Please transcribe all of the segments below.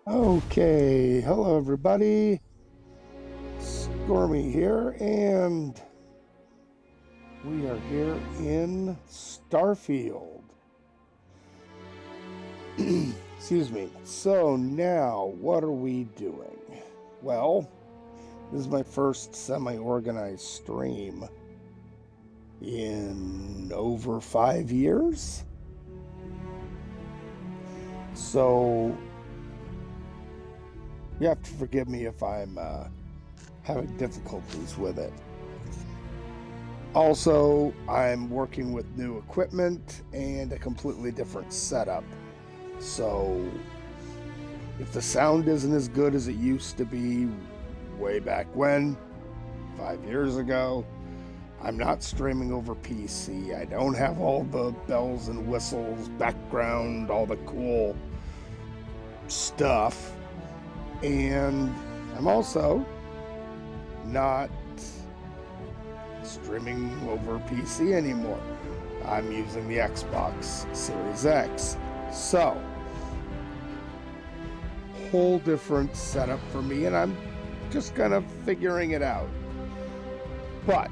Okay, hello everybody. Stormy here, and we are here in Starfield. Excuse me. So now, what are we doing? Well, this is my first semi-organized stream in over 5 years. So you have to forgive me if I'm having difficulties with it. Also, I'm working with new equipment and a completely different setup. So, if the sound isn't as good as it used to be way back when, 5 years ago, I'm not streaming over PC. I don't have all the bells and whistles, background, all the cool stuff. And I'm also not streaming over PC anymore. I'm using the Xbox Series X. So, whole different setup for me, and I'm just kind of figuring it out. But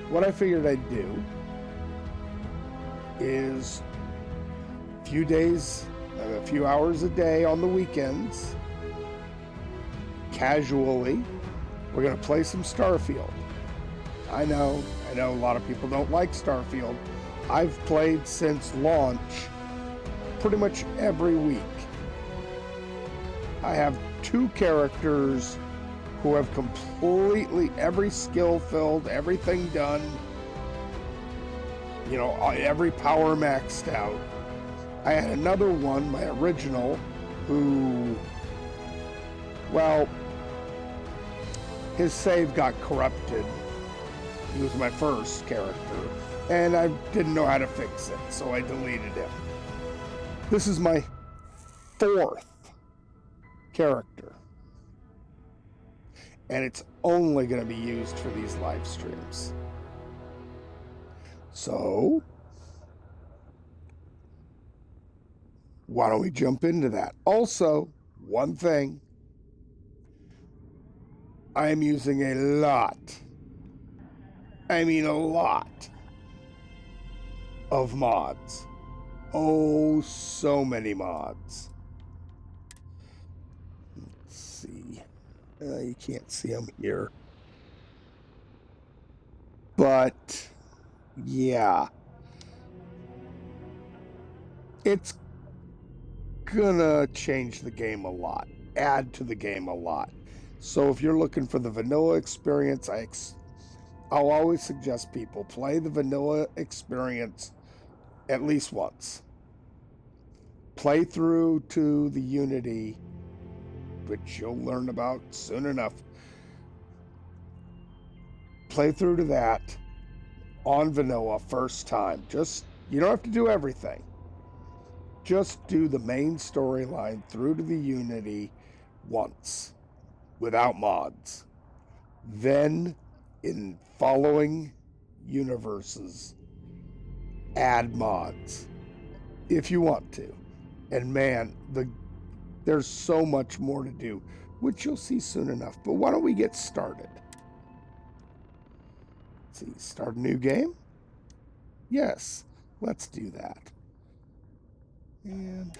what I figured I'd do is a few hours a day on the weekends, casually, we're going to play some Starfield. I know a lot of people don't like Starfield. I've played since launch pretty much every week. I have two characters who have completely every skill filled, everything done, every power maxed out. I had another one, my original, who, well, his save got corrupted. He was my first character, and I didn't know how to fix it, so I deleted him. This is my fourth character, and it's only going to be used for these live streams. So, why don't we jump into that? Also, one thing, I am using a lot of mods. Oh, so many mods. Let's see. You can't see them here. But, yeah. It's gonna change the game a lot. Add to the game a lot. So if you're looking for the vanilla experience, I'll always suggest people play the vanilla experience at least once. Play through to the Unity, which you'll learn about soon enough. Play through to that on vanilla first time. You don't have to do everything. Just do the main storyline through to the Unity once without mods. Then, in following universes, add mods if you want to. And man, there's so much more to do, which you'll see soon enough. But why don't we get started? Let's see, start a new game? Yes, let's do that. And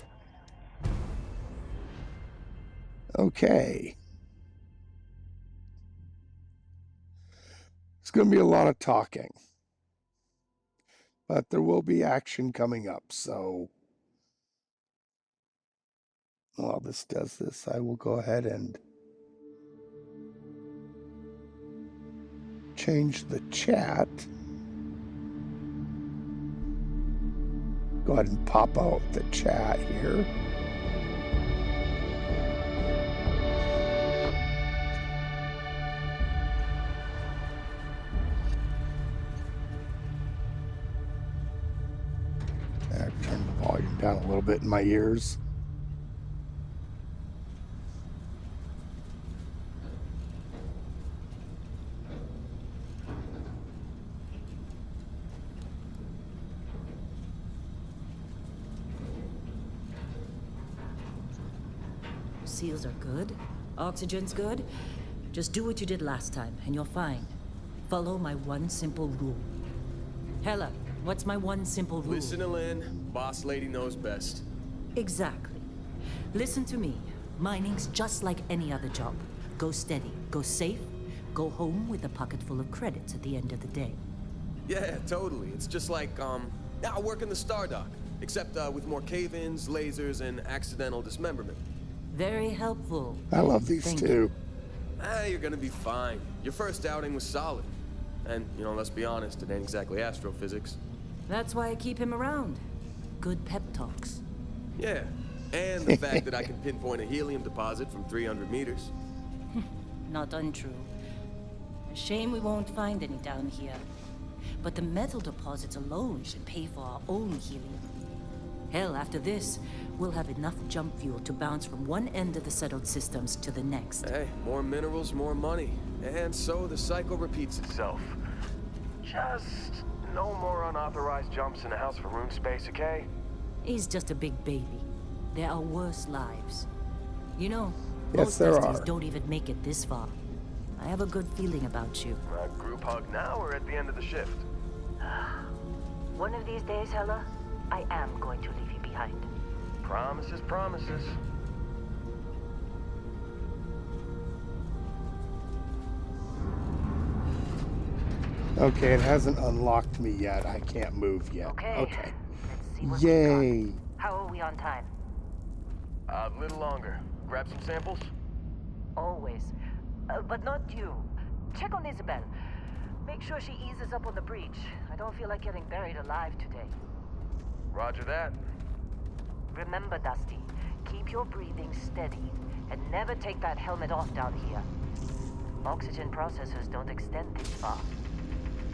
okay. It's going to be a lot of talking, but there will be action coming up. So while this does this, I will go ahead and change the chat. Go ahead and pop out the chat here. I've turned the volume down a little bit in my ears. seals are good, oxygen's good, just do what you did last time, and you're fine. Follow my one simple rule. Hella, what's my one simple rule? Listen to Lynn. Boss lady knows best. Exactly. Listen to me. Mining's just like any other job. Go steady, go safe, go home with a pocket full of credits at the end of the day. Yeah, totally. It's just like, I work in the Stardock, except with more cave-ins, lasers, and accidental dismemberment. Very helpful. I love these Thank two. you. You're gonna be fine. Your first outing was solid. And, let's be honest, it ain't exactly astrophysics. That's why I keep him around. Good pep talks. Yeah, and the fact that I can pinpoint a helium deposit from 300 meters. Not untrue. A shame we won't find any down here. But the metal deposits alone should pay for our own helium. Hell, after this, we'll have enough jump fuel to bounce from one end of the settled systems to the next. Hey, more minerals, more money. And so the cycle repeats itself. Just no more unauthorized jumps in the house for room space, okay? He's just a big baby. There are worse lives. You know, Yes, most there besties are. don't even make it this far. I have a good feeling about you. Group hug now or at the end of the shift? One of these days, Hella, I am going to leave you behind. Promises, promises. Okay, it hasn't unlocked me yet. I can't move yet. Okay. Okay. Let's see what Yay. we got. How are we on time? A little longer. Grab some samples? Always. But not you. Check on Isabel. Make sure she eases up on the breach. I don't feel like getting buried alive today. Roger that. Remember, Dusty, keep your breathing steady and never take that helmet off down here. Oxygen processors don't extend this far.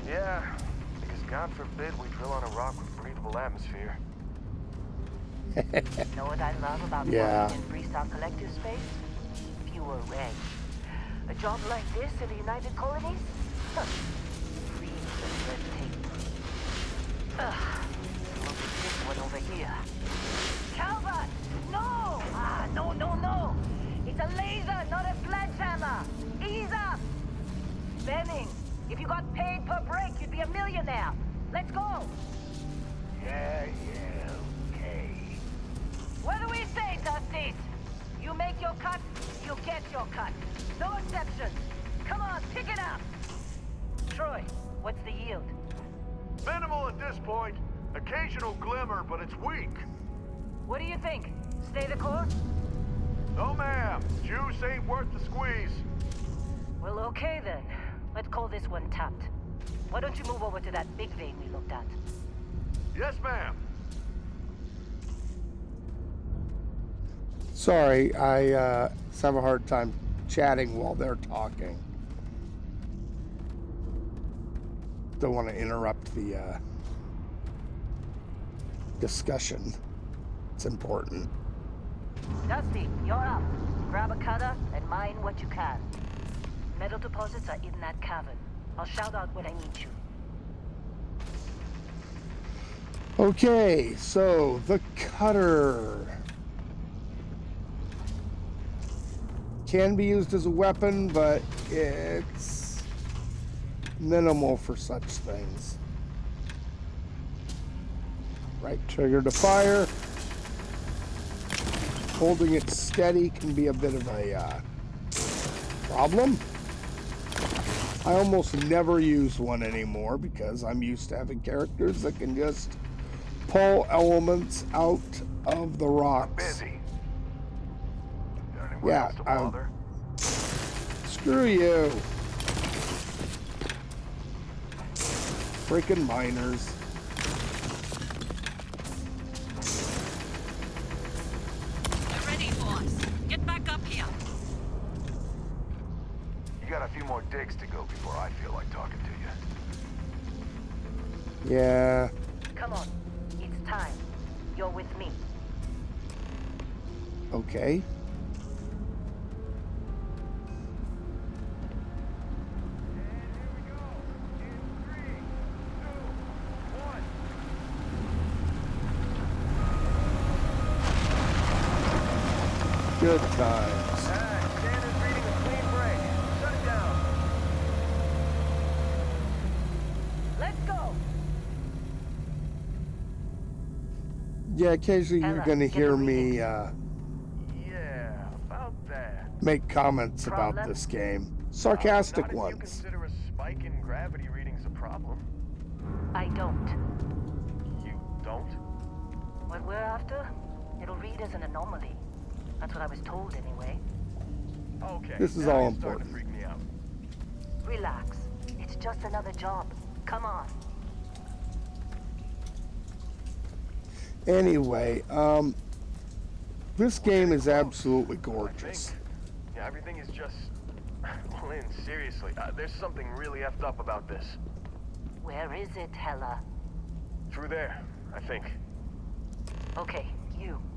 Yeah, because God forbid we drill on a rock with breathable atmosphere. Know what I love about Yeah. working in Freestock Collective space? Fewer regs. A job like this in the United Colonies? Huh. Free of red tape. Ugh. Look at this one over here. Calvert! No! No. It's a laser, not a sledgehammer. Ease up! Benning, if you got paid per break, you'd be a millionaire. Let's go! Yeah, okay. What do we say, Dusties? You make your cut, you get your cut. No exceptions. Come on, pick it up. Troy, what's the yield? Minimal at this point. Occasional glimmer, but it's weak. What do you think? Stay the course? No, ma'am. Juice ain't worth the squeeze. Well, okay then. Let's call this one tapped. Why don't you move over to that big vein we looked at? Yes, ma'am. Sorry, I just have a hard time chatting while they're talking. Don't want to interrupt the discussion. It's important. Dusty, you're up. Grab a cutter and mine what you can. Metal deposits are in that cavern. I'll shout out when I need you. Okay, so the cutter can be used as a weapon, but it's minimal for such things. Right trigger to fire. Holding it steady can be a bit of a problem. I almost never use one anymore because I'm used to having characters that can just pull elements out of the rocks. Busy. Anywhere Yeah, else to bother? Screw you. Freaking miners. They're ready for us. Get back up here. You got a few more digs to go before I feel like talking to you. Yeah. Come on. It's time. You're with me. Okay. Good times. Standard reading a clean break. Shut it down. Let's go. Yeah, occasionally you're Ella, gonna get hear a me Yeah, about that. make comments about Problem? this game. Sarcastic Not if you ones. consider a spike in gravity readings a problem. I don't. You don't? What we're after, it'll read as an anomaly. That's what I was told anyway. Okay. This is now all you're starting important. to freak me out. Relax. It's just another job. Come on. Anyway, this game is absolutely gorgeous. Yeah, everything is just... Well, Lynn, seriously, there's something really effed up about this. Where is it, Hella? Through there, I think. Okay,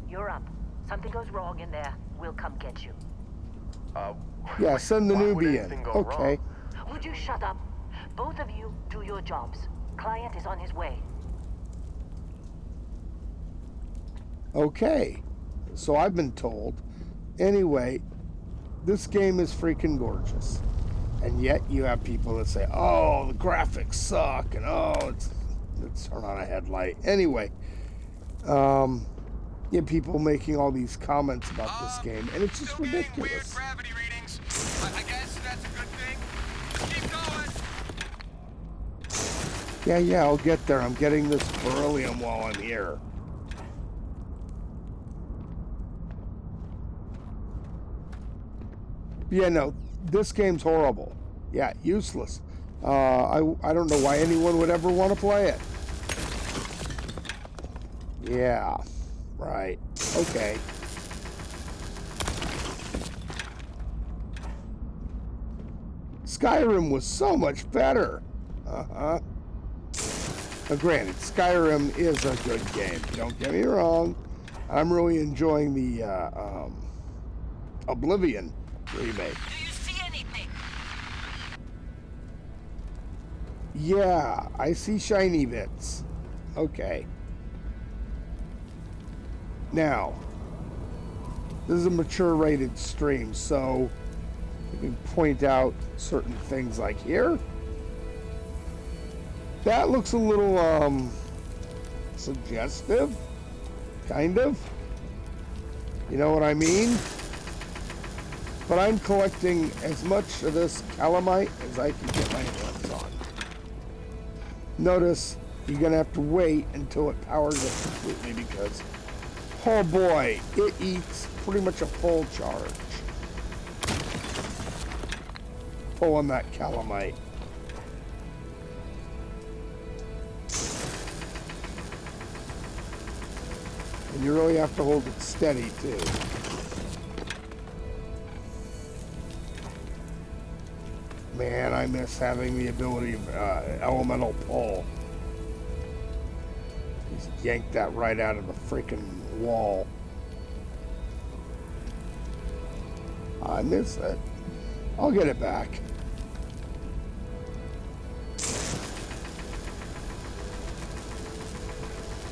you're up. Something goes wrong in there, we'll come get you. Yeah, send the Why would newbie anything in. go Okay. wrong? Would you shut up? Both of you do your jobs. Client is on his way. Okay. So I've been told. Anyway, this game is freaking gorgeous. And yet you have people that say, oh, the graphics suck, and oh, it's turn on a headlight. Anyway, you have people making all these comments about this game, and it's just ridiculous. Weird gravity readings. I guess that's a good thing. Keep going. Yeah, I'll get there. I'm getting this beryllium while I'm here. Yeah, no, this game's horrible. Yeah, useless. I don't know why anyone would ever want to play it. Yeah, right. Okay. Skyrim was so much better. Uh-huh. Now, granted, Skyrim is a good game. Don't get me wrong. I'm really enjoying the Oblivion remake. Do you see anything? Yeah, I see shiny bits. Okay. Now, this is a mature rated stream, so you can point out certain things like here. That looks a little, suggestive. Kind of. You know what I mean? But I'm collecting as much of this calamite as I can get my hands on. Notice you're gonna have to wait until it powers up completely because, oh boy, it eats pretty much a full charge. Pulling that calamite. And you really have to hold it steady too. Man, I miss having the ability of elemental pull. Just yank that right out of the freaking wall. I miss it. I'll get it back.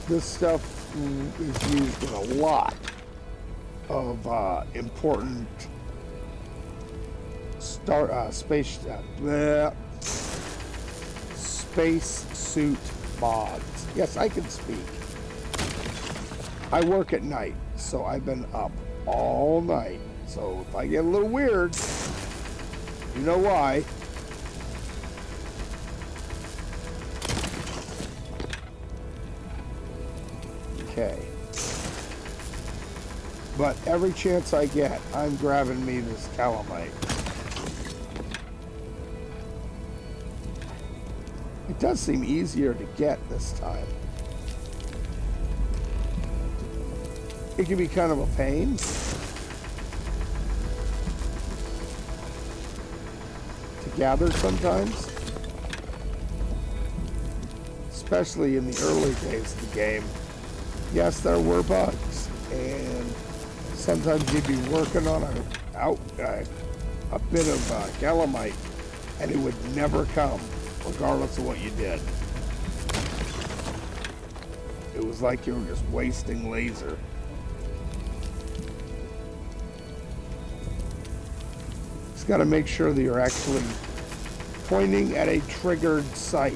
This stuff is used in a lot of important space suit mods. Yes, I can speak. I work at night, so I've been up all night. So if I get a little weird, you know why. Okay. But every chance I get, I'm grabbing me this calamite. It does seem easier to get this time. It can be kind of a pain. To gather sometimes. Especially in the early days of the game. Yes, there were bugs, and sometimes you'd be working on a bit of calamite, and it would never come, regardless of what you did. It was like you were just wasting laser. Just got to make sure that you're actually pointing at a triggered site.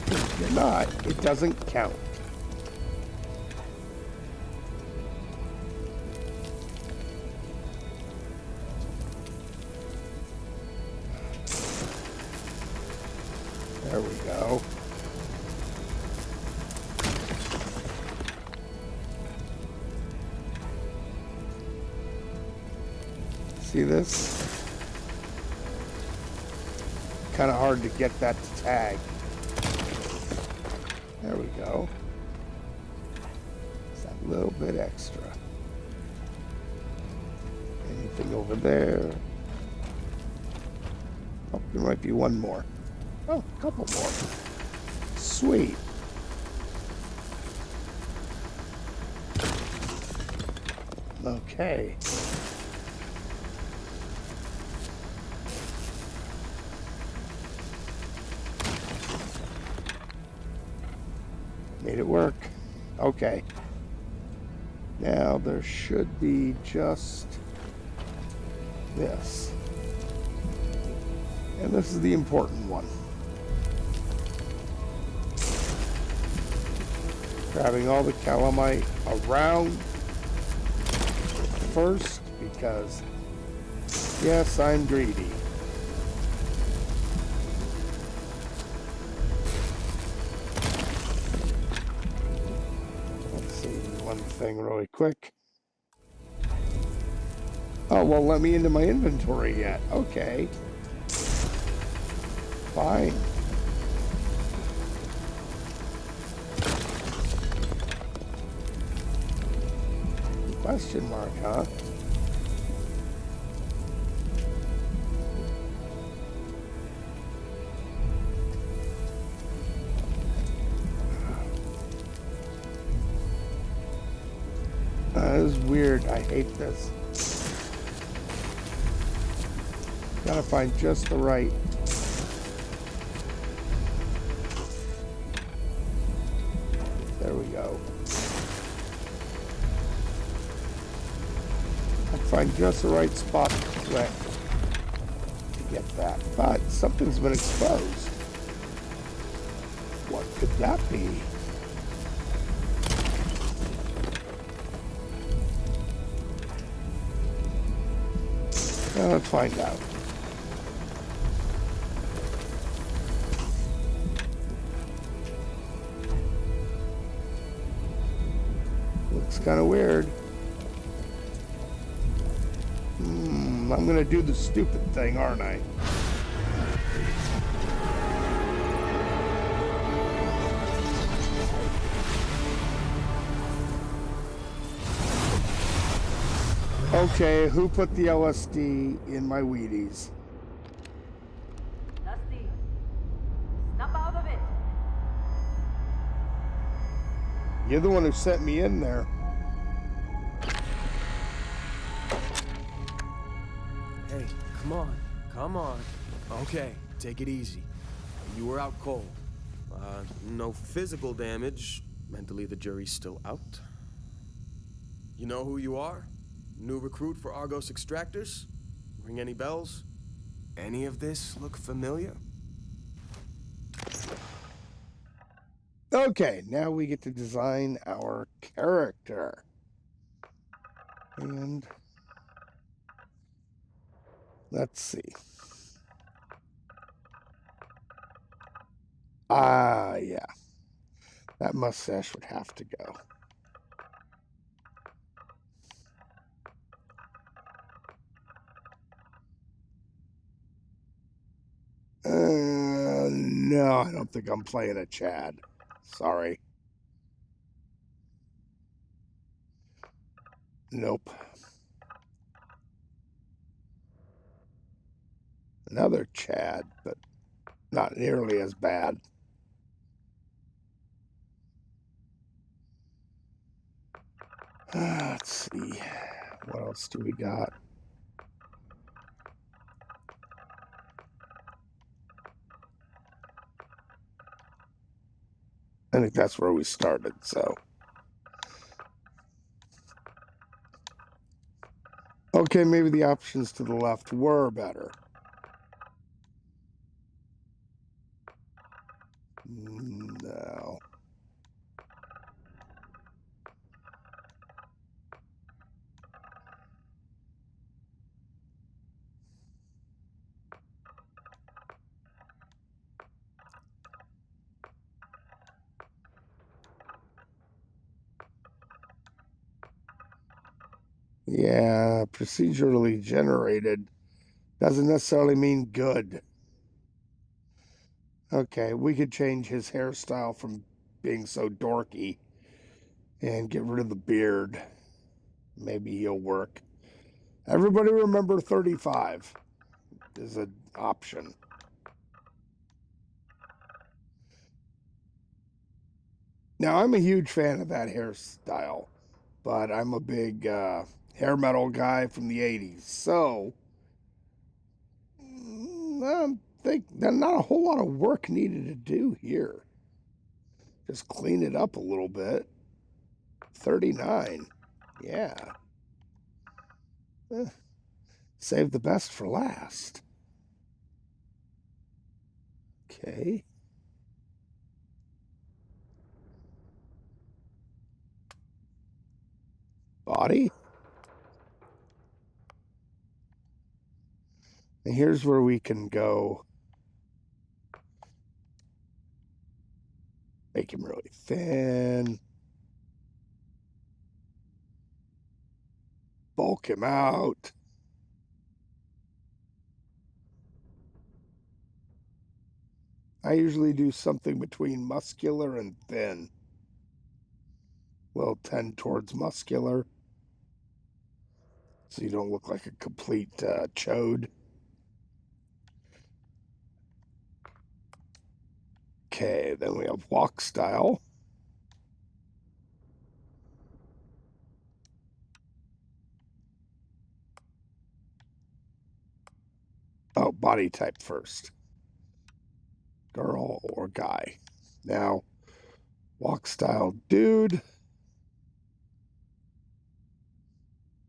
If you're not, it doesn't count. There we go. See this? Kind of hard to get that to tag. There we go. It's that little bit extra. Anything over there? Oh, there might be one more. Oh, a couple more. Sweet. Okay. Made it work. Okay. Now there should be just this. And this is the important one. Grabbing all the calamite around first because, yes, I'm greedy. Let's see one thing really quick. Oh, won't let me into my inventory yet. Okay. Fine. Question mark, huh? This is weird. I hate this. Gotta find just the right. There we go. Find just the right spot to click to get that. But something's been exposed. What could that be? Well, let's find out. Looks kind of weird. I'm gonna do the stupid thing, aren't I? Okay, who put the LSD in my Wheaties? Dusty, snap out of it. You're the one who sent me in there. Hey, come on. Okay, take it easy. You were out cold. No physical damage. Mentally, the jury's still out. You know who you are? New recruit for Argos Extractors? Ring any bells? Any of this look familiar? Okay, now we get to design our character. And let's see. Yeah. That mustache would have to go. No, I don't think I'm playing a Chad. Sorry. Nope. Another Chad, but not nearly as bad. Let's see. What else do we got? I think that's where we started, so. Okay, maybe the options to the left were better. No. Yeah, procedurally generated doesn't necessarily mean good. Okay, we could change his hairstyle from being so dorky and get rid of the beard. Maybe he'll work. Everybody remember 35 is an option. Now, I'm a huge fan of that hairstyle, but I'm a big hair metal guy from the 80s. So, I think there's not a whole lot of work needed to do here. Just clean it up a little bit. 39. Yeah. Eh, save the best for last. Okay. Body. And here's where we can go. Make him really thin. Bulk him out. I usually do something between muscular and thin. Will tend towards muscular, so you don't look like a complete chode. Okay, then we have walk style. Oh, body type first. Girl or guy. Now, walk style dude. A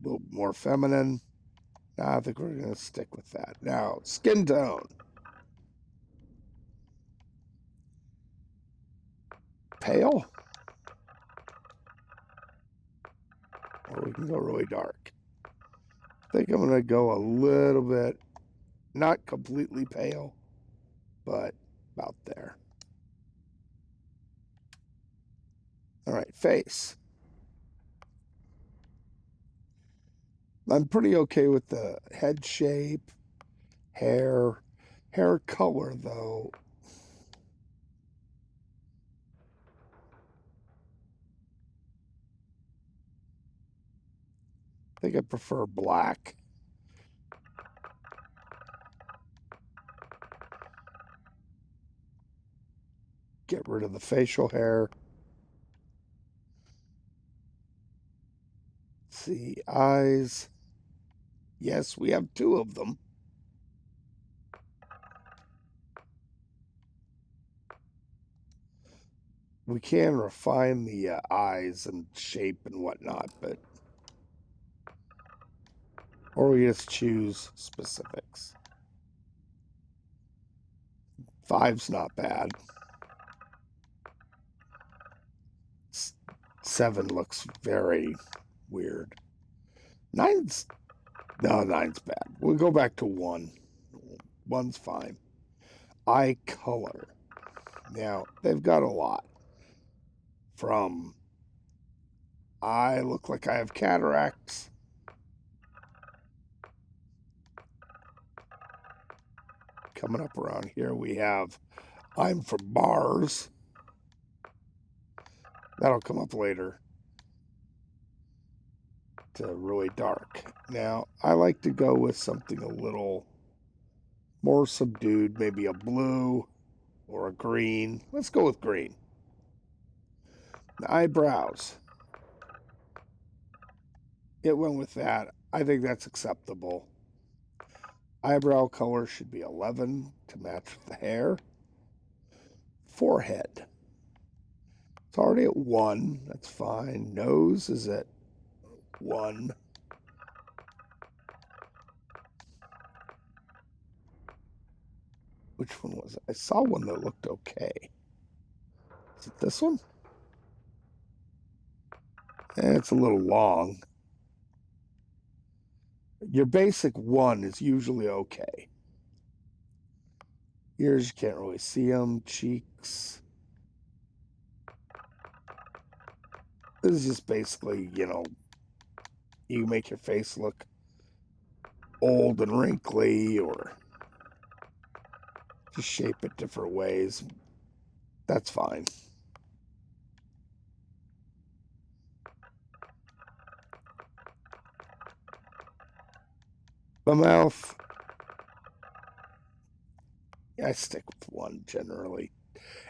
little more feminine. I think we're going to stick with that. Now, skin tone. Pale. Or we can go really dark. I think I'm going to go a little bit, not completely pale, but about there. All right, face. I'm pretty okay with the head shape, hair color, though. I think I prefer black. Get rid of the facial hair. Let's see, eyes. Yes, we have two of them. We can refine the eyes and shape and whatnot, but or we just choose specifics. 5's not bad. 7 looks very weird. 9's no, 9's bad. We'll go back to 1. 1's fine. Eye color. Now, they've got a lot. From I look like I have cataracts. Coming up around here, we have I'm from Mars. That'll come up later. To really dark. Now, I like to go with something a little more subdued, maybe a blue or a green. Let's go with green. The eyebrows. It went with that. I think that's acceptable. Eyebrow color should be 11 to match with the hair. Forehead. It's already at 1. That's fine. Nose is at 1. Which one was it? I saw one that looked okay. Is it this one? It's a little long. Your basic one is usually okay. Ears, you can't really see them. Cheeks. This is just basically, you make your face look old and wrinkly or just shape it different ways. That's fine. The mouth, I stick with one generally.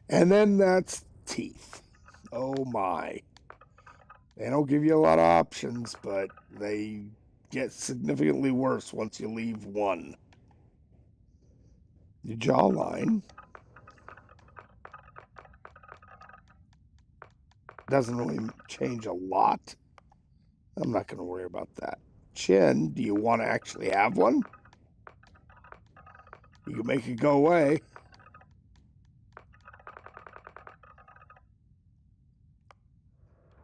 And then that's teeth. Oh my. They don't give you a lot of options, but they get significantly worse once you leave one. Your jawline doesn't really change a lot. I'm not going to worry about that. Chin, do you want to actually have one? You can make it go away.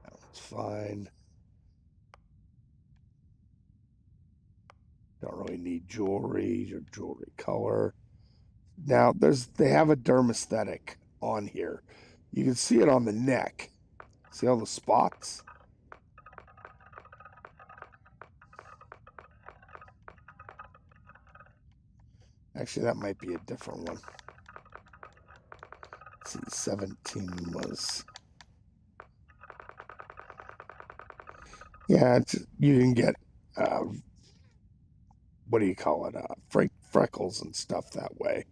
That's fine. Don't really need jewelry or jewelry color. Now, they have a dermesthetic on here. You can see it on the neck. See all the spots? Actually, that might be a different one. Let's see, 17 was... Yeah, you can get, what do you call it, freckles and stuff that way.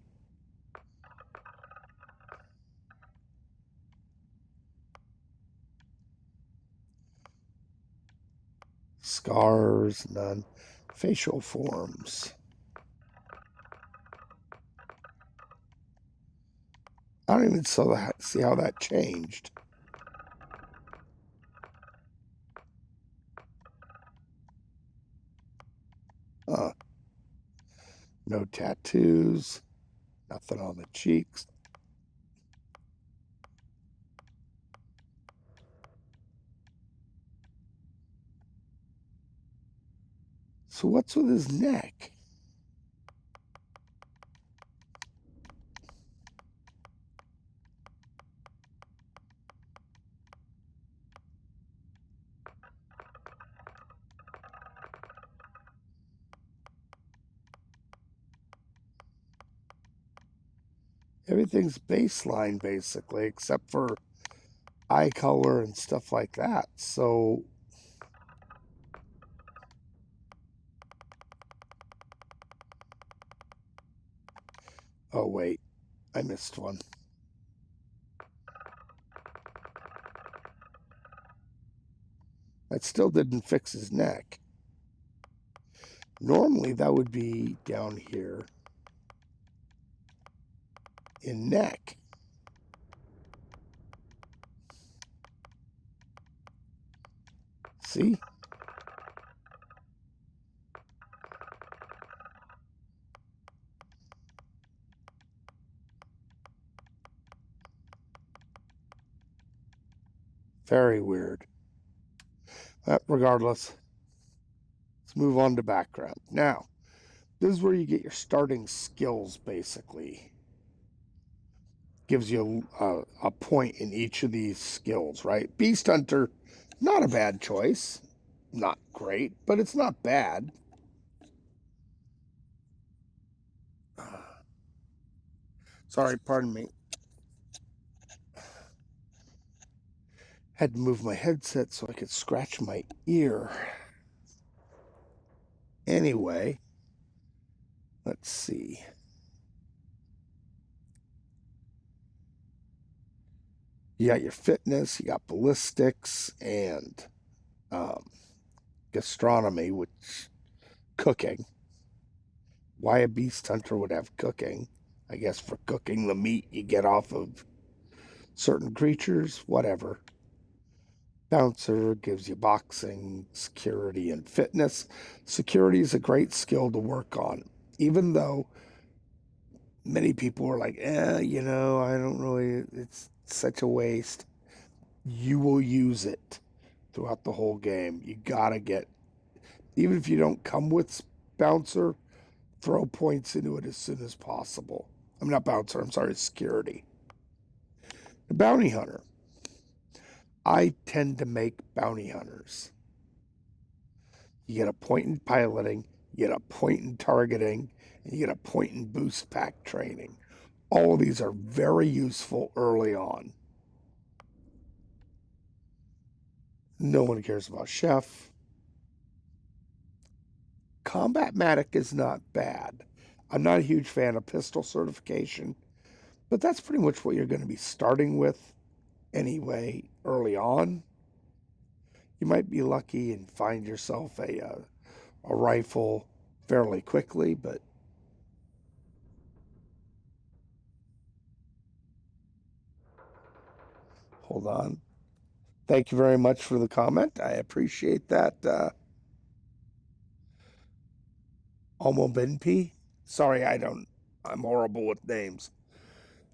Scars, none. Facial forms. I don't even see how that changed. No tattoos. Nothing on the cheeks. So what's with his neck? Everything's baseline, basically, except for eye color and stuff like that. So, oh wait, I missed one. That still didn't fix his neck. Normally, that would be down here in neck. See? Very weird. Regardless, let's move on to background. Now, this is where you get your starting skills, basically. Gives you a point in each of these skills, right? Beast Hunter, not a bad choice. Not great, but it's not bad. Sorry, pardon me. Had to move my headset so I could scratch my ear. Anyway, let's see. You got your fitness, you got ballistics, and gastronomy, which cooking. Why a beast hunter would have cooking? I guess for cooking the meat you get off of certain creatures, whatever. Bouncer gives you boxing, security, and fitness. Security is a great skill to work on, even though many people were like, I don't really, it's such a waste. You will use it throughout the whole game. You gotta get, even if you don't come with bouncer, throw points into it as soon as possible. I'm not bouncer, I'm sorry, security. The bounty hunter. I tend to make bounty hunters. You get a point in piloting, you get a point in targeting, and you get a point in boost pack training. All of these are very useful early on. No one cares about chef. Combat Matic is not bad. I'm not a huge fan of pistol certification, but that's pretty much what you're going to be starting with anyway early on. You might be lucky and find yourself a rifle fairly quickly, but hold on. Thank you very much for the comment. I appreciate that. Omobinpi. Sorry, I'm horrible with names.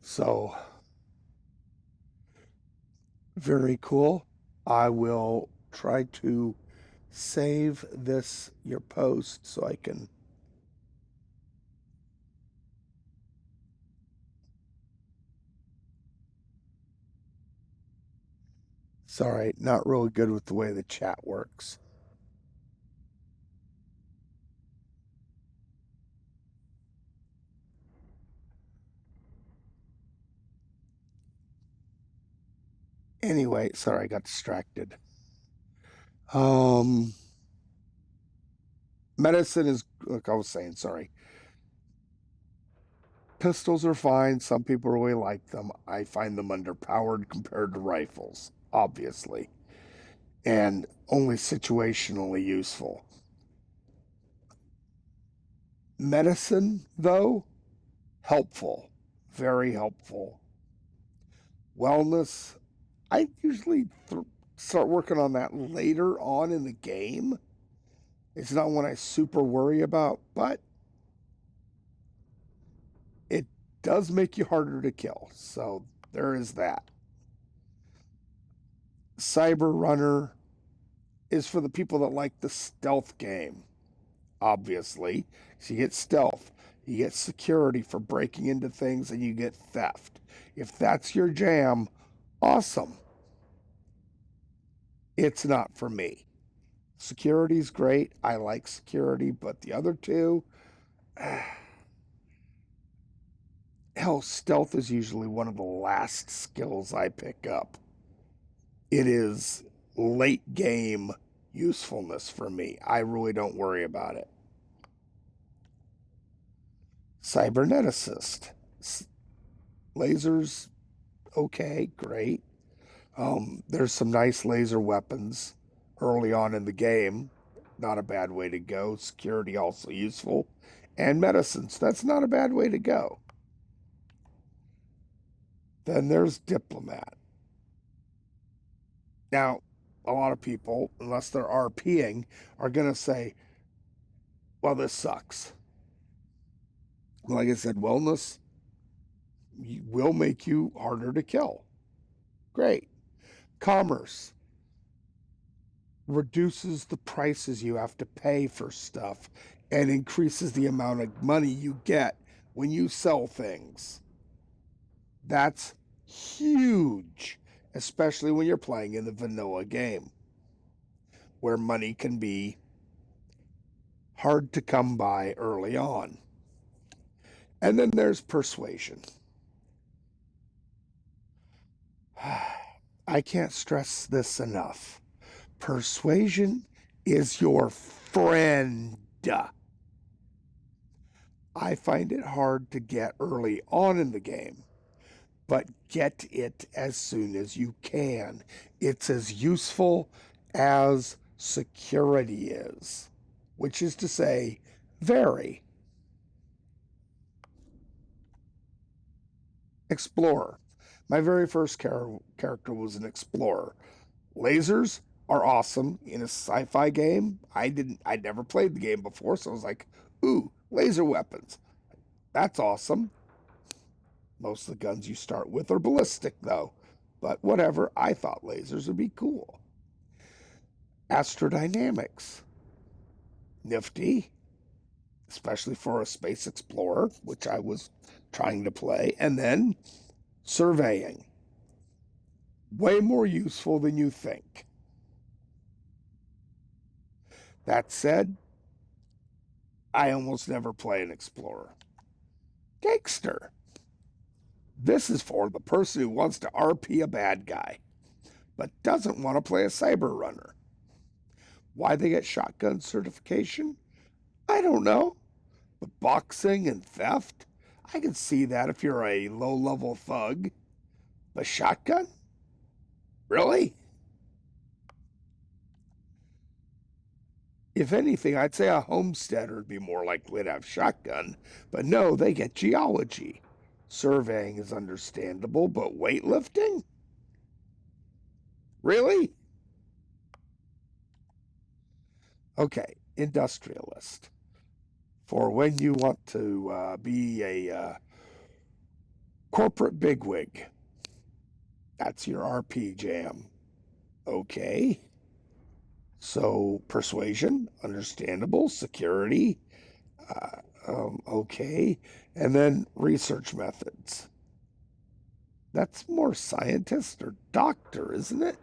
So, very cool. I will try to save your post, so I can. Sorry, not really good with the way the chat works. Anyway, sorry, I got distracted. Medicine is, like I was saying, sorry. Pistols are fine. Some people really like them. I find them underpowered compared to rifles, obviously, and only situationally useful. Medicine, though, helpful, very helpful. Wellness, I usually start working on that later on in the game. It's not one I super worry about, but it does make you harder to kill. So there is that. Cyber Runner is for the people that like the stealth game, obviously. So you get stealth, you get security for breaking into things, and you get theft. If that's your jam, awesome. It's not for me. Security's great. I like security, but the other two, hell, stealth is usually one of the last skills I pick up. It is late game usefulness for me. I really don't worry about it. Cyberneticist. Lasers, okay, great. There's some nice laser weapons early on in the game. Not a bad way to go. Security also useful. And medicines. That's not a bad way to go. Then there's diplomat. Now, a lot of people, unless they're RPing, are going to say, well, this sucks. Like I said, wellness will make you harder to kill. Great. Commerce reduces the prices you have to pay for stuff and increases the amount of money you get when you sell things. That's huge, especially when you're playing in the vanilla game, where money can be hard to come by early on. And then there's persuasion. I can't stress this enough. Persuasion is your friend. I find it hard to get early on in the game, but get it as soon as you can. It's as useful as security is, which is to say, very. Explorer. My very first character was an explorer. Lasers are awesome in a sci-fi game. I'd never played the game before, so I was like, ooh, laser weapons. That's awesome. Most of the guns you start with are ballistic, though. But whatever, I thought lasers would be cool. Astrodynamics. Nifty, especially for a space explorer, which I was trying to play. And then surveying. Way more useful than you think. That said, I almost never play an explorer. Gangster. This is for the person who wants to RP a bad guy, but doesn't want to play a cyber runner. Why they get shotgun certification? I don't know. But boxing and theft? I can see that if you're a low-level thug. But shotgun? Really? If anything, I'd say a homesteader would be more likely to have shotgun. But no, they get geology. Surveying is understandable, but weightlifting? Really? Okay, industrialist. For when you want to be a corporate bigwig. That's your RP jam. Okay. So, persuasion, understandable. Security, okay. And then research methods. That's more scientist or doctor, isn't it?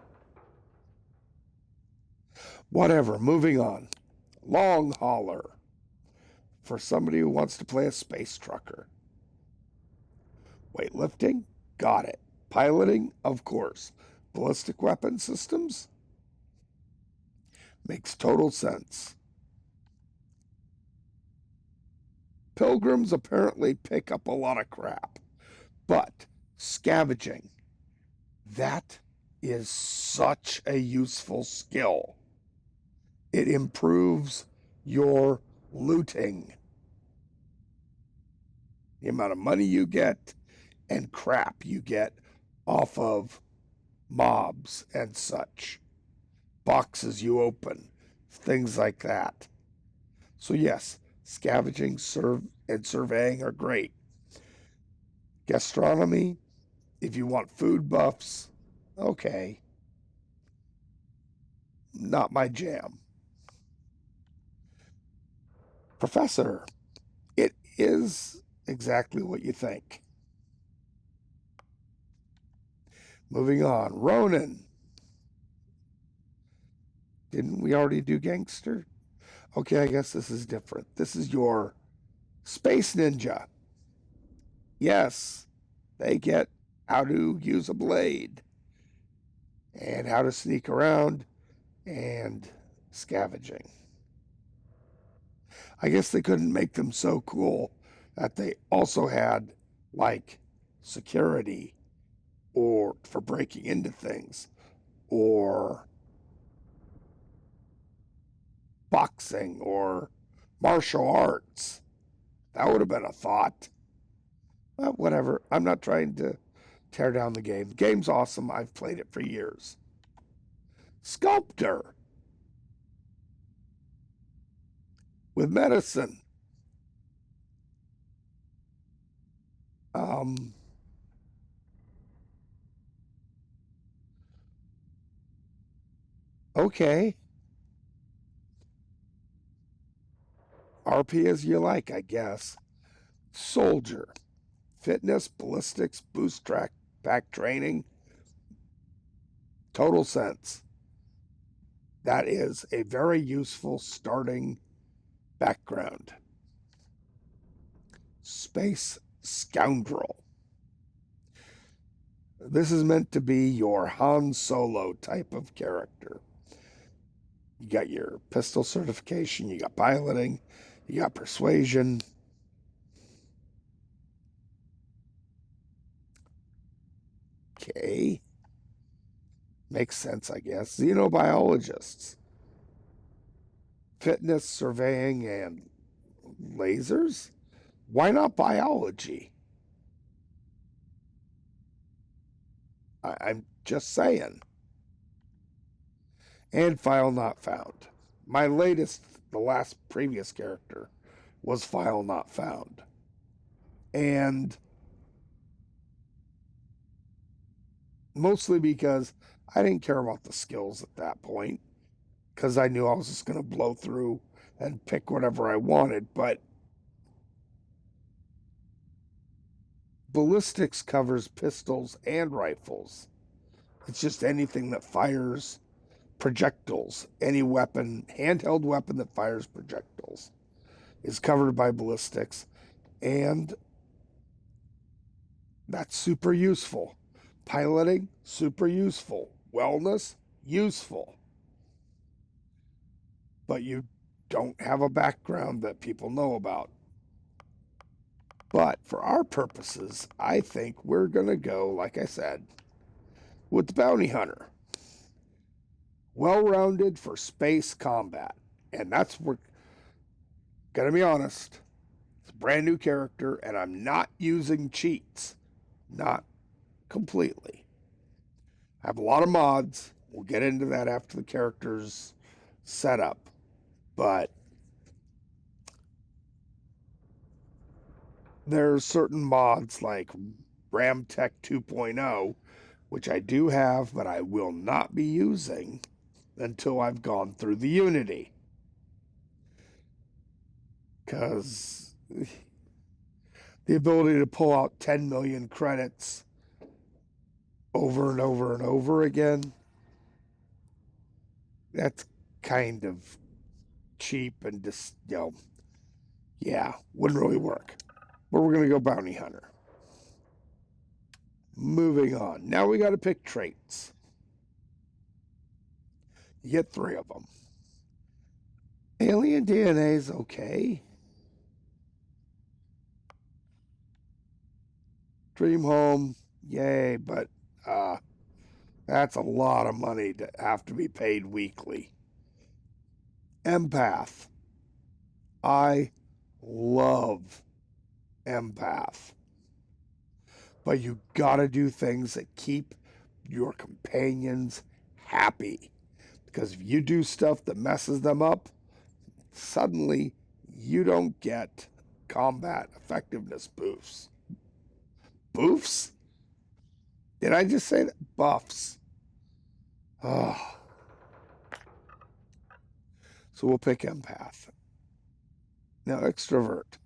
Whatever, moving on. Long hauler. For somebody who wants to play a space trucker. Weightlifting? Got it. Piloting? Of course. Ballistic weapon systems? Makes total sense. Pilgrims apparently pick up a lot of crap. But scavenging, that is such a useful skill. It improves your looting. The amount of money you get and crap you get off of mobs and such. Boxes you open, things like that. So yes, scavenging, and surveying are great. Gastronomy, if you want food buffs, okay. Not my jam. Professor, it is exactly what you think. Moving on, Ronin. Didn't we already do gangster? Okay, I guess this is different. This is your space ninja. Yes, they get how to use a blade and how to sneak around and scavenging. I guess they couldn't make them so cool that they also had like security or for breaking into things or boxing or martial arts. That would have been a thought. But whatever. I'm not trying to tear down the game. The game's awesome. I've played it for years. Sculptor. With medicine. Okay. RP as you like, I guess. Soldier. Fitness, ballistics, boost track, back training. Total sense. That is a very useful starting background. Space scoundrel. This is meant to be your Han Solo type of character. You got your pistol certification, you got piloting, you got persuasion. Okay. Makes sense, I guess. Xenobiologists. Fitness, surveying, and lasers? Why not biology? I'm just saying. And file not found. My latest, the last previous character, was file not found. And Mostly because I didn't care about the skills at that point, because I knew I was just going to blow through and pick whatever I wanted. But ballistics covers pistols and rifles. It's just anything that fires projectiles. Any weapon, handheld weapon that fires projectiles, is covered by ballistics. And that's super useful. Piloting, super useful. Wellness, useful. But you don't have a background that people know about. But for our purposes, I think we're going to go, like I said, with the Bounty Hunter. Well-rounded for space combat. And that's, we're going to be honest, it's a brand new character, and I'm not using cheats. Not completely. I have a lot of mods. We'll get into that after the character's set up. But there's certain mods like Ramtech 2.0, which I do have, but I will not be using until I've gone through the Unity. Because the ability to pull out 10 million credits over and over and over again, that's kind of cheap and just, yeah, wouldn't really work. But we're going to go Bounty Hunter. Moving on. Now we got to pick traits. You get 3 of them. Alien DNA is okay. Dream Home, yay, but that's a lot of money to have to be paid weekly. Empath. I love Empath. But you gotta do things that keep your companions happy. Because if you do stuff that messes them up, suddenly you don't get combat effectiveness boosts. Boofs? Did I just say that? Buffs. Oh. So we'll pick Empath. Now, Extrovert.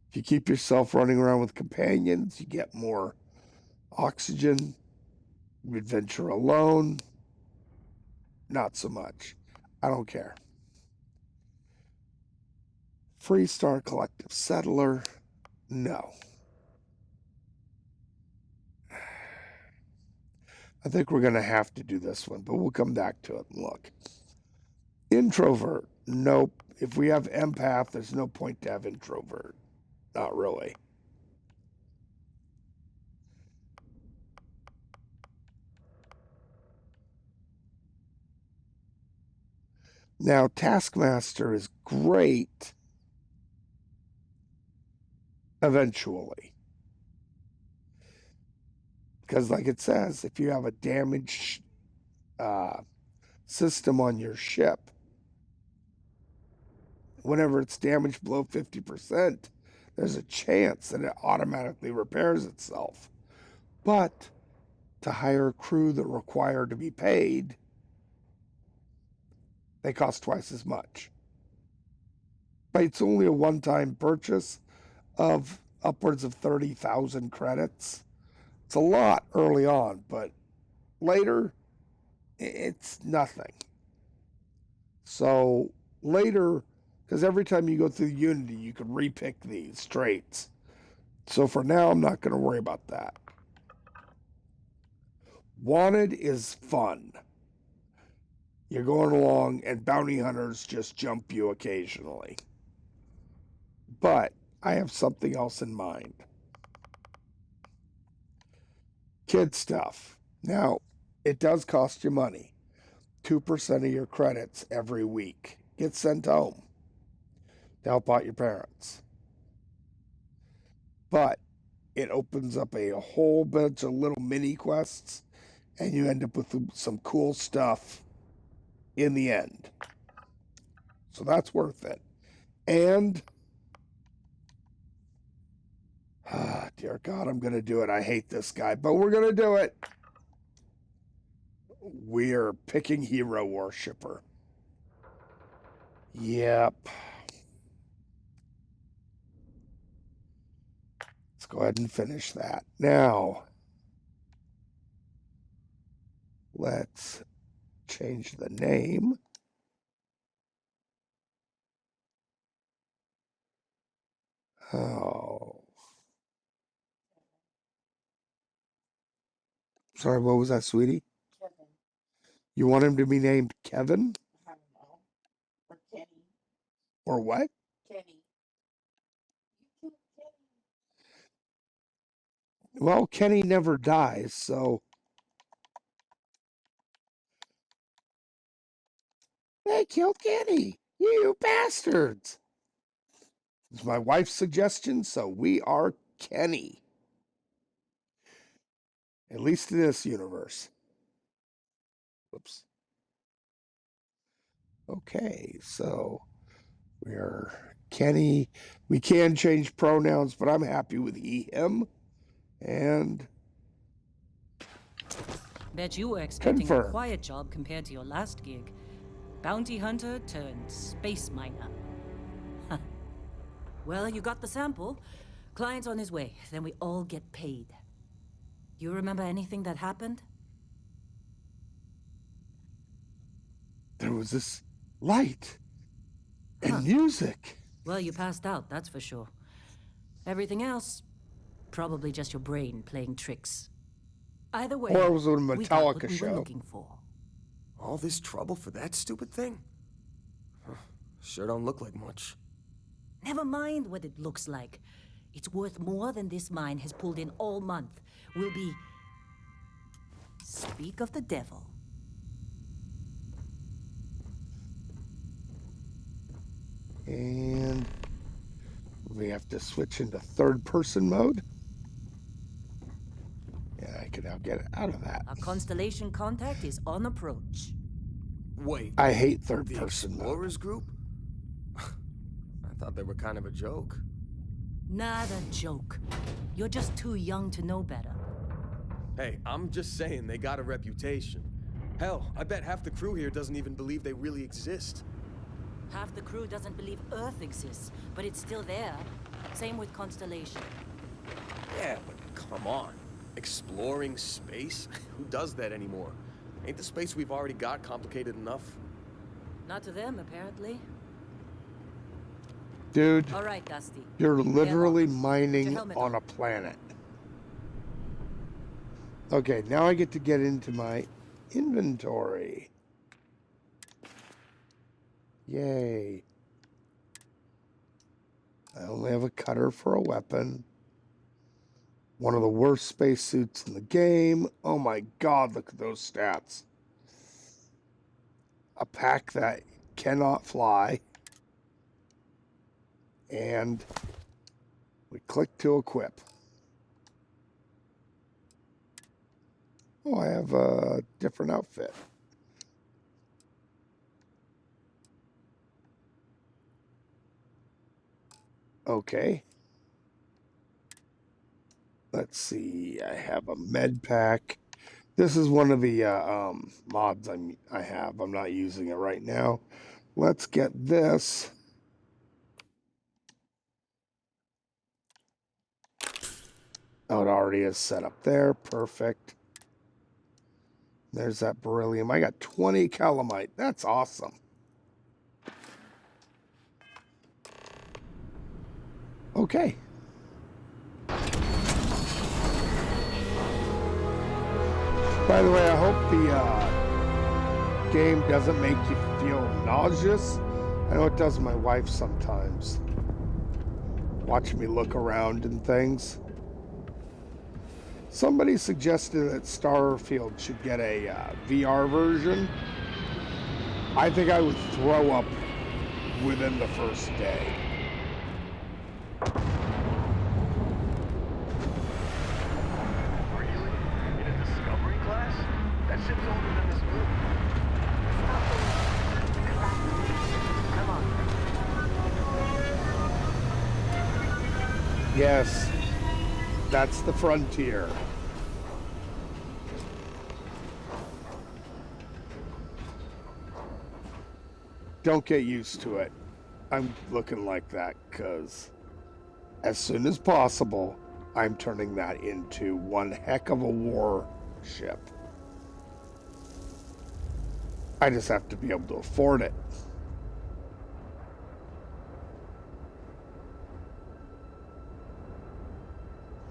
If you keep yourself running around with companions, you get more oxygen. You adventure alone, not so much. I don't care. Freestar Collective Settler, no. I think we're going to have to do this one, but we'll come back to it and look. Introvert, nope. If we have Empath, there's no point to have Introvert. Not really. Now, Taskmaster is great eventually. Because, like it says, if you have a damaged system on your ship, whenever it's damaged below 50%, there's a chance that it automatically repairs itself. But to hire a crew that require to be paid, they cost twice as much. But it's only a one-time purchase of upwards of 30,000 credits. It's a lot early on, but later, it's nothing. So later, because every time you go through Unity, you can repick these traits. So for now, I'm not going to worry about that. Wanted is fun. You're going along, and bounty hunters just jump you occasionally. But I have something else in mind. Kid stuff. Now, it does cost you money. 2% of your credits every week get sent home to help out your parents. But it opens up a whole bunch of little mini quests, and you end up with some cool stuff in the end. So that's worth it. And, dear God, I'm going to do it. I hate this guy, but we're going to do it. We're picking hero worshiper. Yep. Let's go ahead and finish that. Now, let's change the name. Oh. Sorry, what was that, sweetie? Kevin. You want him to be named Kevin? I don't know. Or Kenny. Or what? Kenny. You killed Kenny. Well, Kenny never dies, so. They killed Kenny! You bastards! It's my wife's suggestion, so we are Kenny. At least in this universe. Whoops. Okay, so we're Kenny. We can change pronouns, but I'm happy with he, him. And Bet you were expecting a Confirmed. quiet job compared to your last gig. Bounty hunter turned space miner. Huh. Well, you got the sample. Client's on his way. Then we all get paid. You remember anything that happened? there was this light and Huh. music. Well, you passed out, that's for sure. Everything else, probably just your brain playing tricks. Either way, Or it was a we got what Metallica we were show. looking for. All this trouble for that stupid thing? Huh, sure don't look like much. Never mind what it looks like. It's worth more than this mine has pulled in all month. We'll be... Speak of the devil. And we have to switch into third person mode. And I can now get out of that. Our constellation contact is on approach. Wait, I hate third the person mode. Explorers group? I thought they were kind of a joke. Not a joke. You're just too young to know better. Hey, I'm just saying they got a reputation. Hell, I bet half the crew here doesn't even believe they really exist. Half the crew doesn't believe Earth exists, but it's still there. Same with Constellation. Yeah, but come on. Exploring space? Who does that anymore? Ain't the space we've already got complicated enough? Not to them, apparently. Dude, All right, Dusty. you're literally Put your mining helmet on on. a planet. Okay, now I get to get into my inventory. Yay. I only have a cutter for a weapon. One of the worst spacesuits in the game. Oh my god, look at those stats. A pack that cannot fly. And we click to equip. Oh, I have a different outfit. Okay. Let's see. I have a med pack. This is one of the mods I have. I'm not using it right now. Let's get this. Oh, it already is set up there. Perfect. There's that beryllium. I got 20 calamite. That's awesome. Okay. By the way, I hope the game doesn't make you feel nauseous. I know it does my wife sometimes. Watching me look around and things. Somebody suggested that Starfield should get a VR version. I think I would throw up within the first day. Really? In a discovery class? That ship's older than this moon. Come on. Yes, that's the frontier. don't get used to it. I'm looking like that because as soon as possible, I'm turning that into one heck of a warship. I just have to be able to afford it.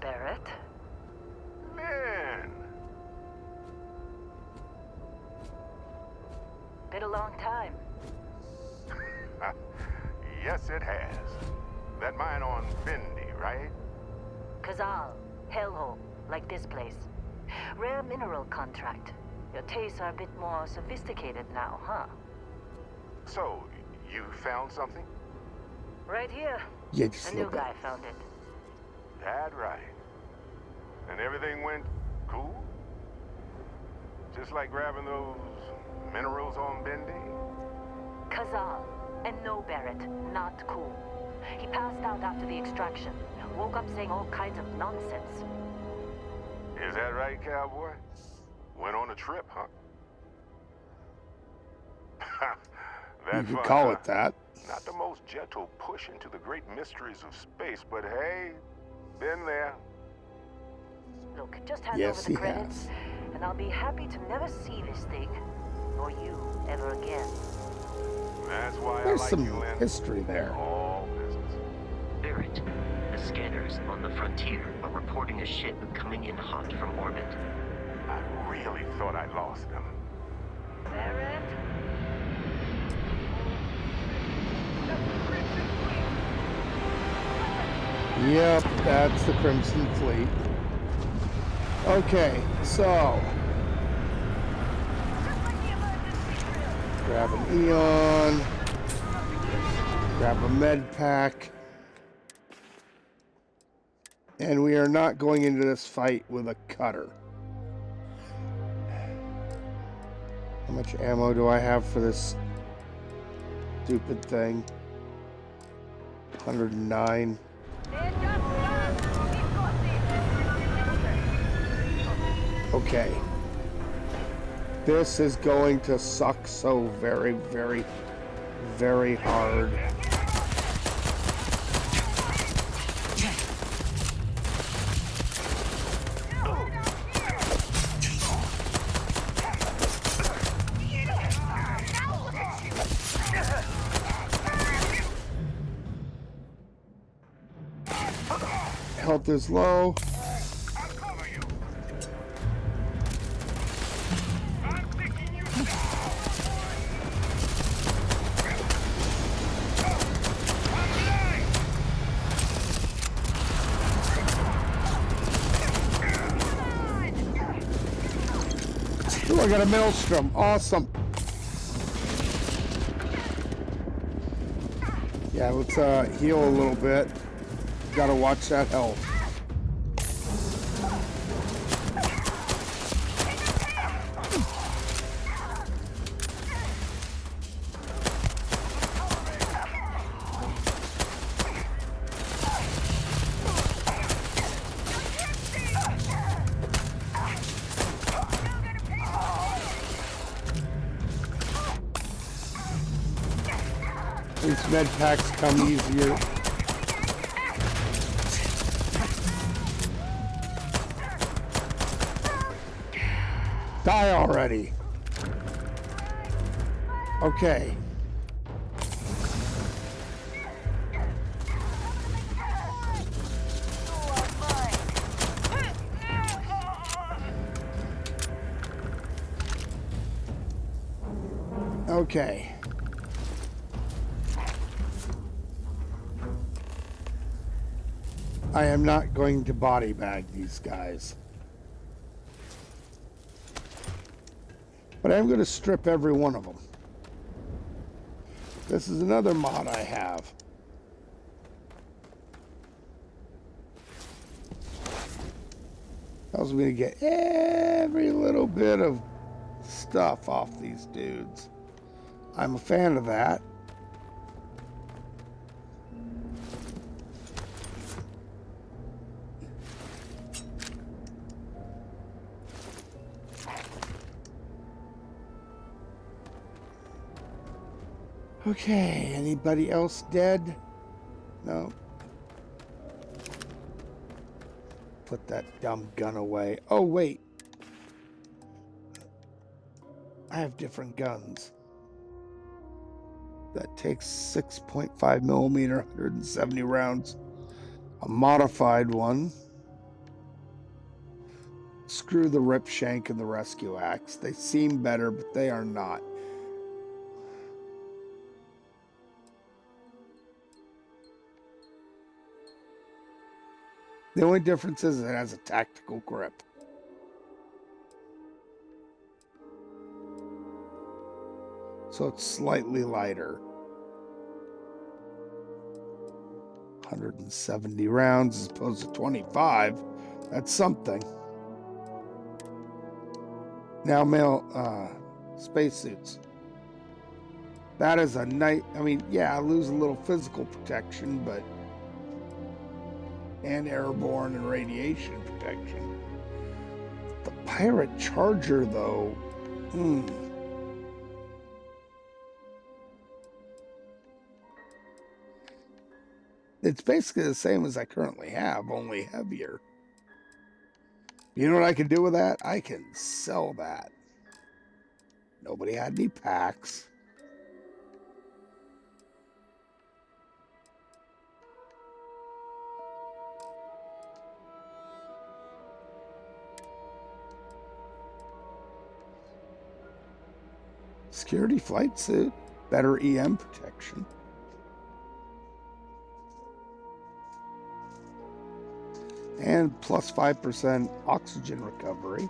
Barrett? Man, Been a long time. yes it has. That mine on Bendy, right? Kazal, hellhole, like this place. Rare mineral contract. Your tastes are a bit more sophisticated now, huh? So, you found something? Right here. Yeah, just A a new little bit. guy found it. That right. And everything went cool? Just like grabbing those minerals on Bendy? Kazal. And no, Barrett, not cool. He passed out after the extraction. Woke up saying all kinds of nonsense. Is that right, cowboy? Went on a trip, huh? You That could fun, call huh? it that. Not the most gentle push into the great mysteries of space, but hey, been there. Look, just hand Yes, over he the credits, has. and I'll be happy to never see this thing, or you, ever again. That's why There's I like some you, Lynn. history there. All business. Barrett, the scanners on the frontier are reporting a ship coming in hot from orbit. I really thought I lost them. Barrett? Yep, that's the Crimson Fleet. Okay, so grab an Eon, grab a med pack, and we are not going into this fight with a cutter. How much ammo do I have for this stupid thing? 109. Okay. This is going to suck so very, very, very hard. Health is low. Ooh, I got a maelstrom. Awesome. Yeah, let's heal a little bit. Gotta watch that health. These med packs come easier. Die already. Okay. Okay. I am not going to body bag these guys. But I'm going to strip every one of them. This is another mod I have. I was going to get every little bit of stuff off these dudes. I'm a fan of that. Okay, anybody else dead? No. Put that dumb gun away. Oh, wait. I have different guns. That takes 6.5 millimeter, 170 rounds. A modified one. Screw the rip shank and the rescue axe. They seem better, but they are not. The only difference is it has a tactical grip. So it's slightly lighter. 170 rounds as opposed to 25. That's something. Now, spacesuits. That is a night. I mean, yeah, I lose a little physical protection, but. And airborne and radiation protection. The pirate charger, though. It's basically the same as I currently have, only heavier. You know what I can do with that? I can sell that. Nobody had any packs. Security flight suit. Better EM protection. And plus 5% oxygen recovery.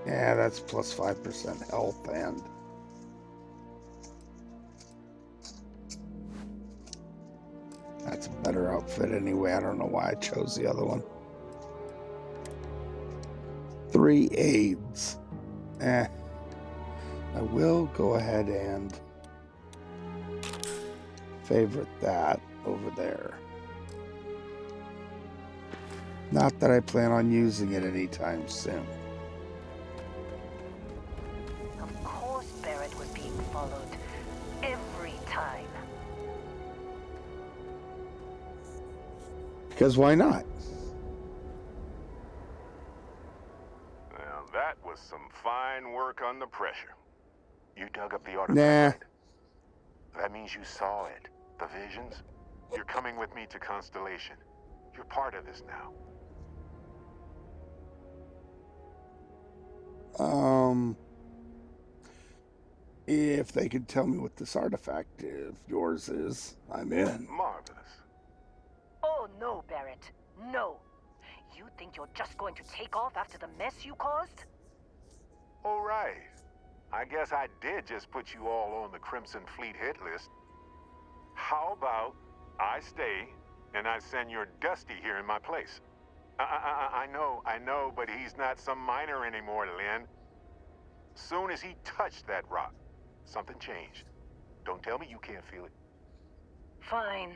Yeah, that's plus 5% health and that's a better outfit anyway. I don't know why I chose the other one. 3 aids. I will go ahead and favorite that over there. Not that I plan on using it anytime soon. Of course Barrett was being followed. Every time. Because why not? Now that was some fine work under pressure. You dug up the artifact. Nah. Right? That means you saw it. The visions. You're coming with me to Constellation. You're part of this now. If they could tell me what this artifact of yours is, I'm in. Marvelous. Oh no, Barrett. No. You think you're just going to take off after the mess you caused? All right. I guess I did just put you all on the Crimson Fleet hit list. How about I stay and I send your Dusty here in my place? I know, but he's not some miner anymore, Lynn. Soon as he touched that rock, something changed. Don't tell me you can't feel it. Fine.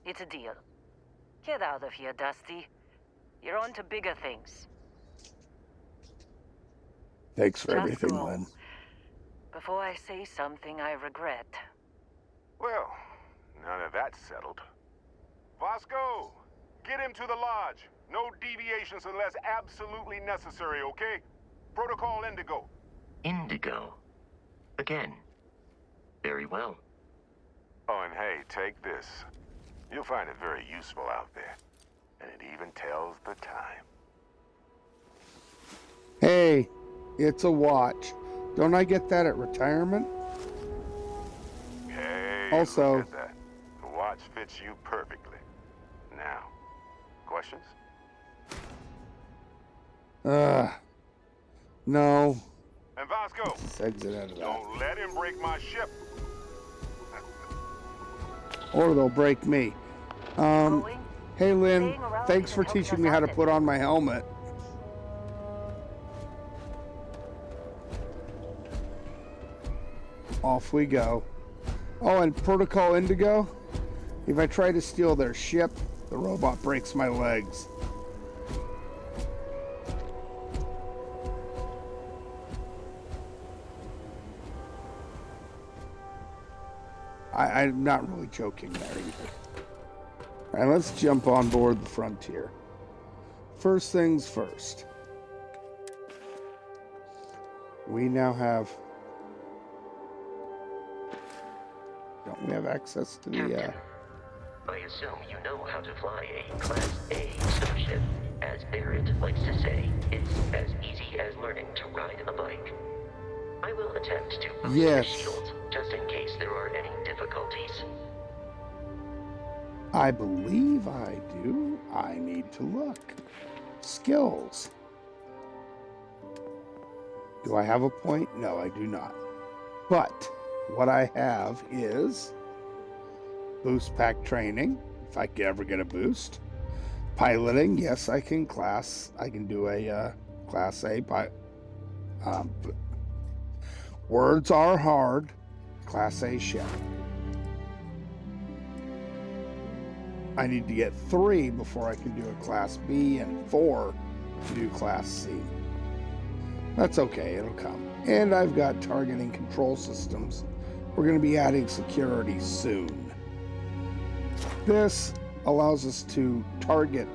It's a deal. Get out of here, Dusty. You're on to bigger things. Thanks for Just everything, go. Lynn. Before I say something I regret. Well, now that that's settled. Vasco, get him to the lodge. No deviations unless absolutely necessary, okay? Protocol Indigo. Indigo. Again. Very well. Oh, and hey, take this. You'll find it very useful out there. And it even tells the time. Hey, it's a watch. Don't I get that at retirement? Hey, Also- look at that. The watch fits you perfectly. Now, questions? No. And Vasco, Let's exit out of that. don't let him break my ship. Or they'll break me. Going? Hey Lynn, Staying around thanks for isn't helping teaching us me how out to then. put on my helmet. Off we go. Oh, and Protocol Indigo? If I try to steal their ship, the robot breaks my legs. I'm not really joking there either. All right, let's jump on board the Frontier. First things first. We now have... Don't we have access to the... Captain, I assume you know how to fly a Class A starship. As Barrett likes to say, it's as easy as learning to ride a bike. I will attempt to boost your shield, just in case there are any difficulties. I believe I do. I need to look. Skills. Do I have a point? No, I do not. But what I have is boost pack training, if I ever get a boost. Piloting, yes, I can do a Class A pilot. Words are hard. Class A ship. I need to get 3 before I can do a Class B and 4 to do Class C. That's okay, it'll come. And I've got targeting control systems. We're going to be adding security soon. This allows us to target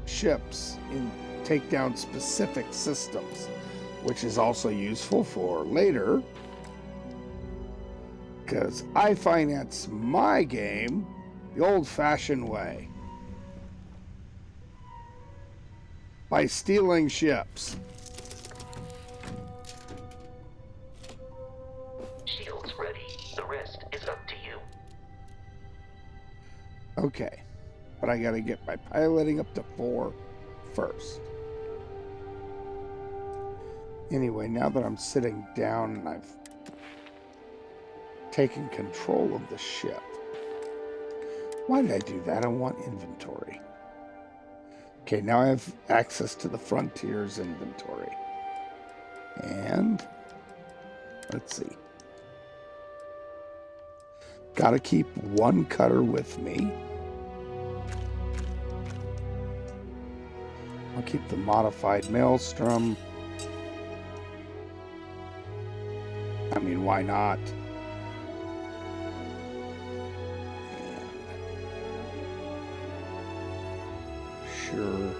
ships and take down specific systems, which is also useful for later, because I finance my game the old-fashioned way, by stealing ships. Shield's ready. The rest is up to you. Okay, but I gotta get my piloting up to 4 first. Anyway, now that I'm sitting down and I've taken control of the ship. Why did I do that? I want inventory. Okay, now I have access to the Frontier's inventory. And let's see. Gotta keep 1 cutter with me. I'll keep the modified Maelstrom. I mean, why not? Sure.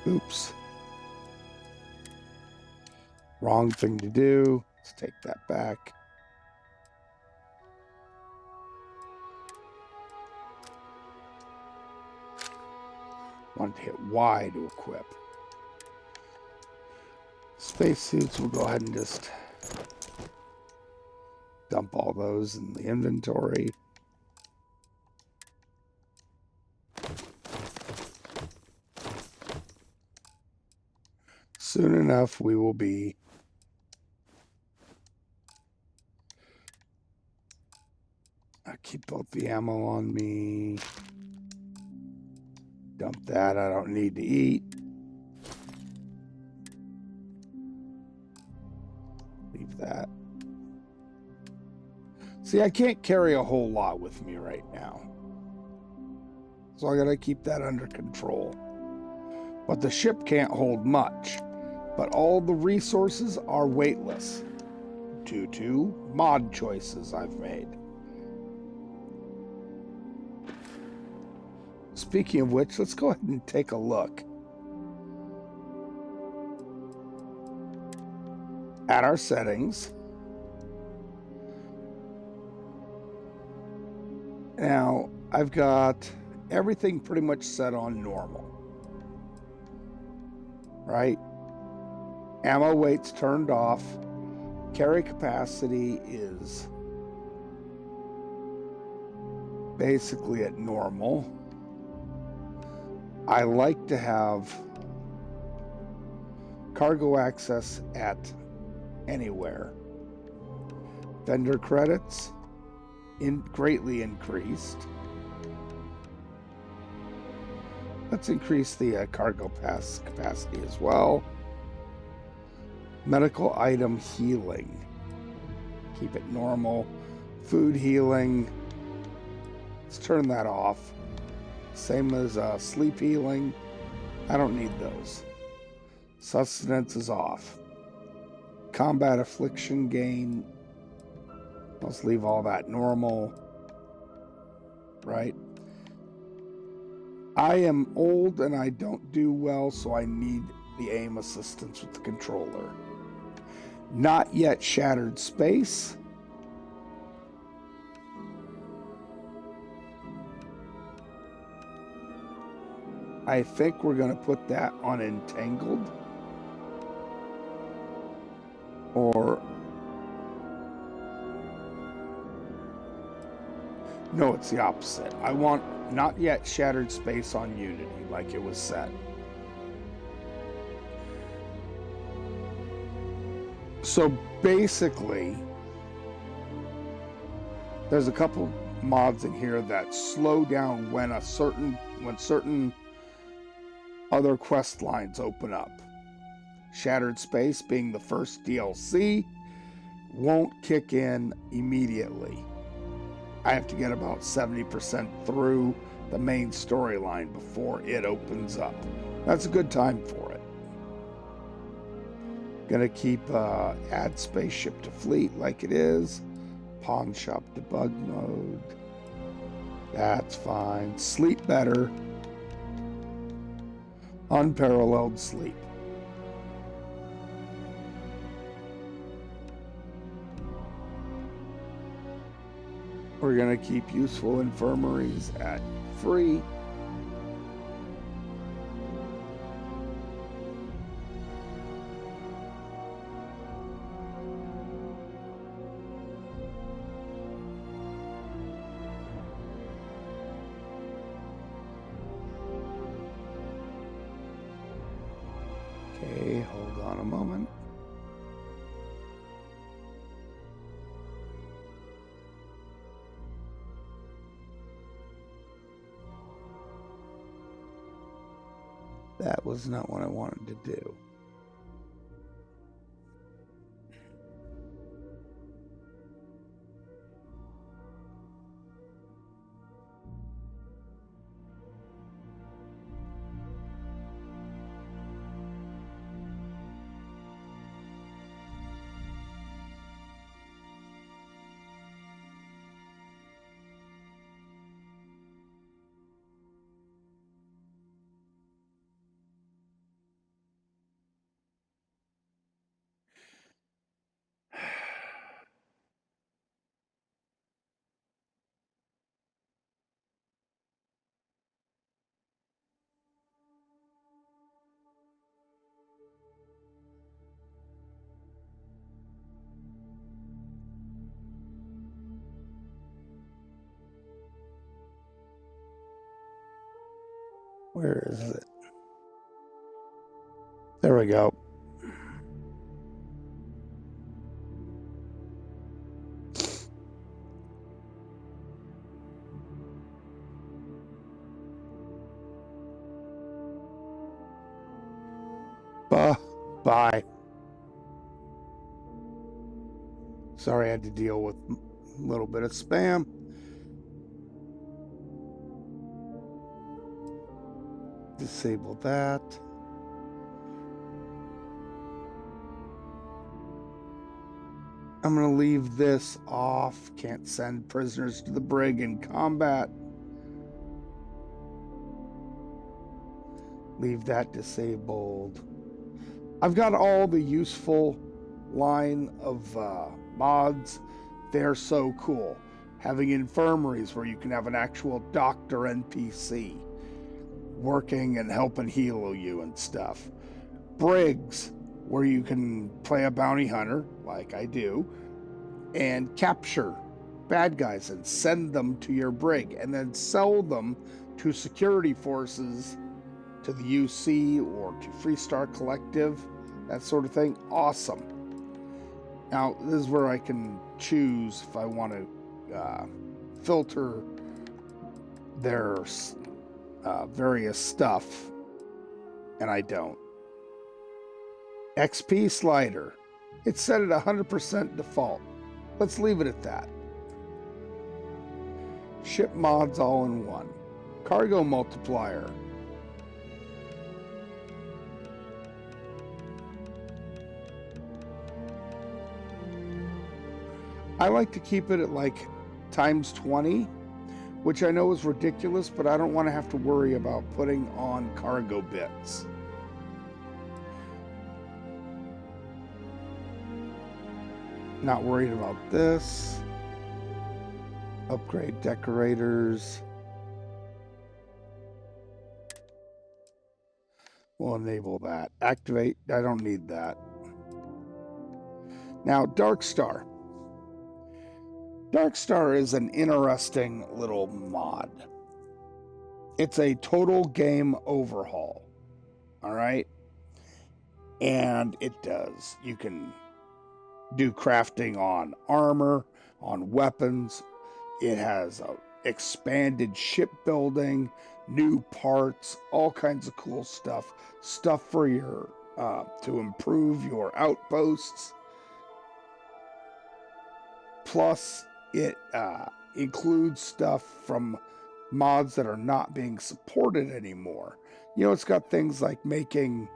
Oops. Wrong thing to do. Let's take that back. Want to hit Y to equip. Spacesuits, we'll go ahead and just dump all those in the inventory. Soon enough, we will be I keep both the ammo on me. Dump that. I don't need to eat. Leave that. See, I can't carry a whole lot with me right now. So I gotta keep that under control. But the ship can't hold much. But all the resources are weightless due to mod choices I've made. Speaking of which, let's go ahead and take a look at our settings. Now, I've got everything pretty much set on normal, right? Ammo weight's turned off. Carry capacity is basically at normal. I like to have cargo access at anywhere. Vendor credits greatly increased. Let's increase the cargo pass capacity as well. Medical item healing. Keep it normal. Food healing. Let's turn that off. Same as sleep healing. I don't need those. Sustenance is off. Combat affliction gain. Let's leave all that normal. Right? I am old and I don't do well, so I need the aim assistance with the controller. Not yet shattered space. I think we're going to put that on entangled. Or no, it's the opposite. I want not yet shattered space on Unity like it was set. So basically, there's a couple mods in here that slow down when certain other quest lines open up. Shattered Space being the first DLC won't kick in immediately. I have to get about 70% through the main storyline before it opens up. That's a good time for it. Gonna keep add spaceship to fleet like it is. Pawn shop debug mode. That's fine. Sleep better. Unparalleled sleep. We're going to keep useful infirmaries at free. Okay, hold on a moment. That was not what I wanted to do. Where is it? There we go. Bye. Sorry I had to deal with a little bit of spam. Disable that. I'm going to leave this off. Can't send prisoners to the brig in combat. Leave that disabled. I've got all the useful line of mods. They're so cool. Having infirmaries where you can have an actual doctor NPC working and helping heal you and stuff. Brigs where you can play a bounty hunter, like I do, and capture bad guys and send them to your brig and then sell them to security forces, to the UC or to Freestar Collective, that sort of thing. Awesome. Now, this is where I can choose if I want to filter their various stuff, and I don't. XP slider. It's set at 100% default. Let's leave it at that. Ship mods all in one. Cargo multiplier. I like to keep it at like times 20, which I know is ridiculous, but I don't want to have to worry about putting on cargo bits. Not worried about this. Upgrade decorators. We'll enable that. Activate. I don't need that. Now, Darkstar. Darkstar is an interesting little mod. It's a total game overhaul. All right? And it does. You can do crafting on armor, on weapons. It has expanded shipbuilding, new parts, all kinds of cool stuff. Stuff for your to improve your outposts. Plus, it includes stuff from mods that are not being supported anymore. You know, it's got things like making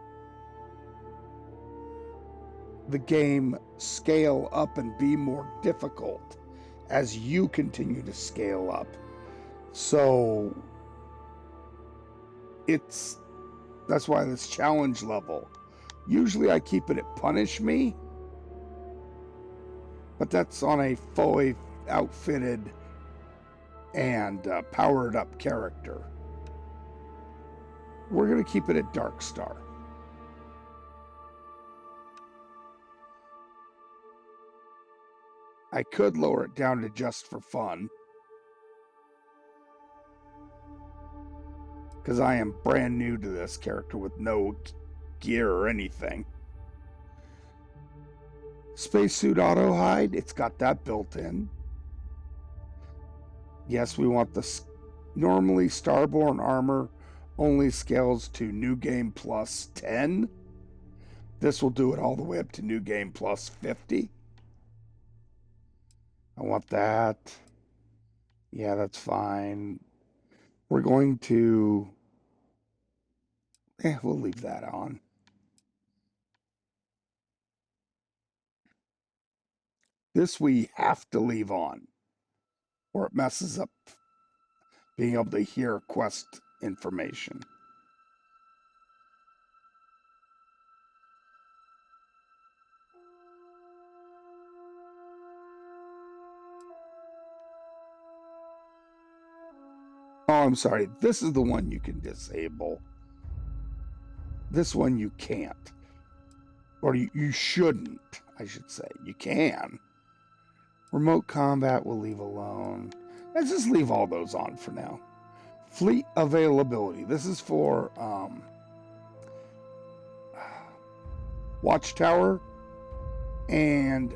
the game scale up and be more difficult as you continue to scale up. So that's why this challenge level, usually I keep it at punish me, but that's on a fully outfitted and powered up character. We're going to keep it at Darkstar. I could lower it down to just for fun, because I am brand new to this character with no gear or anything. Spacesuit auto hide, it's got that built in. Yes, we want the normally Starborn armor only scales to New Game Plus 10. This will do it all the way up to New Game Plus 50. I want that. Yeah, that's fine. We're going to... we'll leave that on. This we have to leave on, or it messes up being able to hear quest information. Oh, I'm sorry. This is the one you can disable. This one you can't. Or you shouldn't, I should say. You can. Remote combat we'll leave alone. Let's just leave all those on for now. Fleet availability. This is for Watchtower and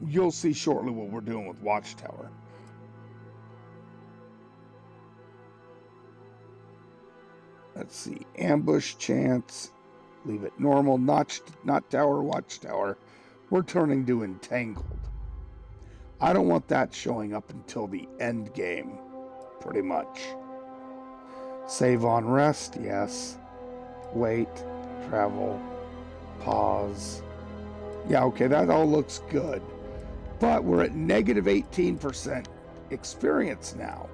you'll see shortly what we're doing with Watchtower. Let's see. Ambush chance. Leave it normal. Not tower, Watchtower. We're turning to entangled. I don't want that showing up until the end game. Pretty much. Save on rest. Yes. Wait. Travel. Pause. Yeah, okay, that all looks good. But we're at negative 18% experience now.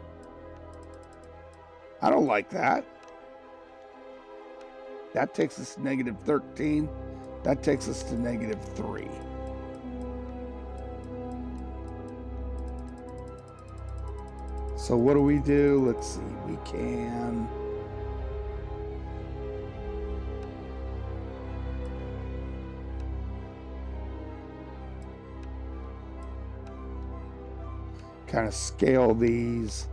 I don't like that. That takes us to negative 13. That takes us to negative 3. So what do? Let's see. We can... kind of scale these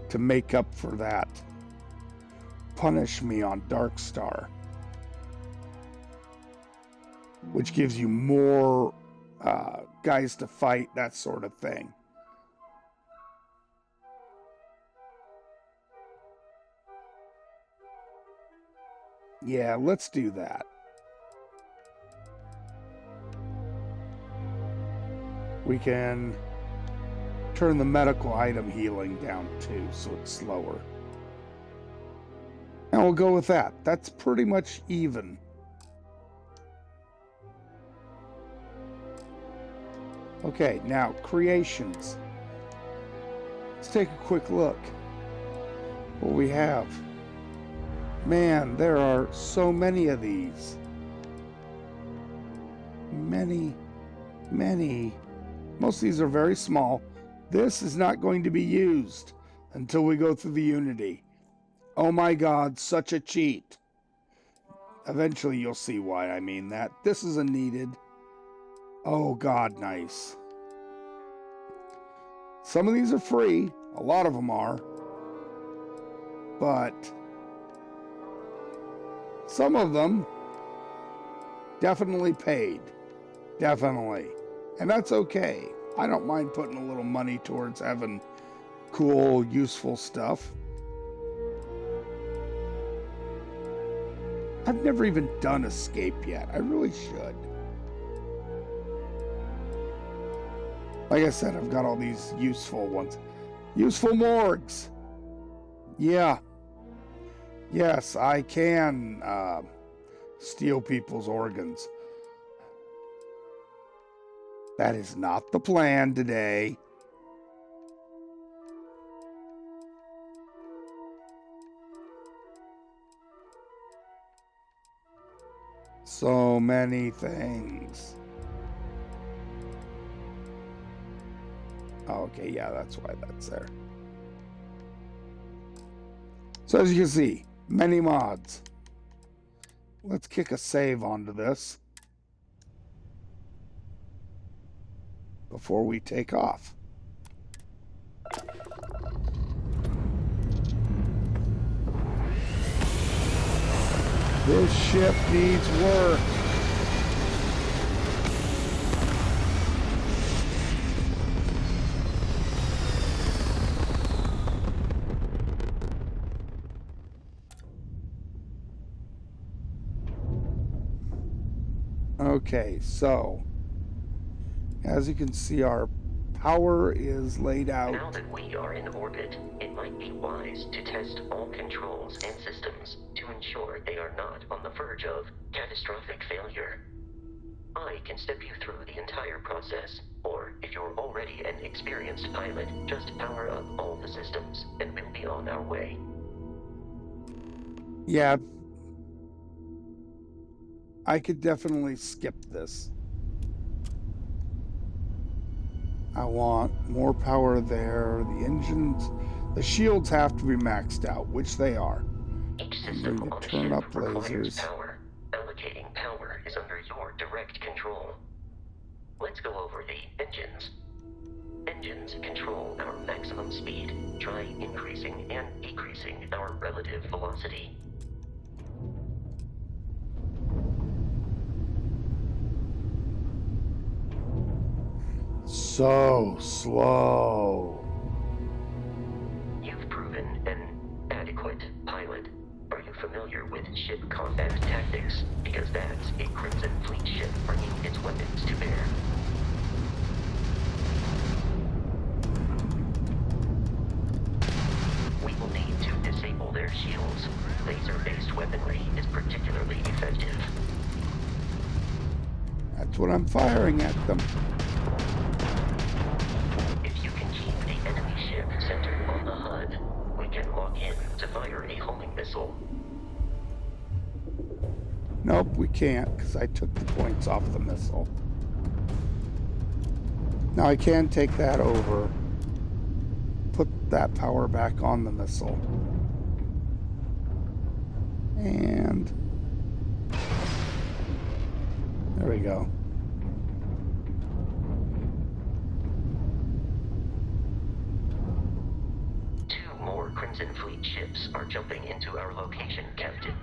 to make up for that. Punish me on Darkstar, which gives you more guys to fight, that sort of thing. Yeah, let's do that. We can turn the medical item healing down too, so it's slower. And we'll go with that. That's pretty much even. Okay, now creations. Let's take a quick look. What we have. Man, there are so many of these. Many. Most of these are very small. This is not going to be used until we go through the Unity. Oh my God, such a cheat. Eventually you'll see why I mean that. This isn't needed. Oh God, nice. Some of these are free. A lot of them are. But some of them definitely paid. Definitely. And that's okay. I don't mind putting a little money towards having cool, useful stuff. I've never even done Escape yet. I really should. Like I said, I've got all these useful ones. Useful morgues. Yeah. Yes, I can steal people's organs. That is not the plan today. So many things. Okay, yeah, that's why that's there. So as you can see, many mods. Let's kick a save onto this before we take off. This ship needs work. Okay, so as you can see, our power is laid out. Now that we are in orbit, it might be wise to test all controls and systems to ensure they are not on the verge of catastrophic failure. I can step you through the entire process, or if you're already an experienced pilot, just power up all the systems and we'll be on our way. Yeah, I could definitely skip this. I want more power there. The engines, the shields have to be maxed out, which they are. Each I'm system going on to the turn ship up requires lasers. power. Allocating power is under your direct control. Let's go over the engines. Engines control our maximum speed. Try increasing and decreasing our relative velocity. So slow. You've proven an adequate pilot. Are you familiar with ship combat tactics? Because that's a Crimson Fleet ship bringing its weapons to bear. We will need to disable their shields. Laser-based weaponry is particularly effective. That's what I'm firing at them. If you can keep the enemy ship centered on the HUD, we can lock in to fire a homing missile. Nope, we can't, because I took the points off the missile. Now I can take that over, put that power back on the missile. And there we go. Two more Crimson Fleet ships are jumping into our location, Captain.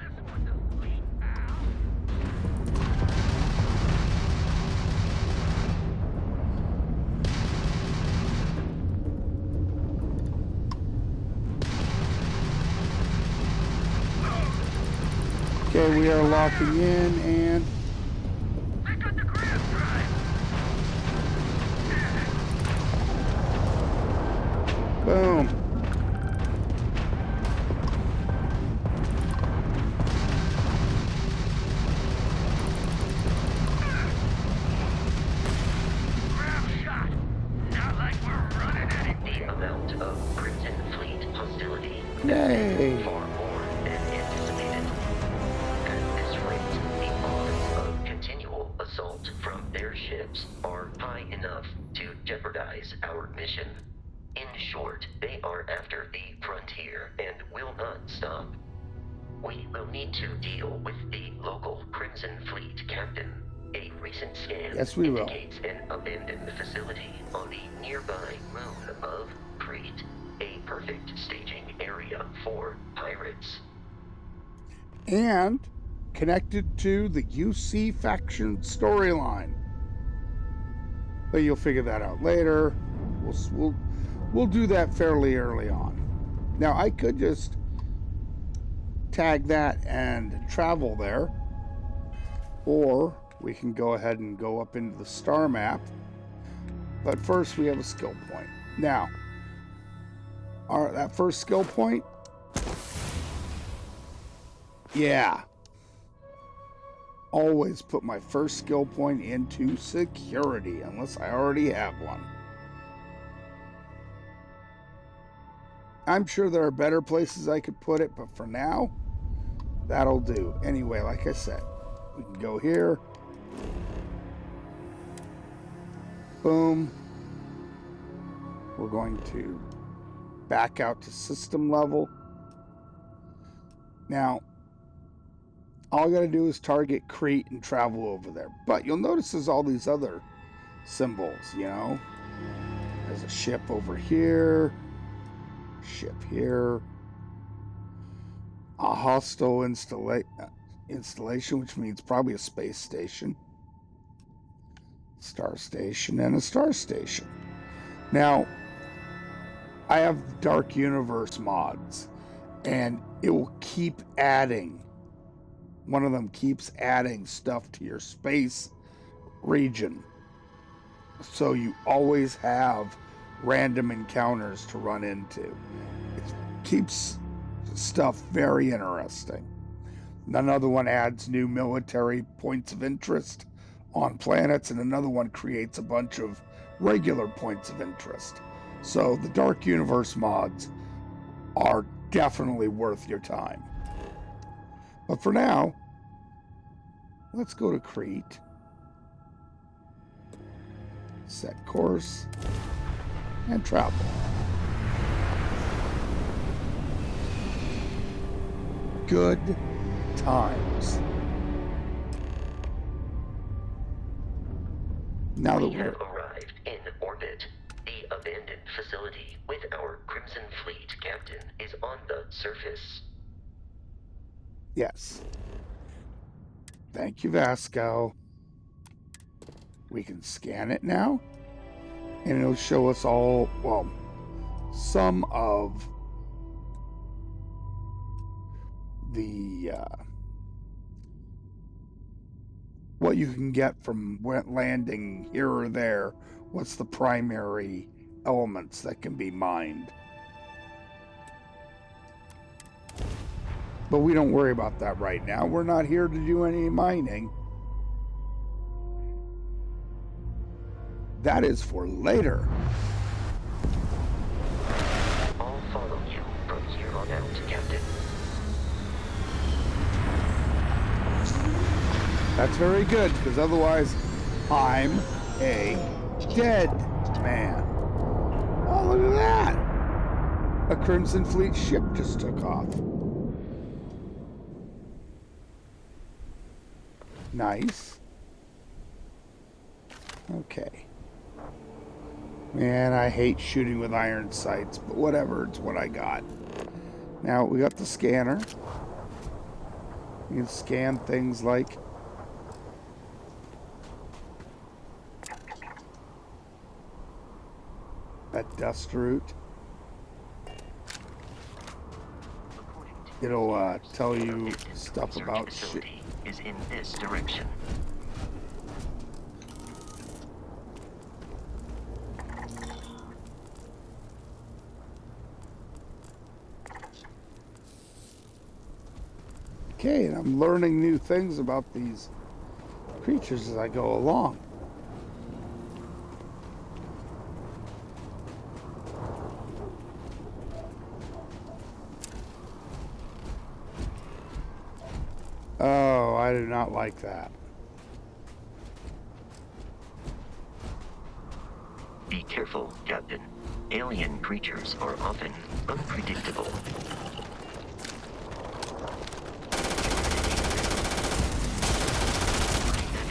Okay, we are locking in and boom. Yay! far more than anticipated. At this rate, the odds of continual assault from their ships are high enough to jeopardize our mission. In short, they are after the frontier and will not stop. We will need to deal with the local Crimson Fleet captain. A recent scan Yes, we will. indicates an abandoned facility on the nearby moon of Crete, a perfect staging area for pirates. And connected to the UC faction storyline. But you'll figure that out later. We'll do that fairly early on. Now, I could just tag that and travel there, or we can go ahead and go up into the star map. But first, we have a skill point. Now, that first skill point, yeah. Always put my first skill point into security, unless I already have one. I'm sure there are better places I could put it, but for now, that'll do. Anyway, like I said, we can go here. Boom. We're going to back out to system level. Now, all I got to do is target Crete and travel over there. But you'll notice there's all these other symbols, you know. There's a ship over here. Ship here. A hostile installation, which means probably a space station. Star station and a star station. Now, I have Dark Universe mods, and it will keep adding. One of them keeps adding stuff to your space region. So you always have random encounters to run into. It keeps stuff very interesting. Another one adds new military points of interest on planets, and another one creates a bunch of regular points of interest. So the Dark Universe mods are definitely worth your time. But for now, let's go to Crete. Set course and travel. Good times. Now that we have arrived in orbit. The abandoned facility with our Crimson Fleet captain is on the surface. Yes. Thank you, Vasco. We can scan it now, and it'll show us all, well, some of the what you can get from landing here or there. What's the primary elements that can be mined? But we don't worry about that right now. We're not here to do any mining. That is for later. I'll follow you from here on out, Captain. That's very good, because otherwise I'm a dead man. Oh, look at that! A Crimson Fleet ship just took off. Nice. Okay. Man, I hate shooting with iron sights, but whatever, it's what I got. Now, we got the scanner. You can scan things like that dust route. It'll tell you stuff about shit. Is in this direction. Okay, and I'm learning new things about these creatures as I go along. So I do not like that. Be careful, Captain. Alien creatures are often unpredictable.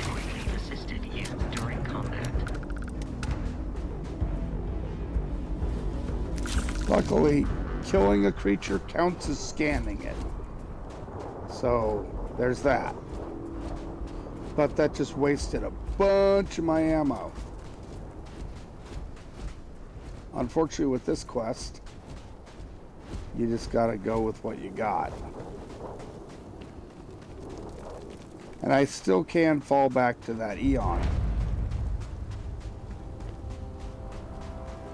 I assisted you during combat. Luckily, killing a creature counts as scanning it. So, there's that. But that just wasted a bunch of my ammo. Unfortunately, with this quest, you just gotta go with what you got. And I still can fall back to that Eon.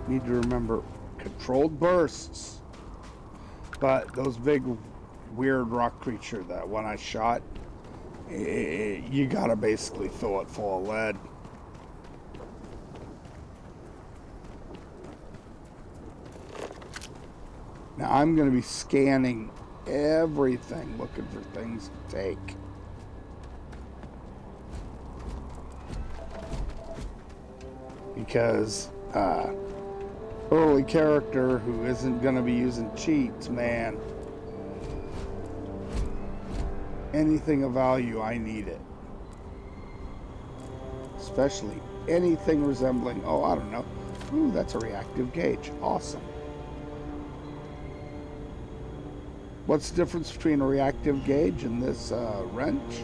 Need to remember controlled bursts. But those big weird rock creature that when I shot, you gotta basically fill it full of lead. Now I'm going to be scanning everything, looking for things to take. Because early character who isn't going to be using cheats, man. Anything of value, I need it. Especially anything resembling, oh, I don't know. Ooh, that's a reactive gauge. Awesome. What's the difference between a reactive gauge and this wrench?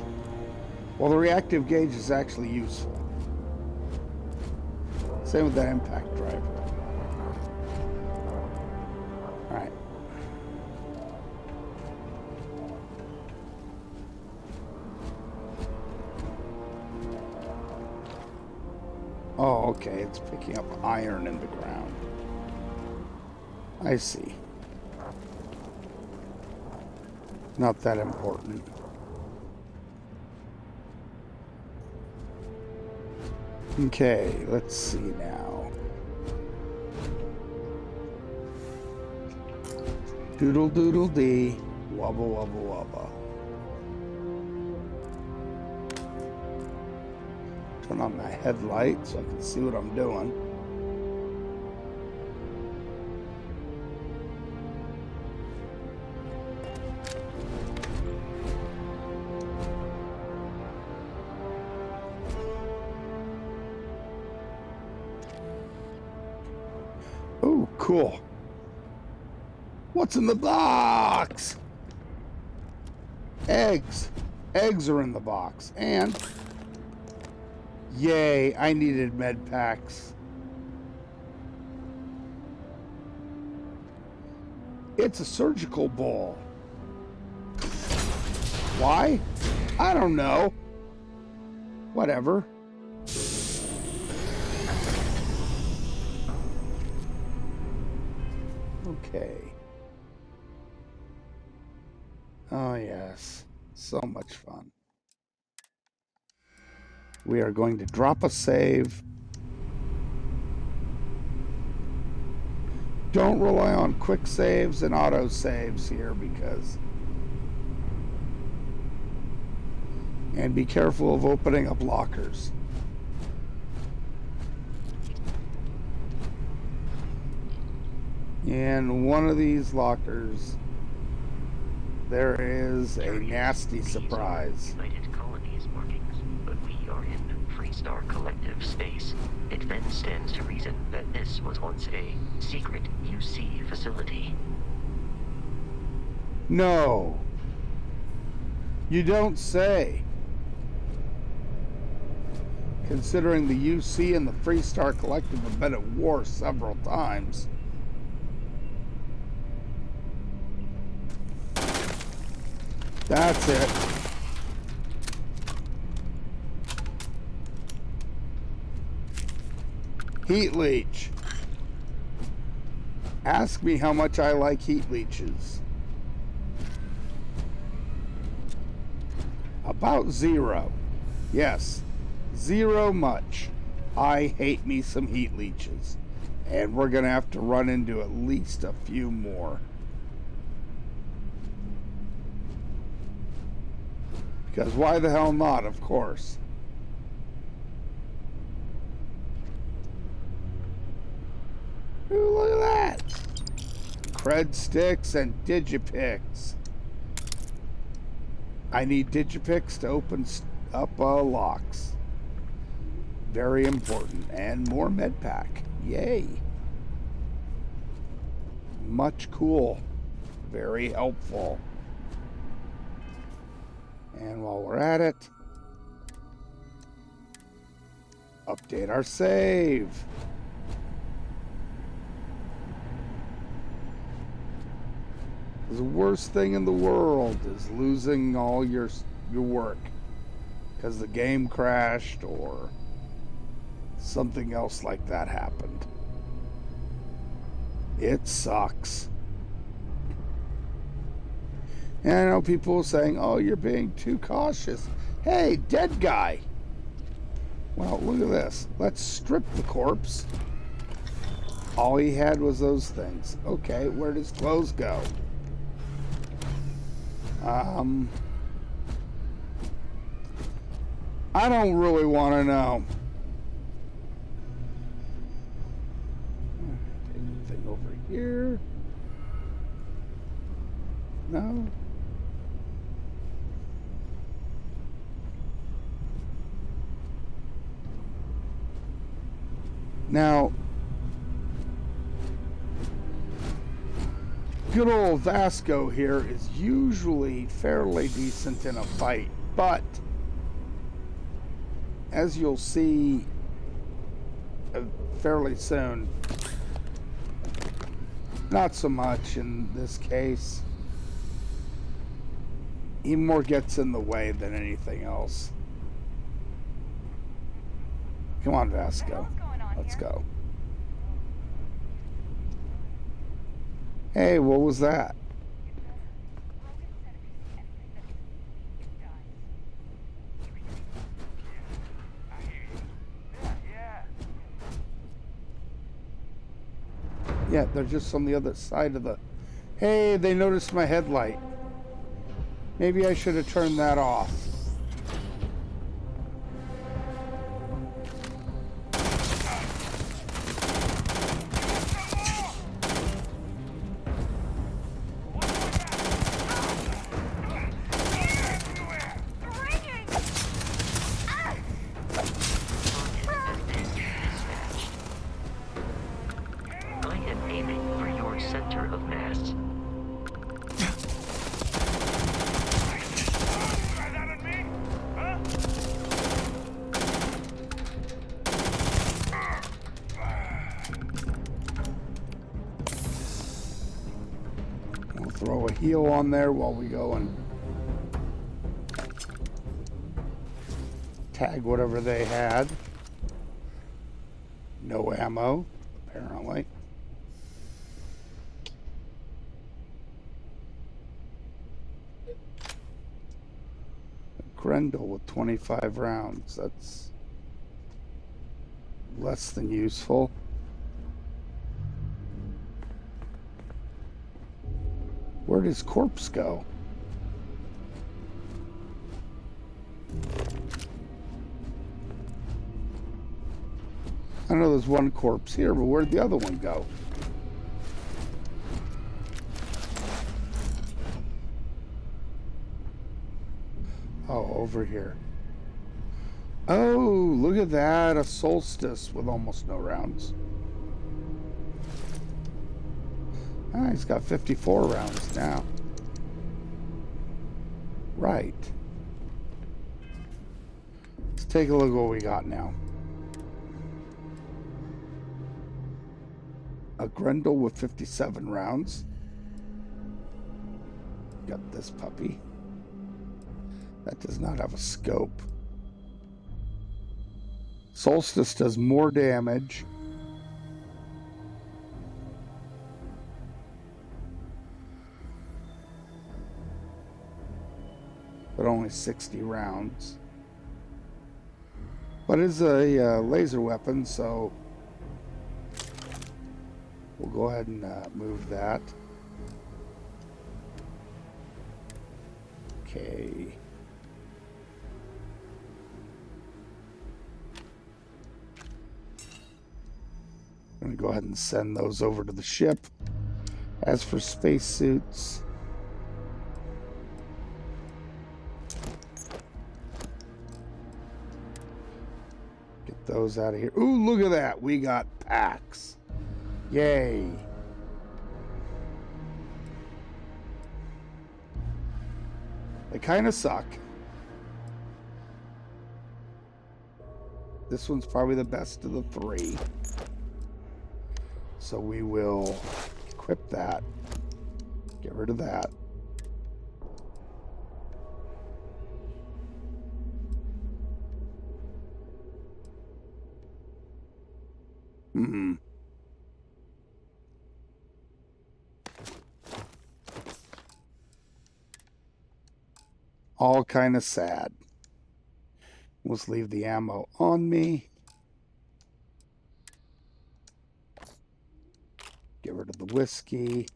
Well, the reactive gauge is actually useful. Same with that impact driver. Alright. Oh, okay, it's picking up iron in the ground. I see. Not that important. Okay, let's see now. Doodle doodle dee. Wubba wubba wubba. Turn on my headlight so I can see what I'm doing. Oh, cool. What's in the box? Eggs. Eggs are in the box. And, yay, I needed med packs. It's a surgical ball. Why? I don't know. Whatever. Okay. Oh, yes. So much fun. We are going to drop a save. Don't rely on quick saves and auto saves here because... And be careful of opening up lockers. In one of these lockers, there is a nasty surprise. United Colonies markings, but we are in Freestar Collective space. It then stands to reason that this was once a secret UC facility. No. You don't say. Considering the UC and the Freestar Collective have been at war several times. That's it. Heat leech. Ask me how much I like heat leeches. About 0. Yes, 0 much. I hate me some heat leeches. And we're gonna have to run into at least a few more. Because why the hell not, of course. Ooh, look at that. Cred sticks and digipicks. I need digipicks to open up locks. Very important. And more med pack. Yay. Much cool. Very helpful. And while we're at it, update our save. The worst thing in the world is losing all your work because the game crashed or something else like that happened. It sucks. And I know people are saying, oh, you're being too cautious. Hey, dead guy. Well, look at this. Let's strip the corpse. All he had was those things. Okay, where does clothes go? I don't really want to know. Anything over here? No? Now, good old Vasco here is usually fairly decent in a fight, but as you'll see fairly soon, not so much in this case. He more gets in the way than anything else. Come on, Vasco. Let's go. Hey, what was that? Yeah, they're just on the other side of the... Hey, they noticed my headlight. Maybe I should have turned that off. Throw a heal on there while we go and tag whatever they had. No ammo, apparently. Grendel with 25 rounds. That's less than useful. Where does corpse go? I know there's one corpse here, but where'd the other one go? Oh, over here. Oh, look at that. A solstice with almost no rounds. Ah, he's got 54 rounds now. Right. Let's take a look at what we got now. A Grendel with 57 rounds. Got this puppy. That does not have a scope. Solstice does more damage. But only 60 rounds. But it's a laser weapon, so we'll go ahead and move that. Okay. I'm going to go ahead and send those over to the ship. As for spacesuits, get those out of here. Ooh, look at that. We got packs. Yay. They kind of suck. This one's probably the best of the three. So we will equip that. Get rid of that. All kind of sad. Let's leave the ammo on me. Get rid of the whiskey,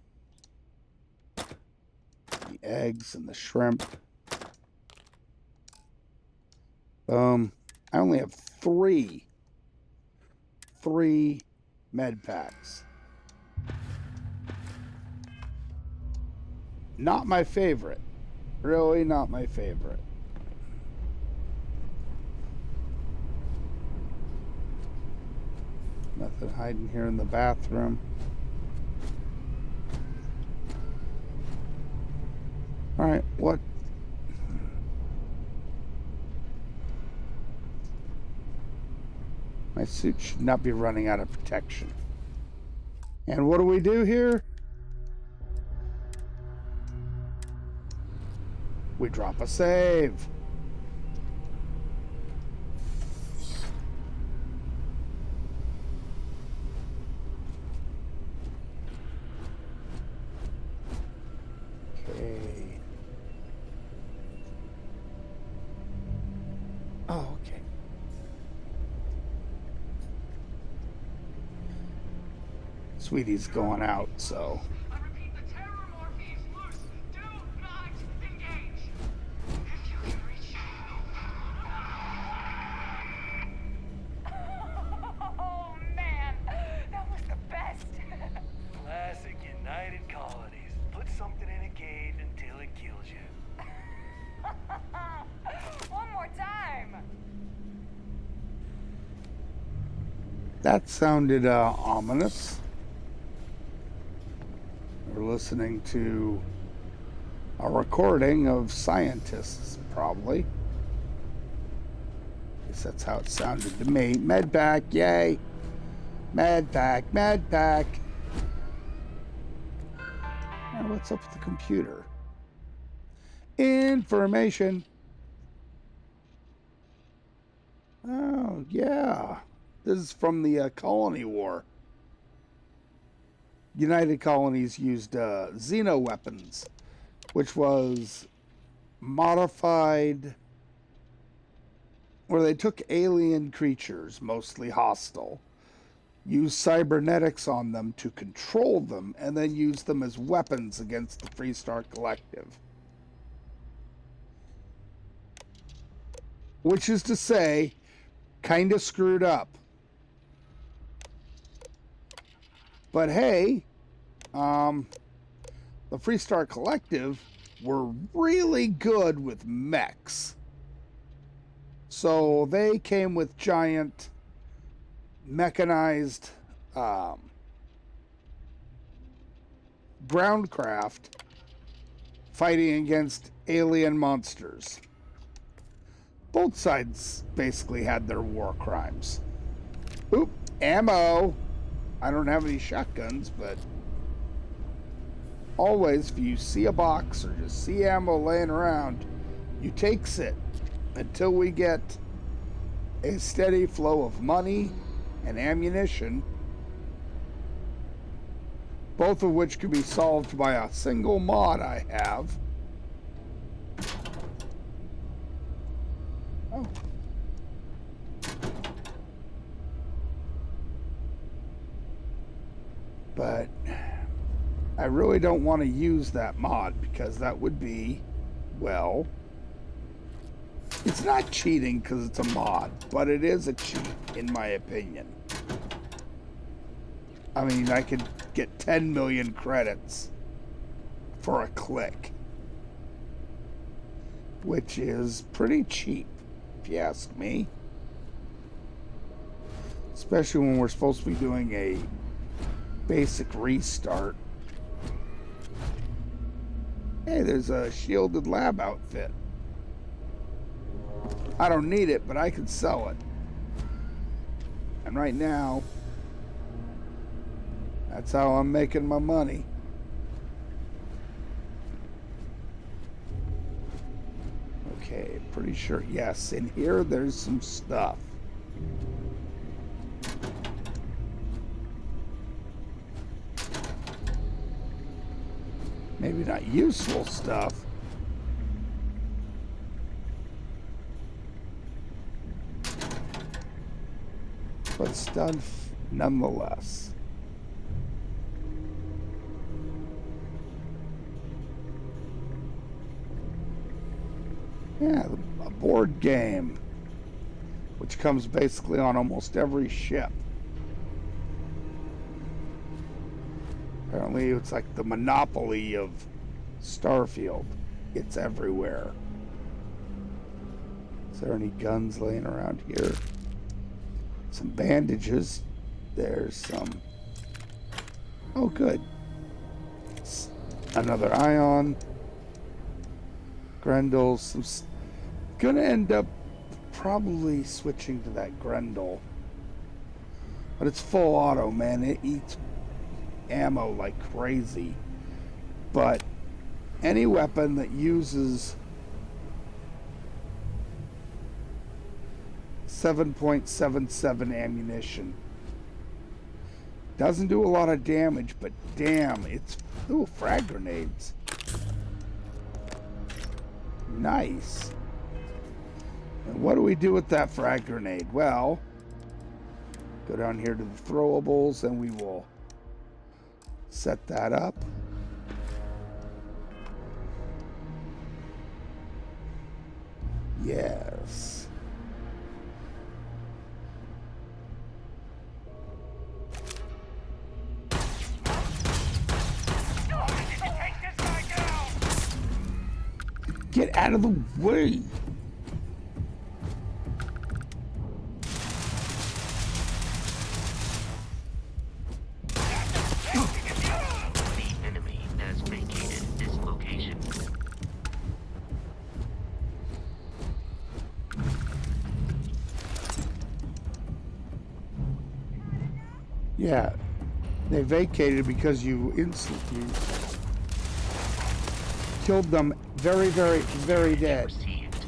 the eggs, and the shrimp. I only have three med packs. Not my favorite. Really not my favorite. Nothing hiding here in the bathroom. Alright, what? My suit should not be running out of protection. And what do we do here? We drop a save. Okay. Oh, okay. Sweetie's going out, so... That sounded ominous. We're listening to a recording of scientists, probably. At least that's how it sounded to me. Medpack, yay! Medpack, medpack! Now, what's up with the computer? Information! Oh, yeah. This is from the Colony War. United Colonies used xeno weapons, which was modified, where they took alien creatures, mostly hostile, used cybernetics on them to control them, and then used them as weapons against the Freestar Collective. Which is to say, kind of screwed up. But hey, the Freestar Collective were really good with mechs. So they came with giant mechanized groundcraft fighting against alien monsters. Both sides basically had their war crimes. Oop, ammo. I don't have any shotguns, but always, if you see a box or just see ammo laying around, you takes it until we get a steady flow of money and ammunition, both of which can be solved by a single mod I have. Oh. But I really don't want to use that mod because that would be, well, it's not cheating because it's a mod, but it is a cheat in my opinion. I mean, I could get 10 million credits for a click, which is pretty cheap, if you ask me. Especially when we're supposed to be doing a basic restart. Hey, there's a shielded lab outfit. I don't need it, but I can sell it. And right now, that's how I'm making my money. Okay, pretty sure. Yes, in here there's some stuff. Maybe not useful stuff. But stuff nonetheless. Yeah, a board game, which comes basically on almost every ship. Apparently, it's like the Monopoly of Starfield. It's everywhere. Is there any guns laying around here? Some bandages. There's some... Oh, good. Another ion. Grendels. Gonna end up probably switching to that Grendel. But it's full auto, man. It eats ammo like crazy. But any weapon that uses 7.77 ammunition doesn't do a lot of damage, but damn, it's... Ooh, frag grenades. Nice. And what do we do with that frag grenade? Well, go down here to the throwables and we will set that up. Yes. Get out of the way. The enemy has vacated this location. Yeah, they vacated because you instantly killed them very, very, very dead. Received.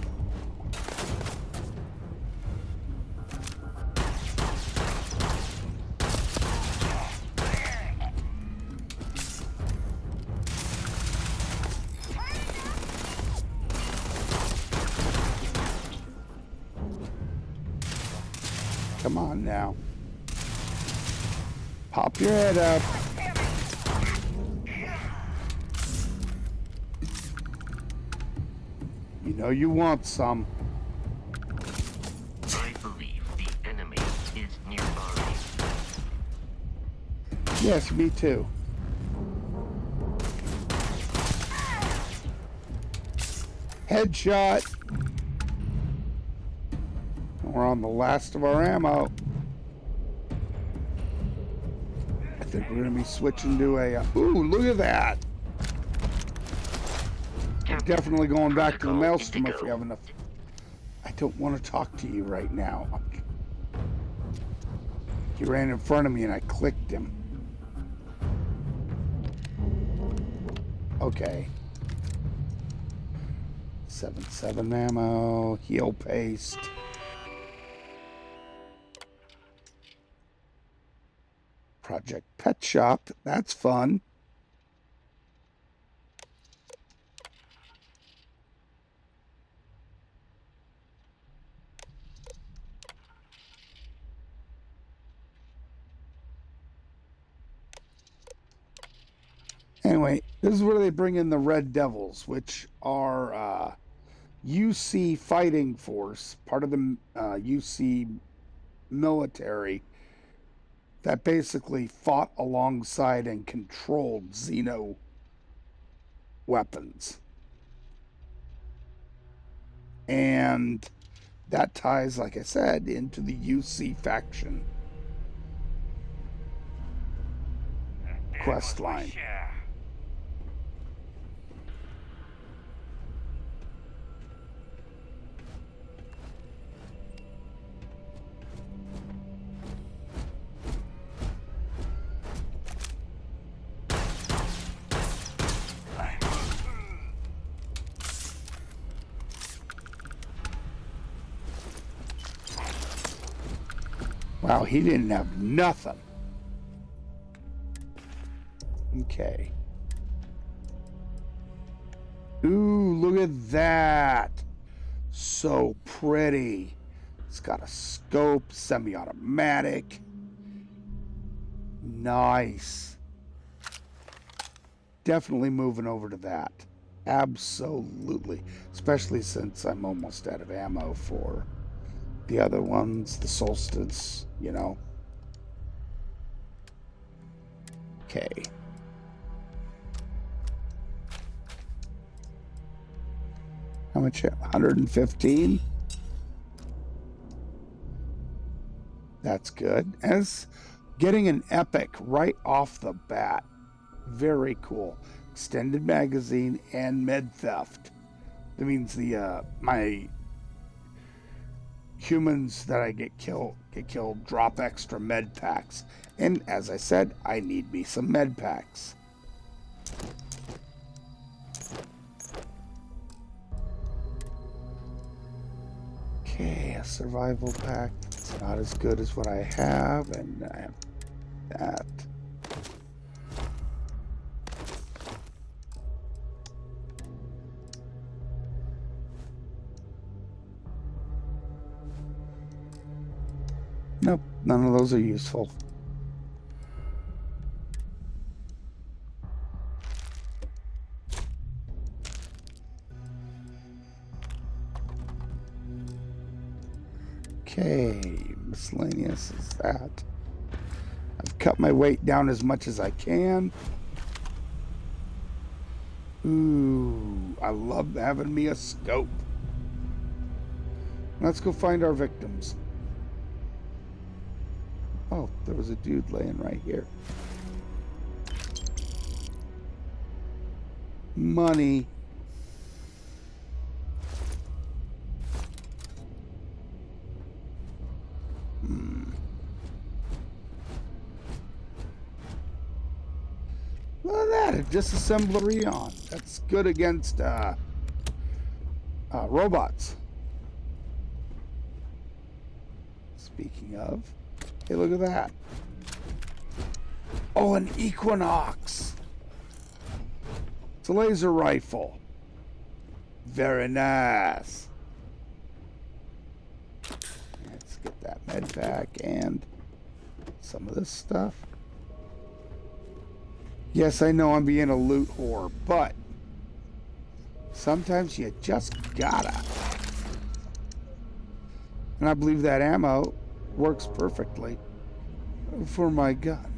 Come on now. Pop your head up. You know you want some. I believe the enemy is nearby. Yes, me too. Headshot. We're on the last of our ammo. I think we're going to be switching to a... Ooh, look at that. We're definitely going back to the Maelstrom if we have enough. I don't want to talk to you right now. He ran in front of me and I clicked him. Okay. 7.7 ammo, heal paste. Project Pet Shop, that's fun. Anyway, this is where they bring in the Red Devils, which are UC fighting force, part of the UC military, that basically fought alongside and controlled Xeno weapons. And that ties, like I said, into the UC faction quest line. Wow, he didn't have nothing. Okay. Ooh, look at that. So pretty. It's got a scope, semi-automatic. Nice. Definitely moving over to that. Absolutely. Especially since I'm almost out of ammo for the other ones, the Solstice, you know. Okay. How much? 115? That's good. As getting an epic right off the bat. Very cool. Extended magazine and med theft. That means the my humans that I get killed drop extra med packs. And as I said, I need me some med packs. Okay, a survival pack. It's not as good as what I have, and I have that. Nope, none of those are useful. Okay, miscellaneous is that. I've cut my weight down as much as I can. Ooh, I love having me a scope. Let's go find our victims. Oh, there was a dude laying right here. Money. Look at that, a disassembler on. That's good against robots. Speaking of, hey, look at that. Oh, an Equinox. It's a laser rifle. Very nice. Let's get that med pack and some of this stuff. Yes, I know I'm being a loot whore, but sometimes you just gotta. And I believe that ammo works perfectly for my gun.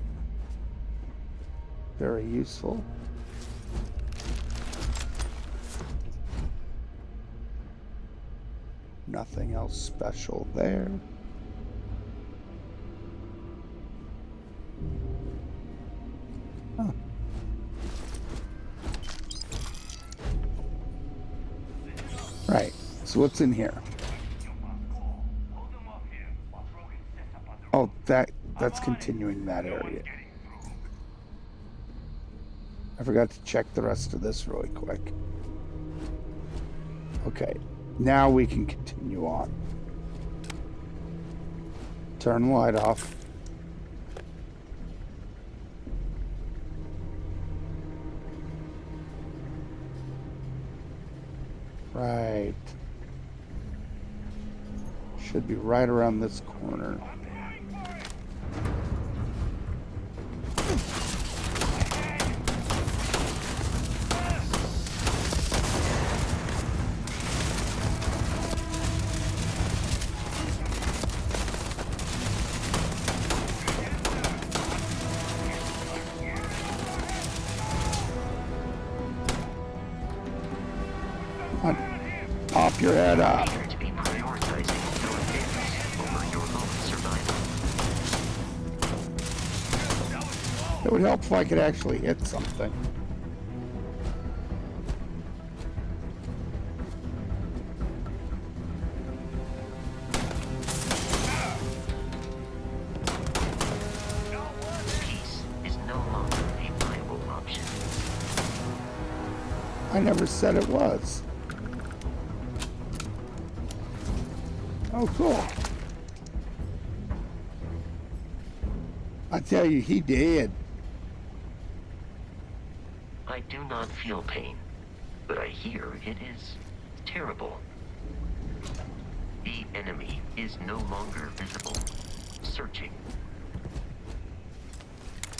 Very useful. Nothing else special there. Huh. Right, so what's in here? Oh, that's continuing that area. I forgot to check the rest of this really quick. Okay, now we can continue on. Turn the light off. Right. Should be right around this corner. Pop your head up. appear to be prioritizing your advance over your own survival. It would help if I could actually hit something. Peace is no longer a viable option. I never said it was. Oh, cool. I tell you, he did. I do not feel pain, but I hear it is terrible. The enemy is no longer visible. Searching.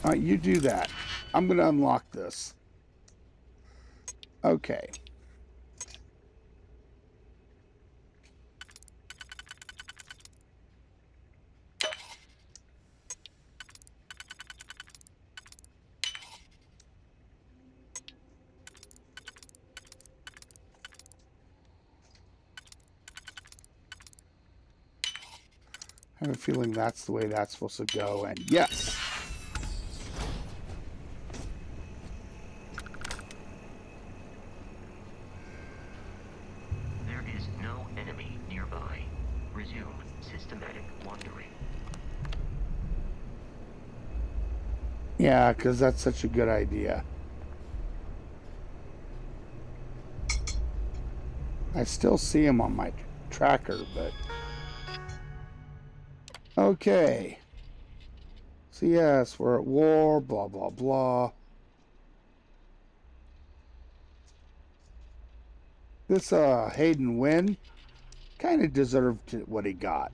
All right, you do that. I'm going to unlock this. Okay. I have a feeling that's the way that's supposed to go, and yes! There is no enemy nearby. Resume systematic wandering. Yeah, because that's such a good idea. I still see him on my tracker, but... Okay. So yes, we're at war, blah, blah, blah. This Hayden Wynn kind of deserved what he got.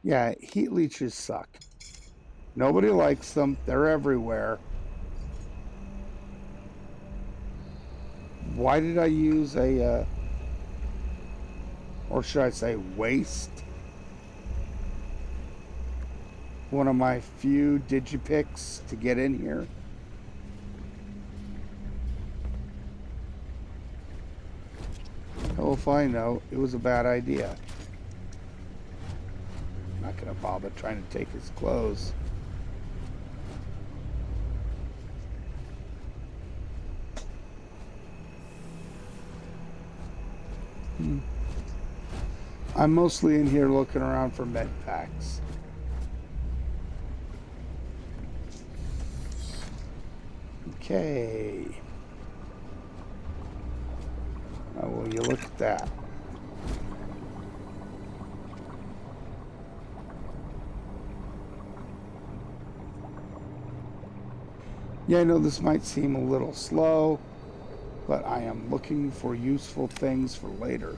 Yeah, heat leeches suck. Nobody likes them. They're everywhere. Why did I use a, or should I say waste? One of my few digipicks to get in here. Hell if I know, it was a bad idea. Not gonna bother trying to take his clothes. I'm mostly in here looking around for med packs. Okay. Oh, well, you look at that. Yeah, I know this might seem a little slow, but I am looking for useful things for later.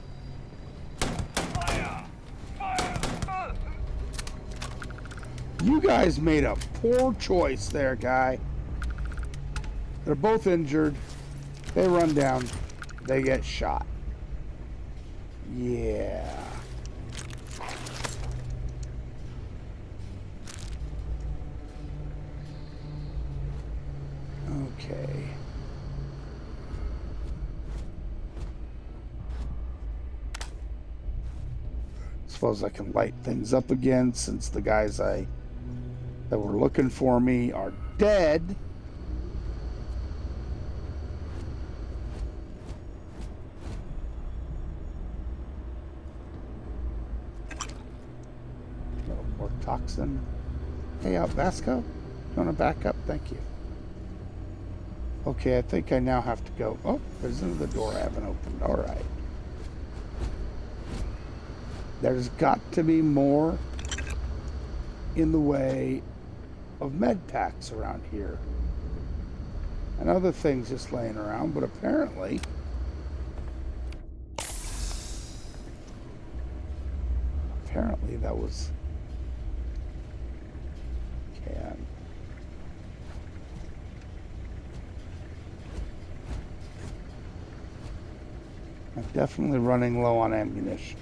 You guys made a poor choice there, guy. They're both injured. They run down. They get shot. Yeah. Okay. Suppose I can light things up again since the guys that were looking for me are dead. A little more toxin. Hey, Vasco, you want to back up? Thank you. Okay, I think I now have to go. Oh, there's another door I haven't opened. All right. There's got to be more in the way of med packs around here. And other things just laying around, but apparently Apparently that was... Can. I'm definitely running low on ammunition.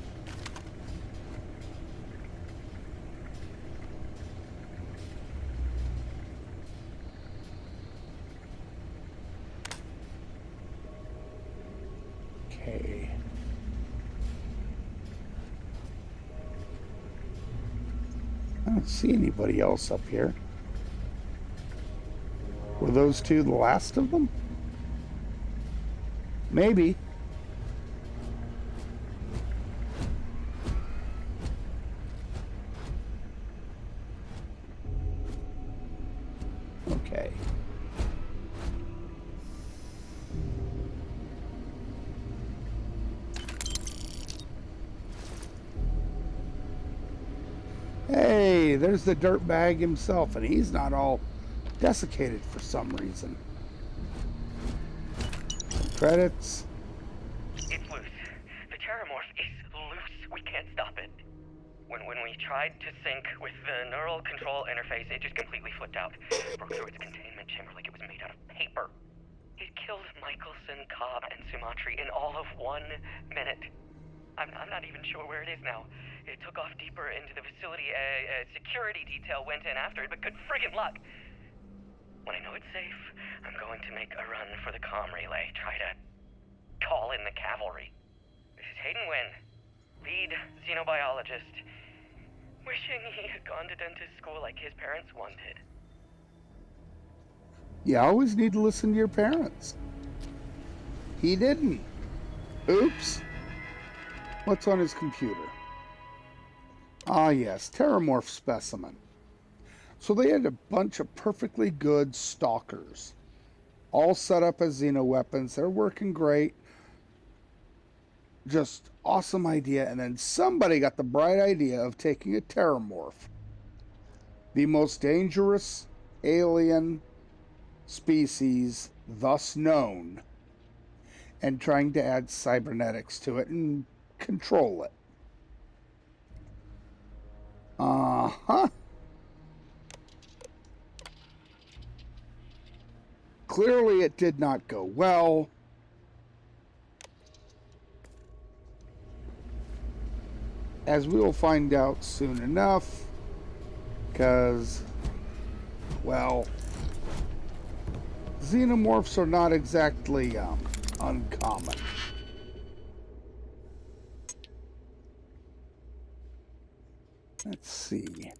Okay. I don't see anybody else up here. Were those two the last of them? Maybe. Okay. Hey, there's the dirtbag himself, and he's not all desiccated for some reason. Credits. It's loose. The terramorph is loose. We can't stop it. When we tried to sync with the neural control interface, it just completely flipped out. Broke through its containment chamber like it was made out of paper. It killed Michelson, Cobb, and Sumatri in all of 1 minute. I'm not even sure where it is now. It took off deeper into the facility. A security detail went in after it, but good friggin' luck. When I know it's safe, I'm going to make a run for the comm relay. Try to call in the cavalry. This is Hayden Wynn, lead xenobiologist. Wishing he had gone to dentist school like his parents wanted. You always need to listen to your parents. He didn't. Oops. What's on his computer? Ah, yes, Terramorph specimen. So they had a bunch of perfectly good stalkers, all set up as xeno weapons. They're working great. Just awesome idea. And then somebody got the bright idea of taking a Terramorph, the most dangerous alien species thus known, and trying to add cybernetics to it and control it. Uh-huh. Clearly it did not go well. As we will find out soon enough, because, well, xenomorphs are not exactly uncommon. Let's see.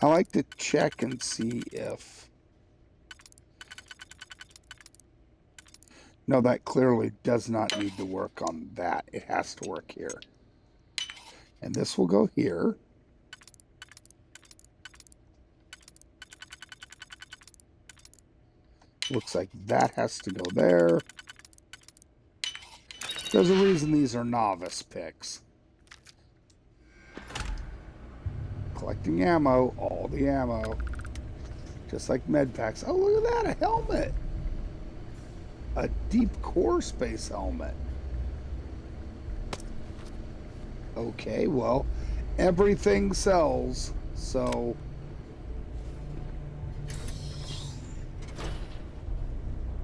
I like to check and see if... No, that clearly does not need to work on that. It has to work here. And this will go here. Looks like that has to go there. There's a reason these are novice picks. Collecting ammo, all the ammo. Just like med packs. Oh, look at that, a helmet. A deep core space helmet. Okay, well, everything sells, so...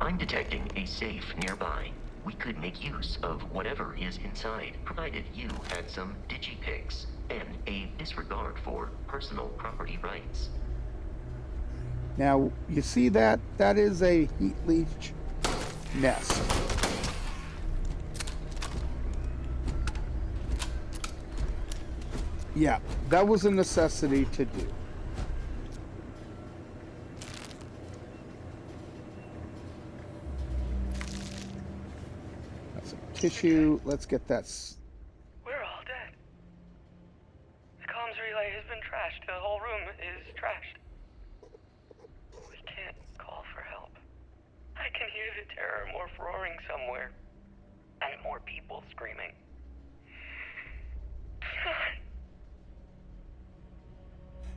I'm detecting a safe nearby. We could make use of whatever is inside, provided you had some digipics and a disregard for personal property rights. Now, you see that? That is a heat leech nest. Yeah, that was a necessity to do. That's some tissue. Let's get that. We're all dead. The comms relay has been trashed. The whole room is trashed. We can't call for help. I can hear the terramorph roaring somewhere. And more people screaming.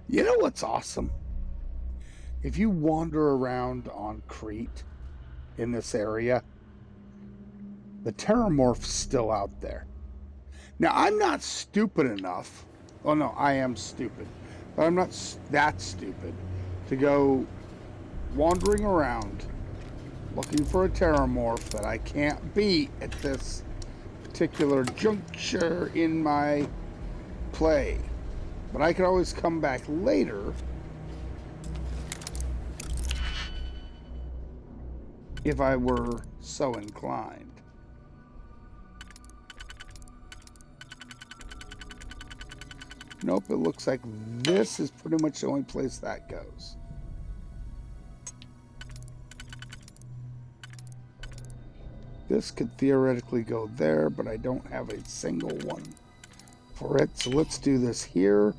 You know what's awesome? If you wander around on Crete in this area, the Terramorph's still out there. Now, I'm not stupid enough Oh no, I am stupid. But I'm not that stupid to go wandering around looking for a terramorph that I can't beat at this particular juncture in my play. But I can always come back later if I were so inclined. Nope, it looks like this is pretty much the only place that goes. This could theoretically go there, but I don't have a single one for it. So let's do this here.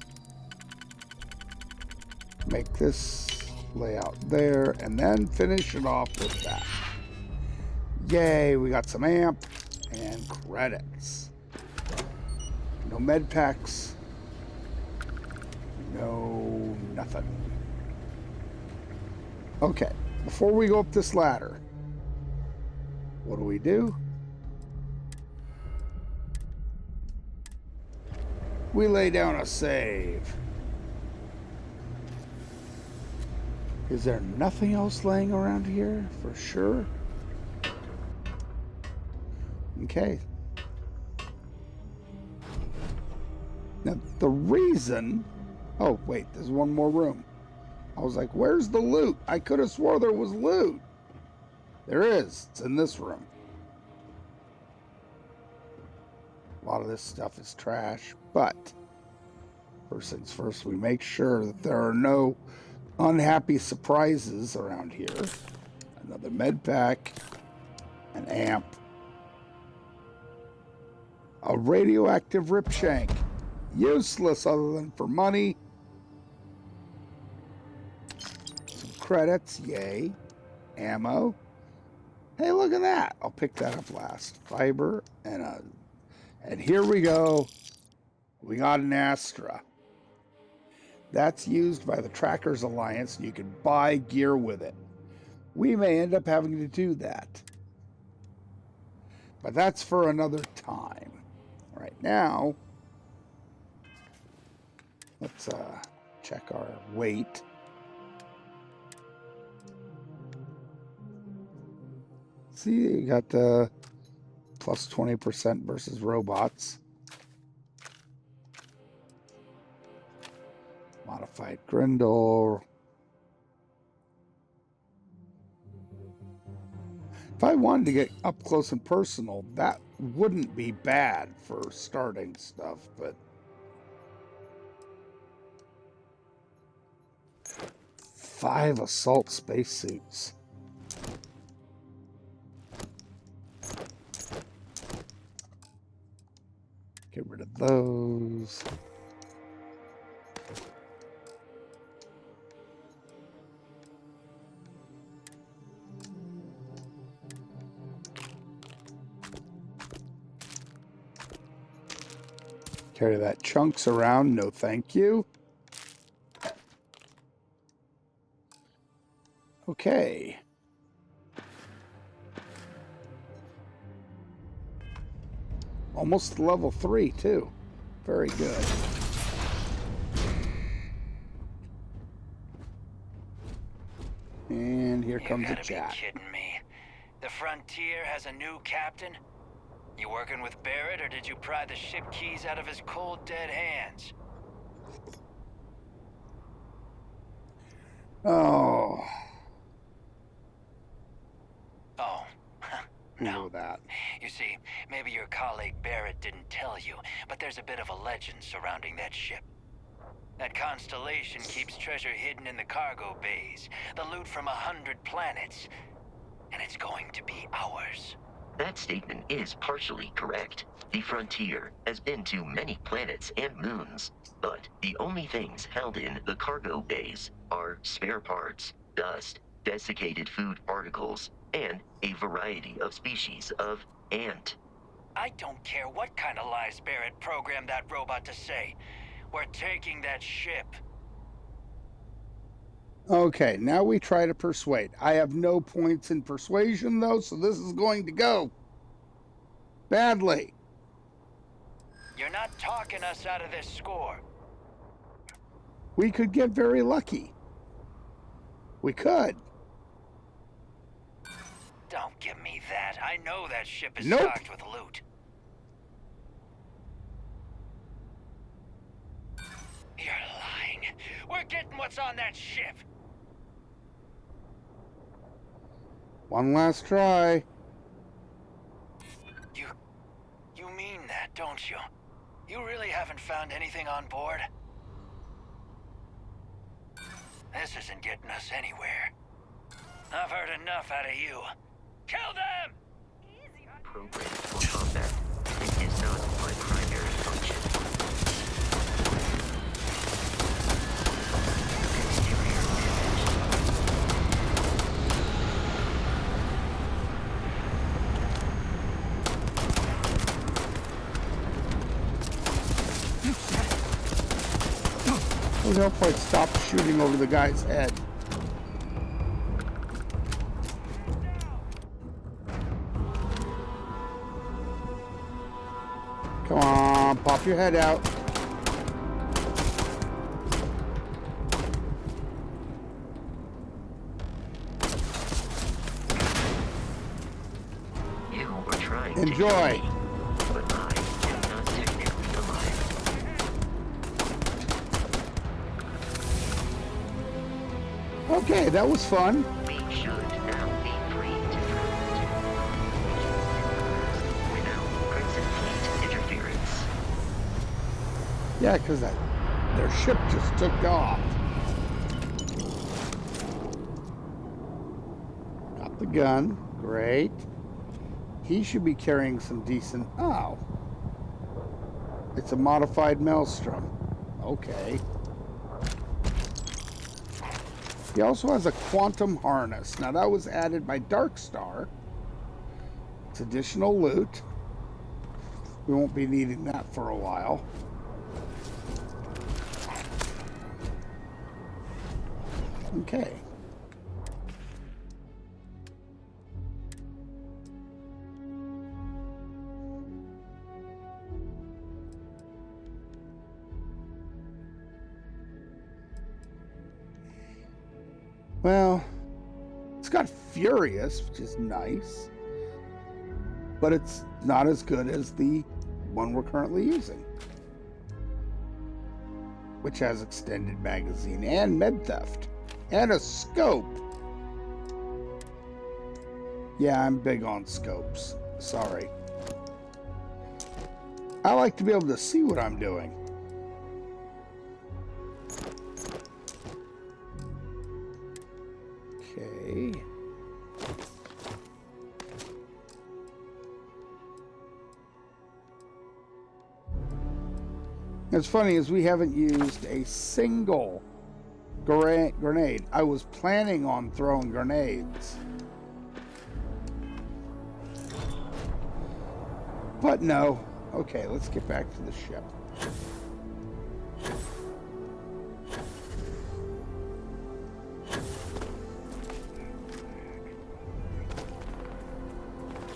Make this layout there, and then finish it off with that. Yay, we got some amp and credits. No med packs. No nothing. Okay, before we go up this ladder, what do? We lay down a save. Is there nothing else laying around here for sure? Okay. Now the reason... Oh, wait, there's one more room. I was like, where's the loot? I could have swore there was loot. There is. It's in this room. A lot of this stuff is trash, but first things first, we make sure that there are no unhappy surprises around here. Another med pack, an amp, a radioactive rip shank. Useless other than for money. Some credits, yay. Ammo. Hey, look at that. I'll pick that up last. Fiber and here we go. We got an Astra. That's used by the Trackers Alliance, and you can buy gear with it. We may end up having to do that. But that's for another time. Right now, let's check our weight. See, you got the plus 20% versus robots. Modified Grindel. If I wanted to get up close and personal, that wouldn't be bad for starting stuff, but 5 assault spacesuits. Get rid of those. Carry that chunks around, no thank you. Okay. Almost level 3 too. Very good. And here comes a chat. You gotta be kidding me. The Frontier has a new captain? You working with Barrett, or did you pry the ship keys out of his cold, dead hands? Oh. Oh. No. Know that. You see, maybe your colleague Barrett didn't tell you, but there's a bit of a legend surrounding that ship. That constellation keeps treasure hidden in the cargo bays, the loot from 100 planets, and it's going to be ours. That statement is partially correct. The Frontier has been to many planets and moons, but the only things held in the cargo bays are spare parts, dust, desiccated food particles, and a variety of species of ant. I don't care what kind of lies Barrett programmed that robot to say. We're taking that ship. Okay, now we try to persuade. I have no points in persuasion, though, so this is going to go badly. You're not talking us out of this score. We could get very lucky. We could. Don't give me that. I know that ship is Nope. stocked with loot. You're lying. We're getting what's on that ship. One last try. You mean that, don't you? You really haven't found anything on board? This isn't getting us anywhere. I've heard enough out of you. Kill them! Programmed for combat. It is not my primary function. Exterior damage. It would help if I stopped shooting over the guy's head. Come on, pop your head out. You were trying to Enjoy. kill me, but I am not technically alive. Okay, that was fun. We should now be free to drift. Without Crimson Fleet interference. Yeah, because their ship just took off. Got the gun. Great. He should be carrying some decent... Oh. It's a modified Maelstrom. Okay. He also has a quantum harness. Now that was added by Darkstar. It's additional loot. We won't be needing that for a while. Okay. Well, it's got Furious, which is nice, but it's not as good as the one we're currently using, which has extended magazine and med theft and a scope. Yeah, I'm big on scopes. Sorry. I like to be able to see what I'm doing. Okay. It's funny is we haven't used a single grenade. I was planning on throwing grenades. But no. Okay, let's get back to the ship.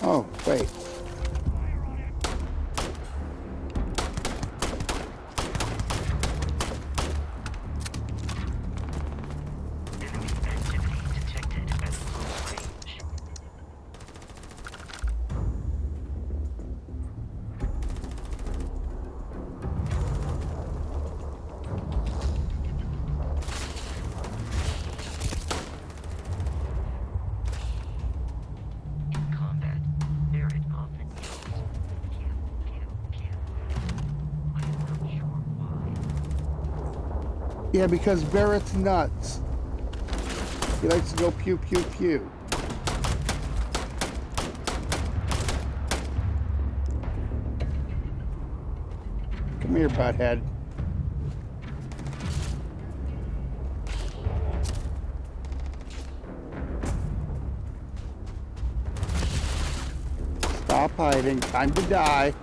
Oh, wait. Enemy activity detected at close range. In combat, Barrett often yells, kill. I am not sure why. Yeah, because Barrett's nuts. He likes to go pew, pew, pew. Come here, butthead. Stop hiding. Time to die.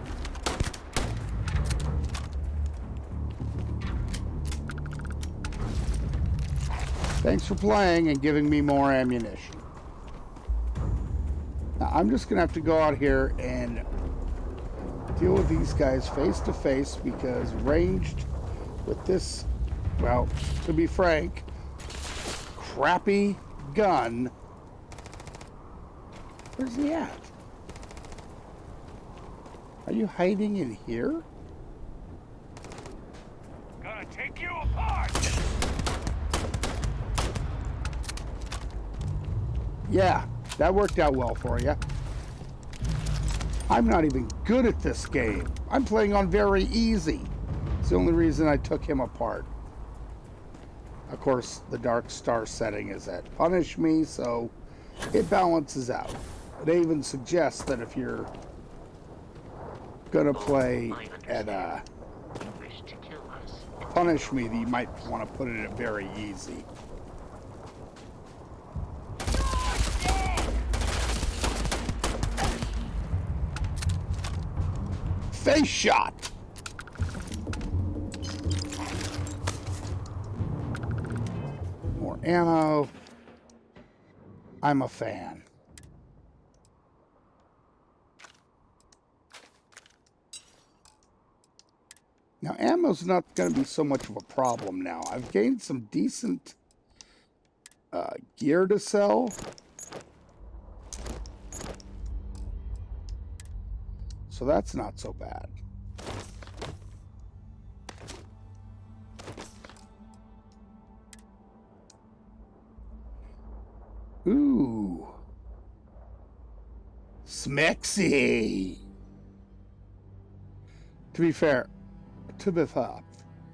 Thanks for playing and giving me more ammunition. Now, I'm just going to have to go out here and deal with these guys face to face because ranged with this well, to be frank, crappy gun. Where's he at? Are you hiding in here? Gonna take you apart! Yeah, that worked out well for you. I'm not even good at this game. I'm playing on very easy. It's the only reason I took him apart. Of course, the Dark Star setting is at Punish Me, so it balances out. They even suggest that if you're gonna play at You wish to kill us. Punish Me, that you might want to put it at very easy. Face shot! More ammo. I'm a fan. Now, ammo's not going to be so much of a problem now. I've gained some decent gear to sell. So that's not so bad. Ooh. Smexy. To be fair,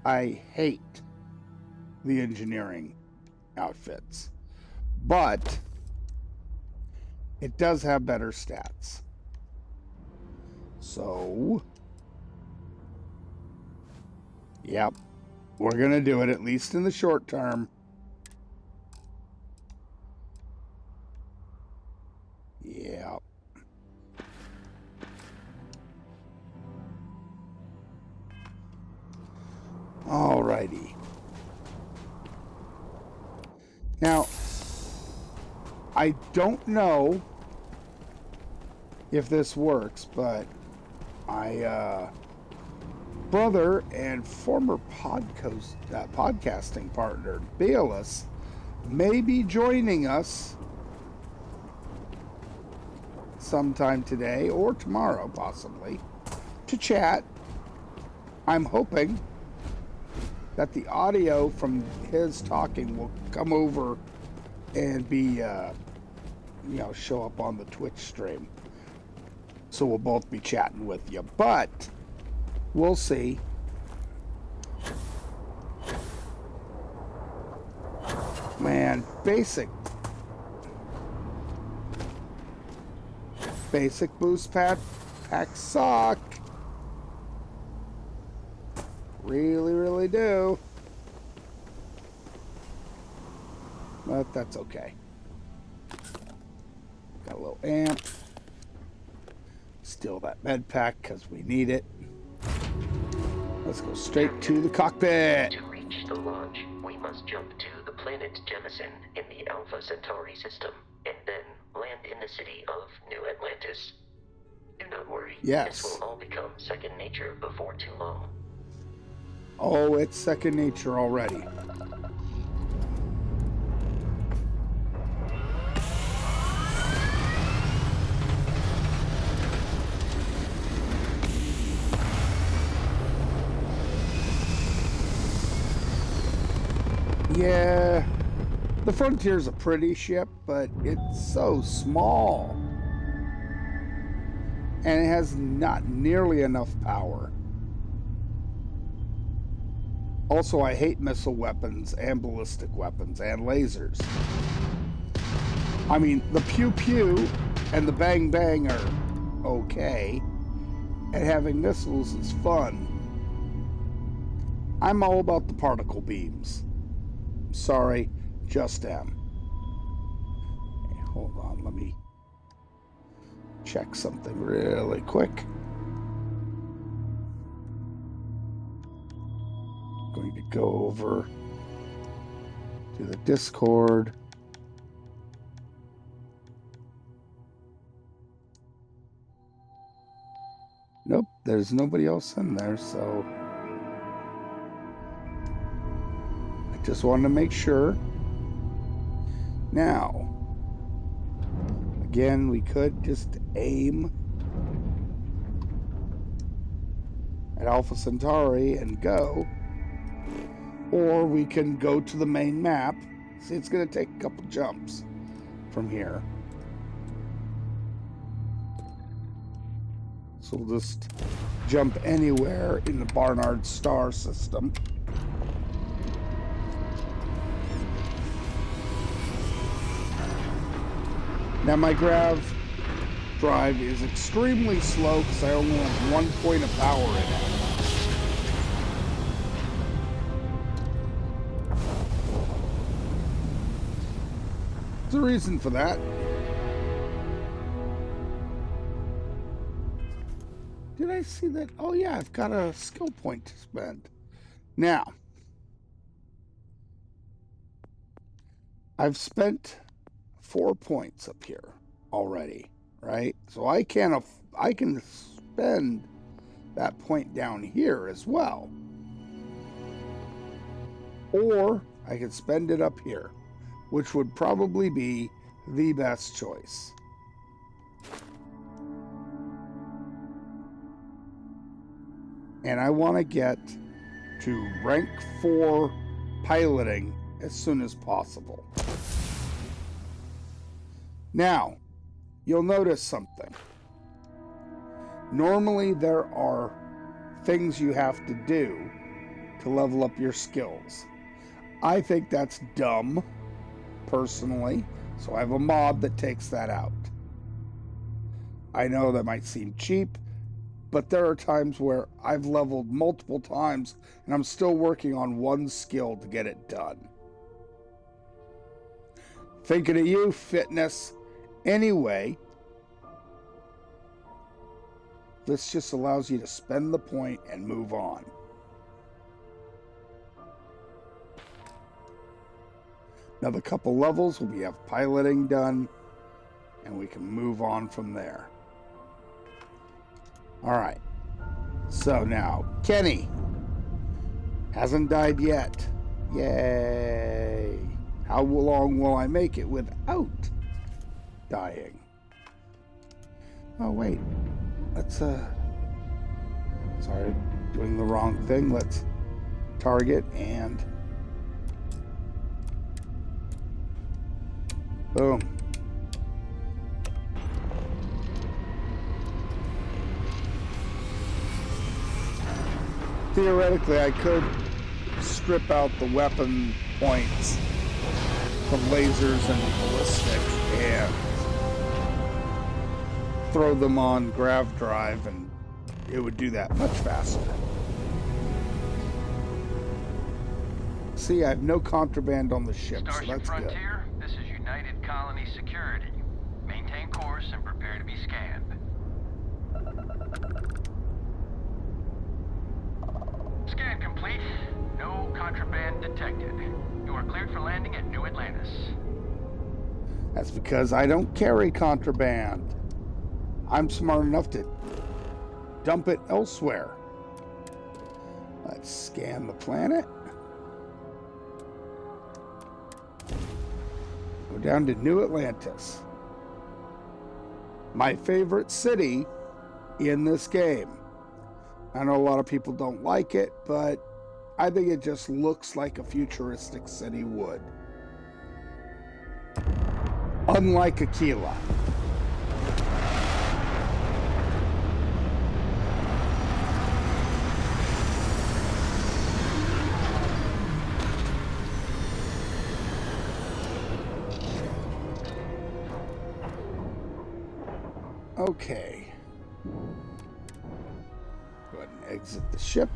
I hate the engineering outfits. But it does have better stats. So, yep, we're going to do it, at least in the short term. Yep. Alrighty. Now, I don't know if this works, but my brother and former podcasting partner, Bayless, may be joining us sometime today or tomorrow, possibly, to chat. I'm hoping that the audio from his talking will come over and be, show up on the Twitch stream. So we'll both be chatting with you, but we'll see. Man, basic boost packs suck. Really do. But that's okay. Got a little amp. Steal that med pack because we need it. Let's go straight to the cockpit. To reach the launch, we must jump to the planet Jemison in the Alpha Centauri system, and then land in the city of New Atlantis. Do not worry. Yes. This will all become second nature before too long. Oh, it's second nature already. Yeah, the Frontier's a pretty ship, but it's so small. And it has not nearly enough power. Also, I hate missile weapons and ballistic weapons and lasers. I mean, the pew-pew and the bang-bang are okay, and having missiles is fun. I'm all about the particle beams. Sorry, just am. Hey, hold on, let me check something really quick. Going to go over to the Discord. Nope, there's nobody else in there, so Just wanted to make sure. Now, again, we could just aim at Alpha Centauri and go. Or we can go to the main map. See, it's going to take a couple jumps from here. So we'll just jump anywhere in the Barnard star system. Now my grav drive is extremely slow because I only have 1 point of power in it. There's a reason for that. Did I see that? Oh yeah, I've got a skill point to spend. Now, I've spent 4 points up here already, right? So I can spend that point down here as well. Or I could spend it up here, which would probably be the best choice. And I want to get to rank 4 piloting as soon as possible. Now, you'll notice something. Normally there are things you have to do to level up your skills. I think that's dumb, personally, so I have a mod that takes that out. I know that might seem cheap, but there are times where I've leveled multiple times and I'm still working on one skill to get it done. Thinking of you, fitness. Anyway, this just allows you to spend the point and move on. Another couple levels, we have piloting done, and we can move on from there. Alright, so now, Kenny hasn't died yet. Yay! How long will I make it without dying? Oh wait, let's sorry, doing the wrong thing. Let's target and boom. Theoretically, I could strip out the weapon points from lasers and ballistic and throw them on grav drive, and it would do that much faster. See, I have no contraband on the ship, Starship so that's Frontier, this is United Colony Security. Maintain course and prepare to be scanned. Scan complete. No contraband detected. You are cleared for landing at New Atlantis. good. That's because I don't carry contraband. I'm smart enough to dump it elsewhere. Let's scan the planet. Go down to New Atlantis. My favorite city in this game. I know a lot of people don't like it, but I think it just looks like a futuristic city would. Unlike Aquila. Okay. Go ahead and exit the ship.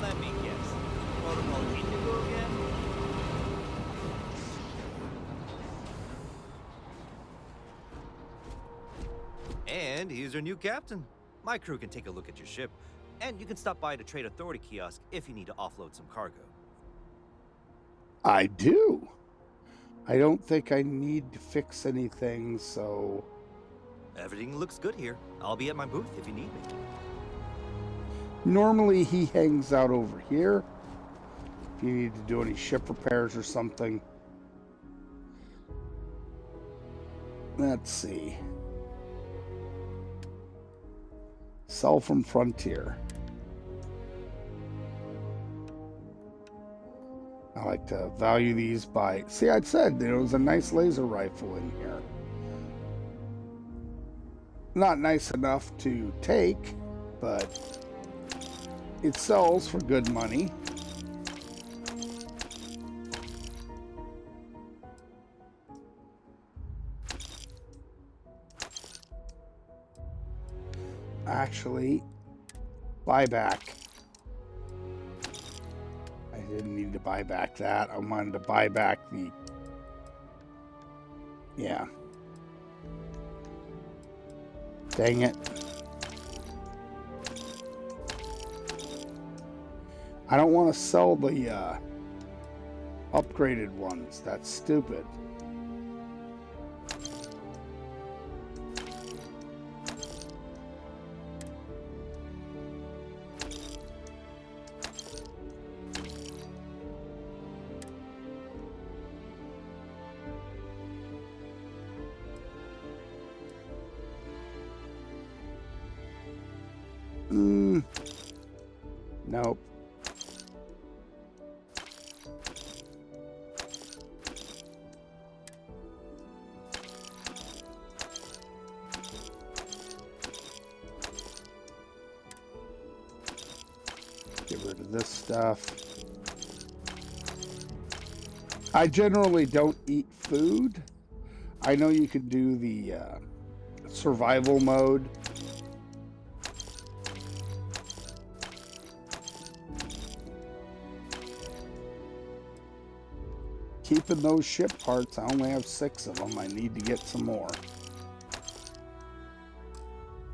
Let me guess. Protocol Indigo again? And here's our new captain. My crew can take a look at your ship, and you can stop by the Trade Authority kiosk if you need to offload some cargo. I do. I don't think I need to fix anything, so Everything looks good here. I'll be at my booth if you need me. Normally he hangs out over here if you need to do any ship repairs or something. Let's see. Sell from Frontier. I like to value these by... See, I said there was a nice laser rifle in here. Not nice enough to take, but it sells for good money. Actually, buyback. I didn't need to buy back that. I wanted to buy back the... Yeah. Dang it. I don't want to sell the upgraded ones. That's stupid. Nope. Get rid of this stuff. I generally don't eat food. I know you could do the survival mode. Keeping those ship parts, I only have 6 of them. I need to get some more.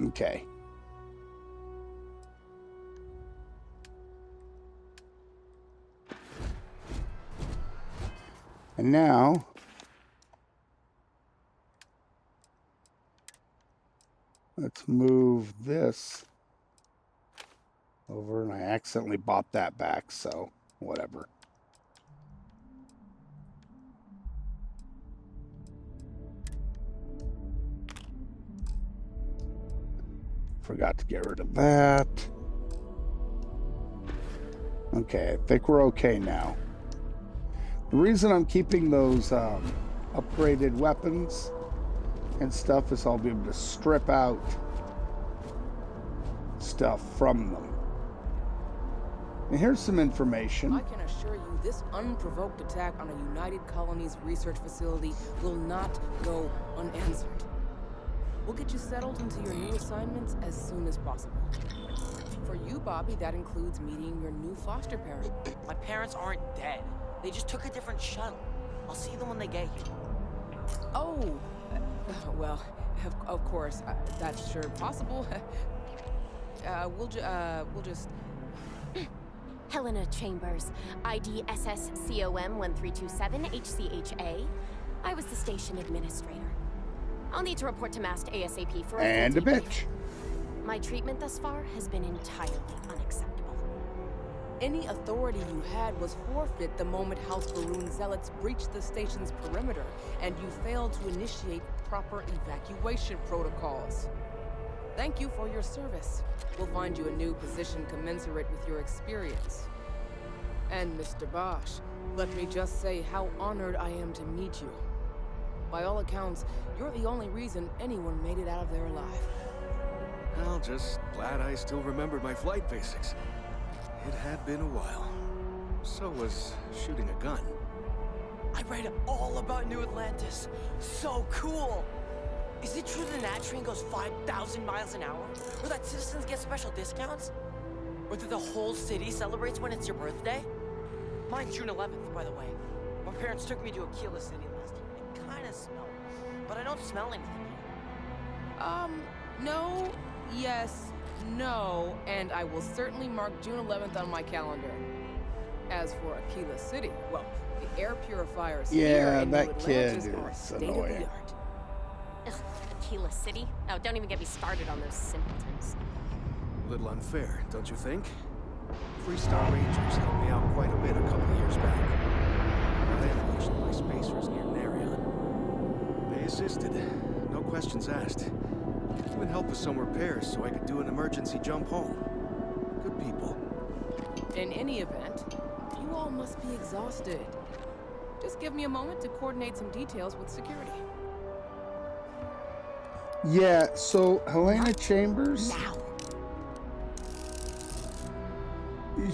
Okay. And now, let's move this over, and I accidentally bought that back, so whatever. Forgot to get rid of that. Okay, I think we're okay now. The reason I'm keeping those upgraded weapons and stuff is I'll be able to strip out stuff from them. And here's some information. I can assure you this unprovoked attack on a United Colonies research facility will not go unanswered. We'll get you settled into your new assignments as soon as possible. For you, Bobby, that includes meeting your new foster parent. My parents aren't dead. They just took a different shuttle. I'll see them when they get here. Oh, well, of course, that's sure possible. We'll just... Helena Chambers, ID SSCOM 1327 HCHA. I was the station administrator. I'll need to report to MAST ASAP for a full debrief. My treatment thus far has been entirely unacceptable. Any authority you had was forfeit the moment House Baroon zealots breached the station's perimeter, and you failed to initiate proper evacuation protocols. Thank you for your service. We'll find you a new position commensurate with your experience. And Mr. Bosch, let me just say how honored I am to meet you. By all accounts, you're the only reason anyone made it out of there alive. Well, just glad I still remembered my flight basics. It had been a while. So was shooting a gun. I read all about New Atlantis. So cool! Is it true the Nat train goes 5,000 miles an hour? Or that citizens get special discounts? Or that the whole city celebrates when it's your birthday? Mine's June 11th, by the way. My parents took me to Aquila City last year. It kinda smelled, but I don't smell anything here. No, yes, no, and I will certainly mark June 11th on my calendar. As for Aquila City, well, the air purifiers here in New Atlantis are state of the art. Ugh, Tequila City. Oh, don't even get me started on those simpletons. A little unfair, don't you think? Freestar Rangers helped me out quite a bit a couple of years back. I ambushed my spacers near Narion. They assisted, no questions asked. Even helped with some repairs so I could do an emergency jump home. Good people. In any event, you all must be exhausted. Just give me a moment to coordinate some details with security. Yeah, so Helena Chambers. Now.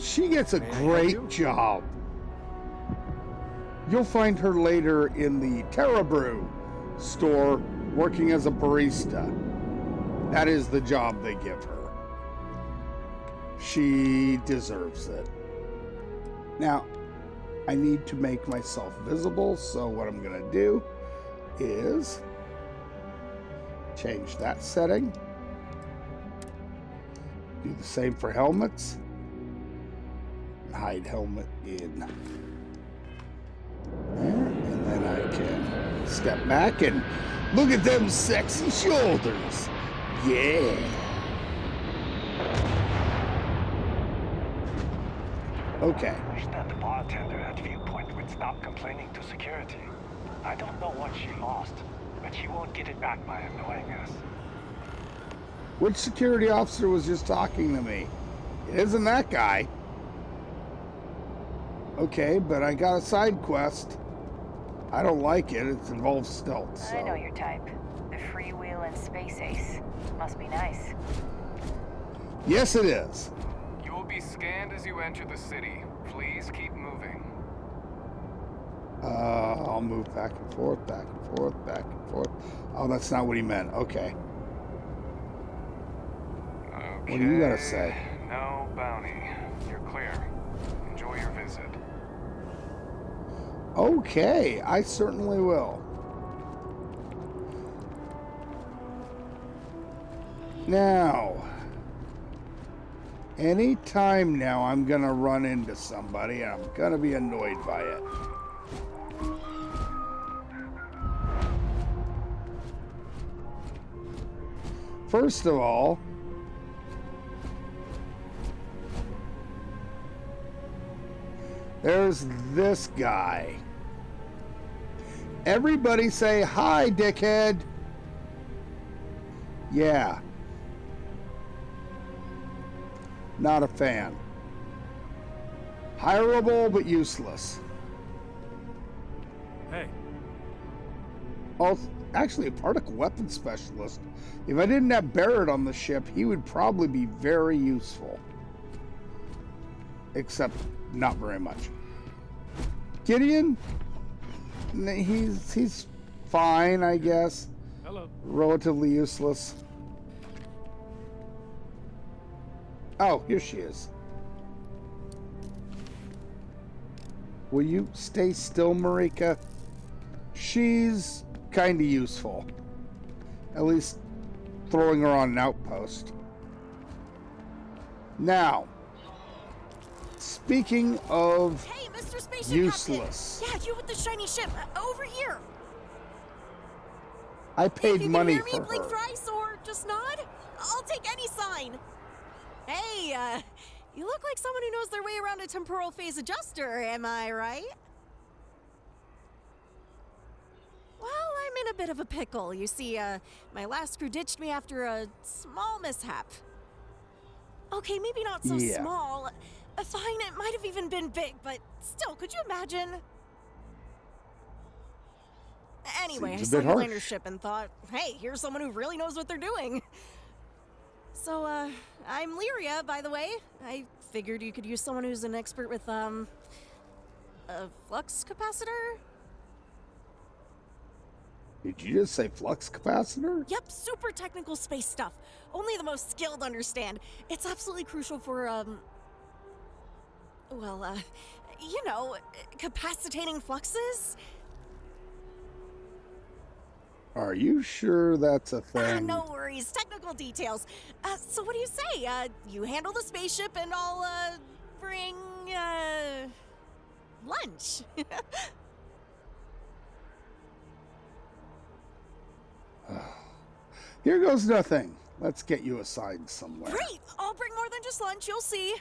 She gets a great job. You'll find her later in the Terra Brew store working as a barista. That is the job they give her. She deserves it. Now, I need to make myself visible, so what I'm going to do is change that setting. Do the same for helmets. Hide helmet in there, and then I can step back and look at them sexy shoulders. Yeah. Okay. I wish that the bartender at Viewpoint would stop complaining to security. I don't know what she lost, but she won't get it back by annoying us. Which security officer was just talking to me? It isn't that guy. Okay, but I got a side quest. I don't like it. It involves stealth, so. I know your type. The freewheeling space ace. Must be nice. Yes, it is. You will be scanned as you enter the city. Please keep moving. I'll move back and forth, back and forth, back and forth. Oh, that's not what he meant. Okay. Okay. What do you gotta say? No bounty. You're clear. Enjoy your visit. Okay, I certainly will. Now, anytime now I'm gonna run into somebody and I'm gonna be annoyed by it. First of all, there's this guy. Everybody say hi, dickhead. Yeah. Not a fan. Hireable, but useless. Hey. Also, actually, a particle weapon specialist. If I didn't have Barrett on the ship, he would probably be very useful. Except, not very much. Gideon? He's fine, I guess. Hello. Relatively useless. Oh, here she is. Will you stay still, Marika? She's kind of useful. At least throwing her on an outpost. Now, speaking of Hey, Mr. Spaceship useless. Captain. Yeah, you with the shiny ship. Over here. I paid money if you can hear me, for blink her. thrice or just nod. I'll take any sign. Hey, you look like someone who knows their way around a temporal phase adjuster, am I right? Well, I'm in a bit of a pickle. You see, my last crew ditched me after a small mishap. Okay, maybe not so Yeah. small. Fine, it might have even been big, but still, could you imagine? Anyway, Seems I a saw bit your harsh. lander ship and thought, hey, here's someone who really knows what they're doing. So, I'm Lyria, by the way. I figured you could use someone who's an expert with, a flux capacitor? Did you just say flux capacitor? Yep, super technical space stuff. Only the most skilled understand. It's absolutely crucial for, well, you know, capacitating fluxes. Are you sure that's a thing? No worries, technical details. So what do you say? You handle the spaceship and I'll, bring, lunch. Here goes nothing. Let's get you assigned somewhere. Great! I'll bring more than just lunch, you'll see.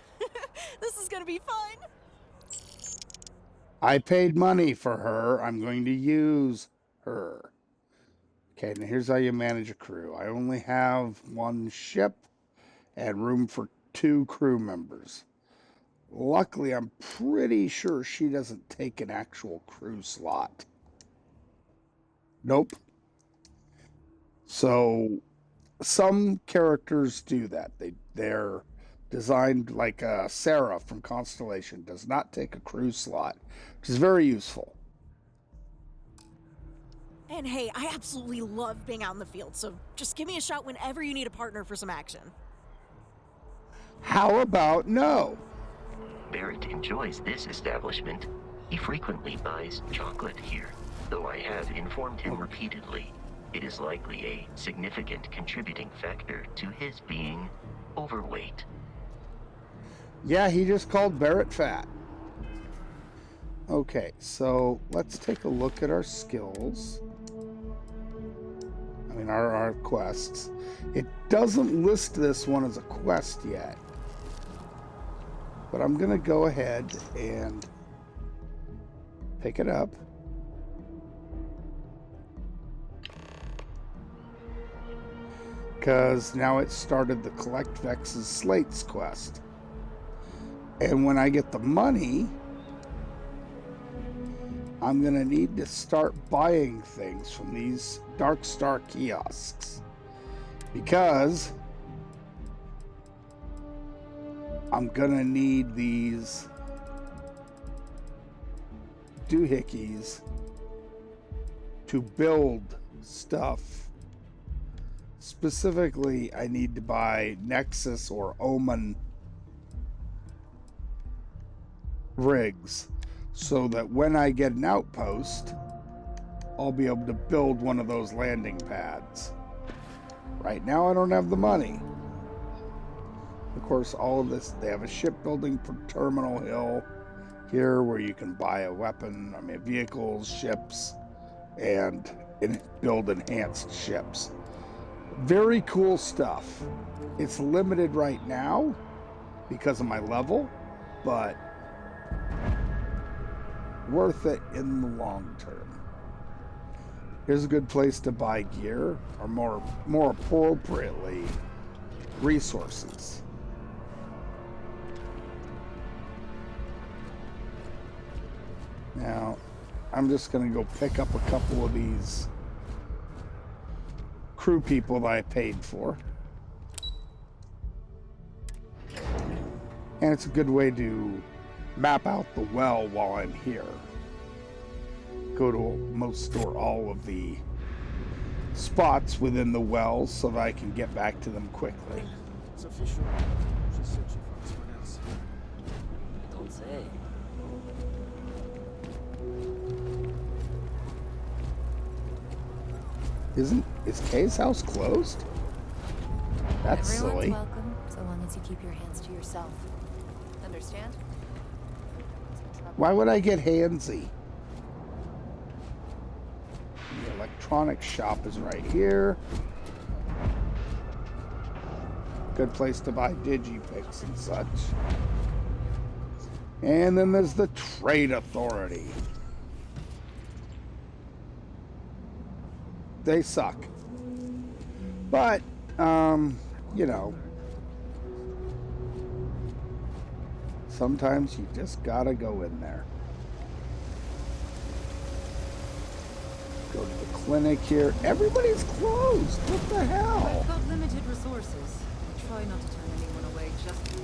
This is gonna be fun. I paid money for her. I'm going to use her. Okay, now here's how you manage a crew. I only have one ship and room for 2 crew members. Luckily, I'm pretty sure she doesn't take an actual crew slot. Nope. So, some characters do that. They're designed like Sarah from Constellation does not take a crew slot, which is very useful. And hey, I absolutely love being out in the field, so just give me a shout whenever you need a partner for some action. How about no? Barrett enjoys this establishment. He frequently buys chocolate here, though I have informed him repeatedly it is likely a significant contributing factor to his being overweight. Yeah, he just called Barrett fat. Okay, so let's take a look at our skills. I mean, our quests. It doesn't list this one as a quest yet. But I'm going to go ahead and pick it up. Because now it started the Collect Vex's Slates quest. And when I get the money, I'm going to need to start buying things from these Dark Star kiosks. Because I'm going to need these doohickeys to build stuff. Specifically, I need to buy Nexus or Omen rigs so that when I get an outpost, I'll be able to build one of those landing pads. Right now, I don't have the money. Of course, all of this, they have a shipbuilding for Terminal Hill here where you can buy a weapon, vehicles, ships, and build enhanced ships. Very cool stuff. It's limited right now because of my level, but worth it in the long term. Here's a good place to buy gear, or more appropriately, resources. Now, I'm just going to go pick up a couple of these crew people that I paid for. And it's a good way to map out the well while I'm here. Go to most or all of the spots within the wells so that I can get back to them quickly. It's official. She's searching for someone else. Don't say. Is Kay's house closed? That's Everyone's silly. welcome, so long as you keep your hands to yourself. Understand? Why would I get handsy? The electronics shop is right here. Good place to buy digipicks and such. And then there's the Trade Authority. They suck. But, you know, sometimes you just gotta go in there. Go to the clinic here. Everybody's closed. What the hell? I've got limited resources. I try not to turn anyone away just because.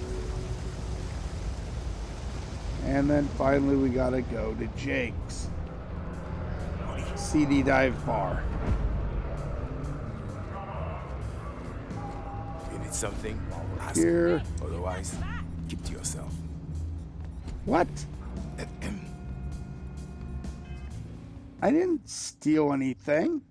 And then finally we gotta go to Jake's CD dive bar. You need something? Ask Here. me. Otherwise, keep to yourself. What? I didn't steal anything.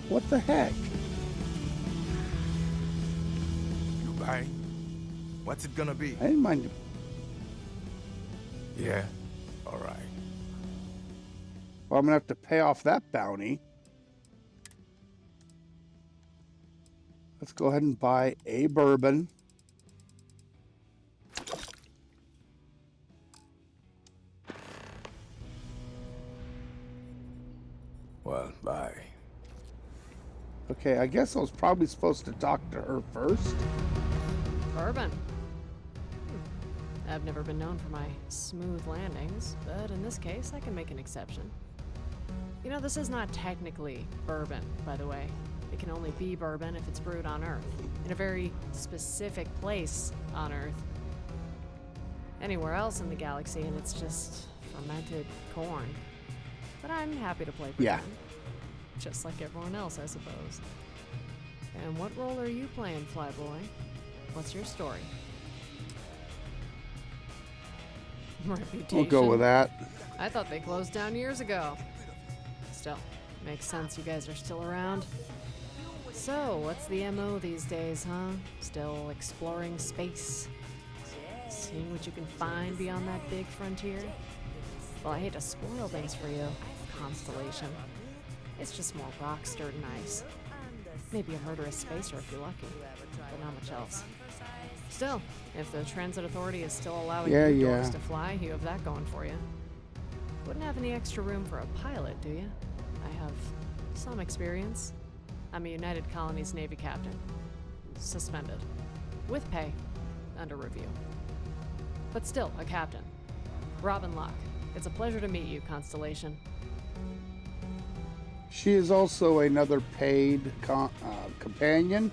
What the heck? You buy? What's it gonna be? I didn't mind him. Yeah? Alright. Well, I'm gonna have to pay off that bounty. Let's go ahead and buy a bourbon. Well, bye. Okay, I guess I was probably supposed to talk to her first. Bourbon. I've never been known for my smooth landings, but in this case, I can make an exception. You know, this is not technically bourbon, by the way. It can only be bourbon if it's brewed on Earth, in a very specific place on Earth. Anywhere else in the galaxy, and it's just fermented corn. But I'm happy to play pretend. Yeah. Just like everyone else, I suppose. And what role are you playing, Flyboy? What's your story? Reputation. We'll go with that. I thought they closed down years ago. Still, makes sense you guys are still around. So, what's the MO these days, huh? Still exploring space? Seeing what you can find beyond that big frontier? Well, I hate to spoil things for you, Constellation. It's just more rocks, dirt, and ice. Maybe a murderous spacer if you're lucky, but not much else. Still, if the Transit Authority is still allowing you dorks to fly, you have that going for you. Wouldn't have any extra room for a pilot, do you? I have some experience. I'm a United Colonies Navy captain. Suspended. With pay. Under review. But still, a captain. Robin Locke. It's a pleasure to meet you, Constellation. She is also another paid companion,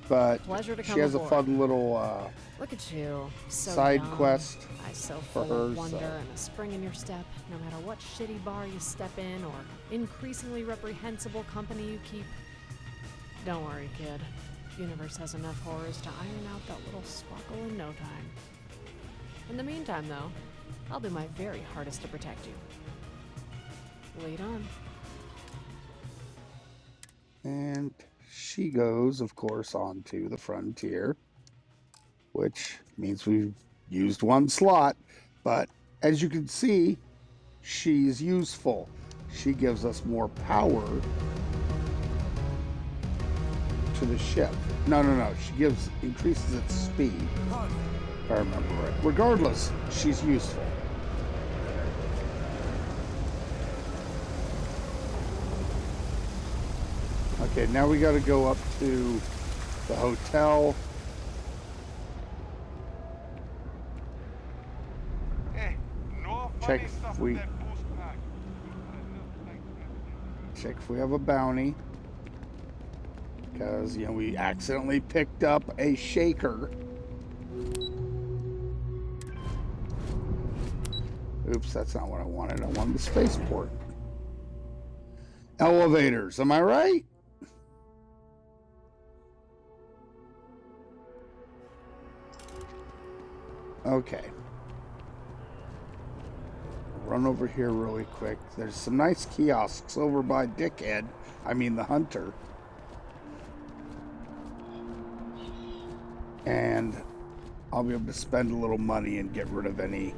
but Pleasure to come she has aboard. a fun little Look at you, so side young. quest I so for full her. of wonder and a spring in your step, no matter what shitty bar you step in or increasingly reprehensible company you keep. Don't worry, kid. Universe has enough horrors to iron out that little sparkle in no time. In the meantime, though, I'll do my very hardest to protect you. Lead on. And she goes, of course, onto the frontier, which means we've used one slot. But as you can see, she's useful. She gives us more power to the ship. No. She increases its speed, if I remember right. Regardless, she's useful. Okay, now we got to go up to the hotel. Check if we have a bounty, because we accidentally picked up a shaker. Oops, that's not what I wanted. I wanted the spaceport. Elevators, am I right? Okay. Run over here really quick. There's some nice kiosks over by Dickhead. I mean the Hunter. And I'll be able to spend a little money and get rid of any.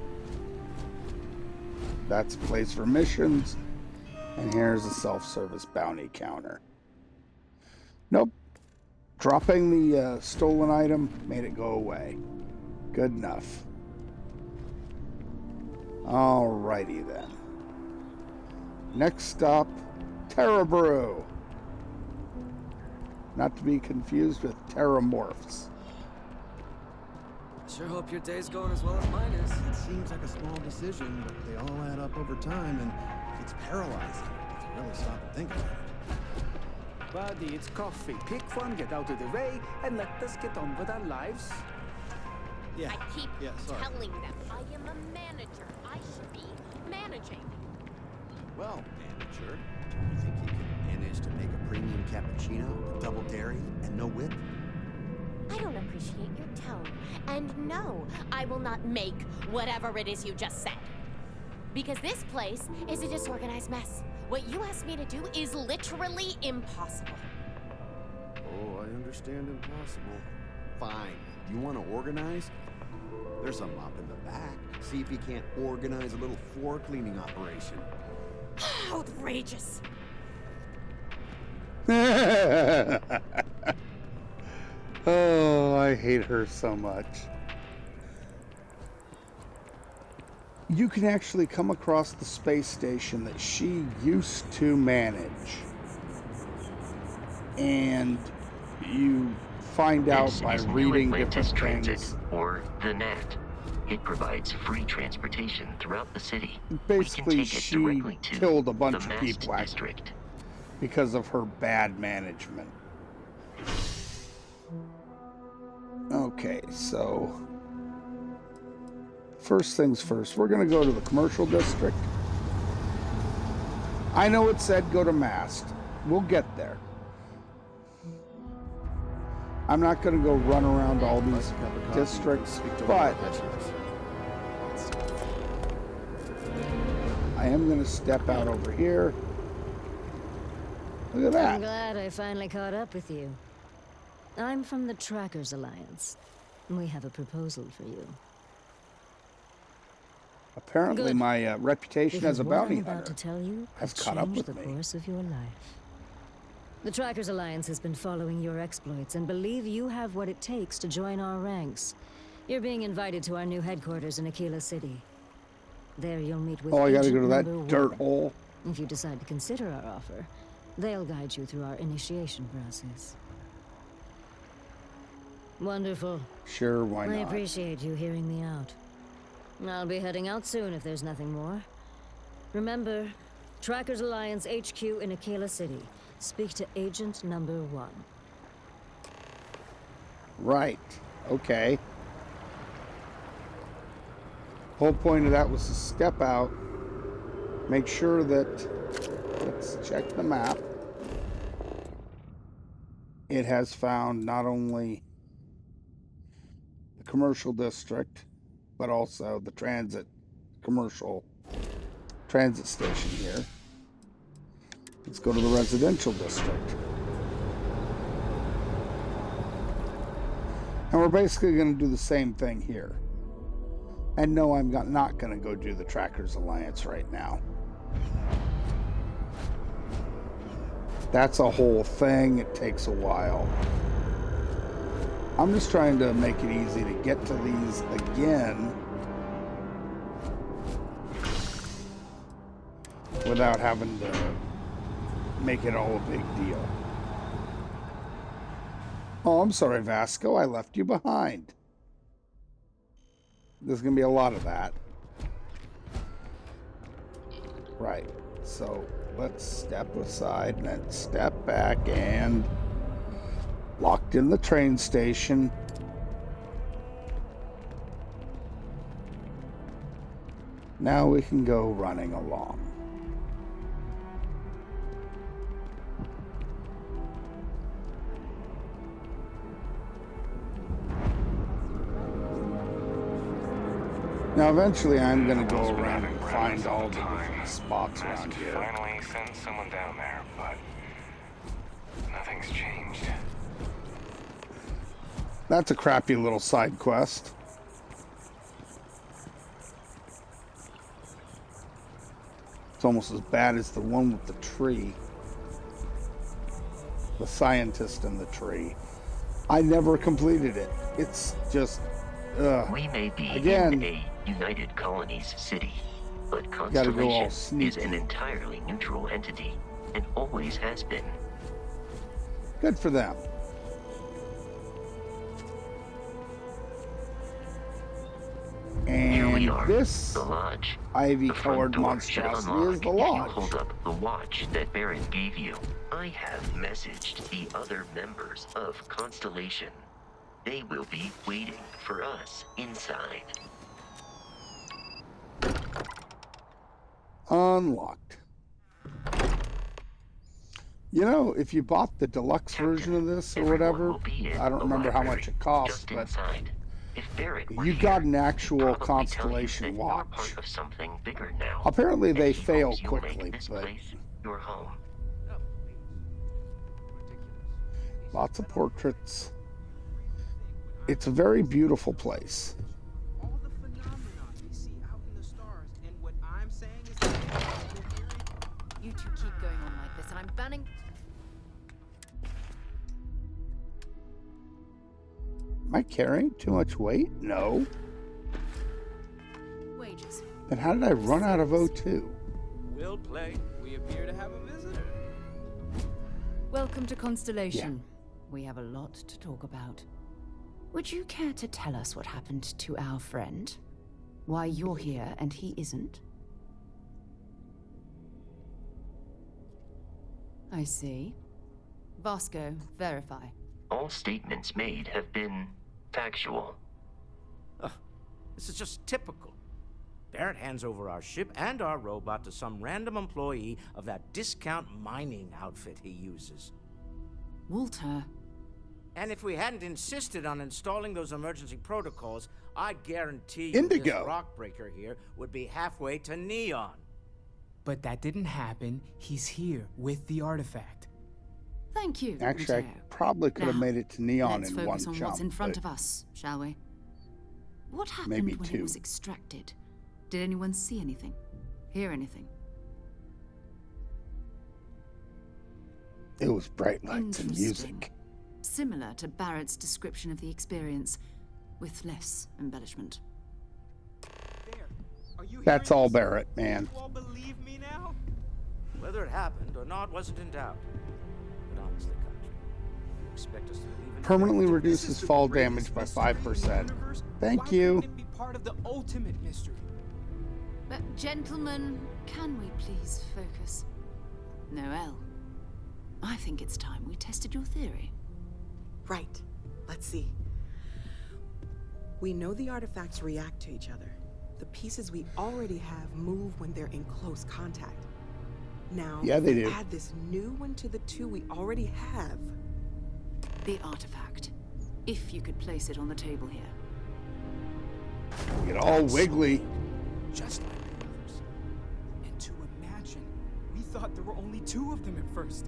That's a place for missions. And here's a self-service bounty counter. Nope. Dropping the stolen item made it go away. Good enough. Alrighty then. Next stop, Terra Brew. Not to be confused with Terramorphs. Sure hope your day's going as well as mine is. It seems like a small decision, but they all add up over time, and it's paralyzing if you really stop and think about it. Buddy, it's coffee. Pick one, get out of the way, and let us get on with our lives. Yeah. I keep sorry. telling them I am a manager. I should be managing. Well, manager, you think you can manage to make a premium cappuccino, a double dairy, and no whip? I don't appreciate your tone. And no, I will not make whatever it is you just said. Because this place is a disorganized mess. What you asked me to do is literally impossible. Oh, I understand impossible. fine. You want to organize? There's a mop in the back. See if you can't organize a little floor cleaning operation. Outrageous. Oh, I hate her so much. You can actually come across the space station that she used to manage. And you find out This by is reading New Atlantis different Transit, things. or the NAT. It provides free transportation throughout the city. Basically, we can take it she directly to killed a bunch the of Mast people district. because of her bad management. Okay, so first things first, we're going to go to the commercial district. I know it said go to Mast. We'll get there. I'm not going to go run around all these districts, but I am going to step out over here. Look at I'm that. glad I finally caught up with you. I'm from the Trackers Alliance. We have a proposal for you. Apparently, Good. my reputation Because as a what bounty I'm about hunter to tell you has could caught up change with the me. course of your life. The Trackers Alliance has been following your exploits and believe you have what it takes to join our ranks. You're being invited to our new headquarters in Aquila City. There you'll meet with Oh, I gotta Agent go to that Number dirt 1. hole. If you decide to consider our offer, they'll guide you through our initiation process. Wonderful. Sure, why I not? appreciate you hearing me out. I'll be heading out soon if there's nothing more. Remember, Trackers Alliance HQ in Aquila City. Speak to Agent Number 1. Right. Okay. Whole point of that was to step out, make sure that, let's check the map. It has found not only the commercial district, but also the commercial transit station here. Let's go to the residential district. And we're basically going to do the same thing here. And no, I'm not going to go do the Trackers Alliance right now. That's a whole thing. It takes a while. I'm just trying to make it easy to get to these again without having to make it all a big deal. Oh, I'm sorry, Vasco. I left you behind. There's going to be a lot of that. Right. So let's step aside and then step back and locked in the train station. Now we can go running along. Now, eventually, I'm going to go around and find all the different spots around here. Finally sent someone down there, but nothing's changed. That's a crappy little side quest. It's almost as bad as the one with the tree. The scientist in the tree. I never completed it. It's just... We may be again, in a United Colonies city, but gotta go all Constellation is sneaky. an entirely neutral entity, and always has been. Good for them. Here we And are, this the lodge. ivy-colored The front door should monstrosity unlock is the if you lodge. hold up the watch that Barrett gave you. I have messaged the other members of Constellation. They will be waiting for us inside. Unlocked. You know, if you bought the deluxe version of this or whatever, I don't remember how much it cost, but If Barrett were you here, got an he'd actual probably Constellation tell you that you're watch. part of something bigger now. Apparently they And he fail hopes you'll quickly, make this but place your home. lots of portraits. It's a very beautiful place. All the phenomena we see out in the stars, and what I'm saying is that You two keep going on like this, and I'm banning. Am I carrying too much weight? No. Wages. Then how did I run out of O2? will play. We appear to have a visitor. Welcome to Constellation. We have a lot to talk about. Would you care to tell us what happened to our friend? Why you're here and he isn't? I see. Vasco, verify. All statements made have been factual. This is just typical. Barrett hands over our ship and our robot to some random employee of that discount mining outfit he uses. Walter. And if we hadn't insisted on installing those emergency protocols, I guarantee you Indigo. this rock breaker here would be halfway to Neon. But that didn't happen. He's here with the artifact. Thank you. Actually, I Mateo. probably could have Now, made it to Neon let's in one focus on jump. what's in front but of us, shall we? What happened maybe when two. it was extracted? Did anyone see anything? Hear anything? It was bright lights and Interesting. music. Similar to Barrett's description of the experience, with less embellishment. That's all Barrett, man. You all believe me now? Whether it happened or not wasn't in doubt. But honestly, Country, if you expect us to believe in Permanently it, reduces fall damage by 5%. Thank you. It be part of the ultimate mystery. But gentlemen, can we please focus? Noel, I think it's time we tested your theory. Right. Let's see. We know the artifacts react to each other. The pieces we already have move when they're in close contact. Now, Yeah, they we do. add this new one to the two we already have. The artifact. If you could place it on the table here. Get all wiggly. Just like the others. And to imagine, we thought there were only two of them at first.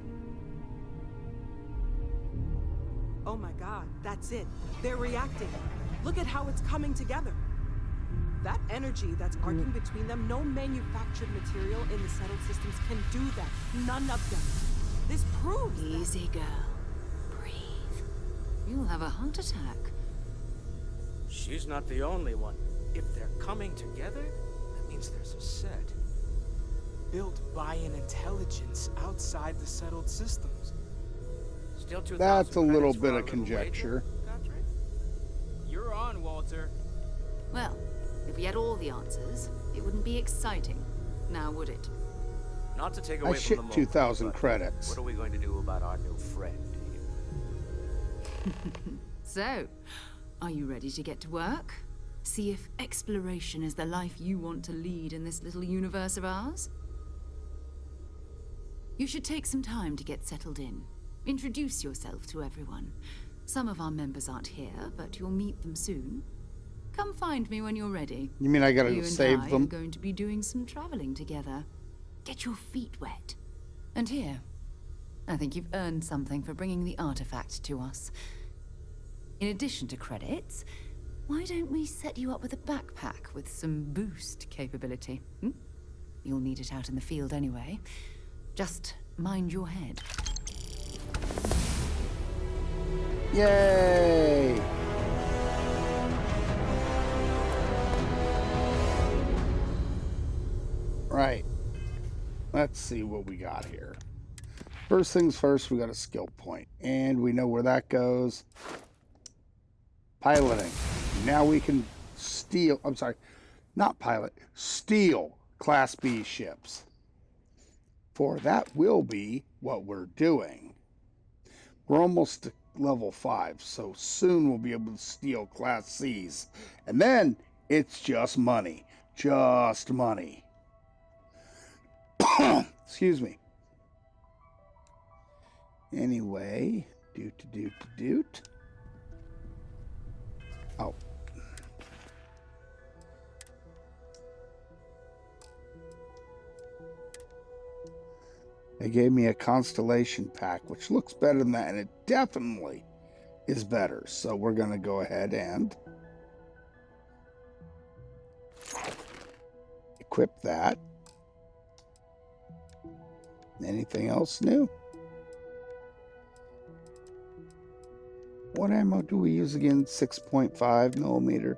Oh my god, that's it. They're reacting. Look at how it's coming together. That energy that's arcing between them, no manufactured material in the settled systems can do that. None of them. This proves Easy, girl. Breathe. You'll have a heart attack. she's not the only one. If they're coming together, that means there's a set. Built by an intelligence outside the settled systems. Still 2,000 That's a little credits for bit our of little conjecture. wager, You're on, Walter. Well, if we had all the answers, it wouldn't be exciting. Now would it? Not to take I away from the shipped moment, 2,000 but credits. What are we going to do about our new friend here? So, are you ready to get to work? See if exploration is the life you want to lead in this little universe of ours? You should take some time to get settled in. Introduce yourself to everyone. Some of our members aren't here, but you'll meet them soon. Come find me when you're ready. You mean I gotta You go and save I them? are going to be doing some traveling together. Get your feet wet. And here, I think you've earned something for bringing the artifact to us. In addition to credits, why don't we set you up with a backpack with some boost capability? You'll need it out in the field anyway. Just mind your head. Yay! Right. Let's see what we got here. First things first, we got a skill point, and we know where that goes. Piloting. Now we can steal, I'm sorry, not pilot, steal Class B ships. For that will be what we're doing. We're almost to level 5, so soon we'll be able to steal Class C's. And then it's just money. Just money. Excuse me. Anyway, doot. Oh. They gave me a constellation pack, which looks better than that, and it definitely is better. So we're going to go ahead and equip that. Anything else new? What ammo do we use again? 6.5 millimeter.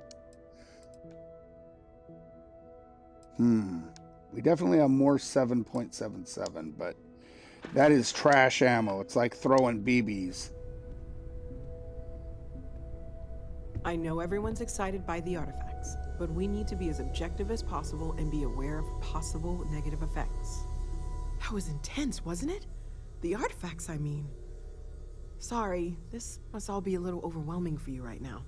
We definitely have more 7.77, but that is trash ammo. It's like throwing BBs. I know everyone's excited by the artifacts, but we need to be as objective as possible and be aware of possible negative effects. That was intense, wasn't it? The artifacts, I mean. Sorry, this must all be a little overwhelming for you right now.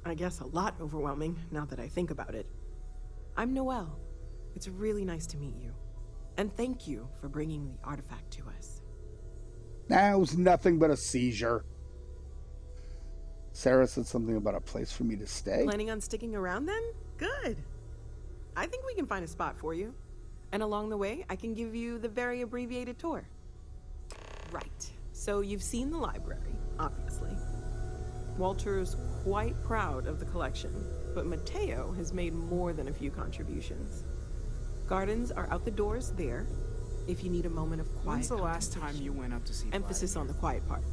I guess a lot overwhelming, now that I think about it. I'm Noelle. It's really nice to meet you. And thank you for bringing the artifact to us. That was nothing but a seizure. Sarah said something about a place for me to stay. Planning on sticking around then? Good. I think we can find a spot for you. And along the way, I can give you the very abbreviated tour. Right. So you've seen the library, obviously. Walter's quite proud of the collection, but Mateo has made more than a few contributions. Gardens are out the doors there, if you need a moment of quiet. When's the last time you went up to see Emphasis on the quiet part.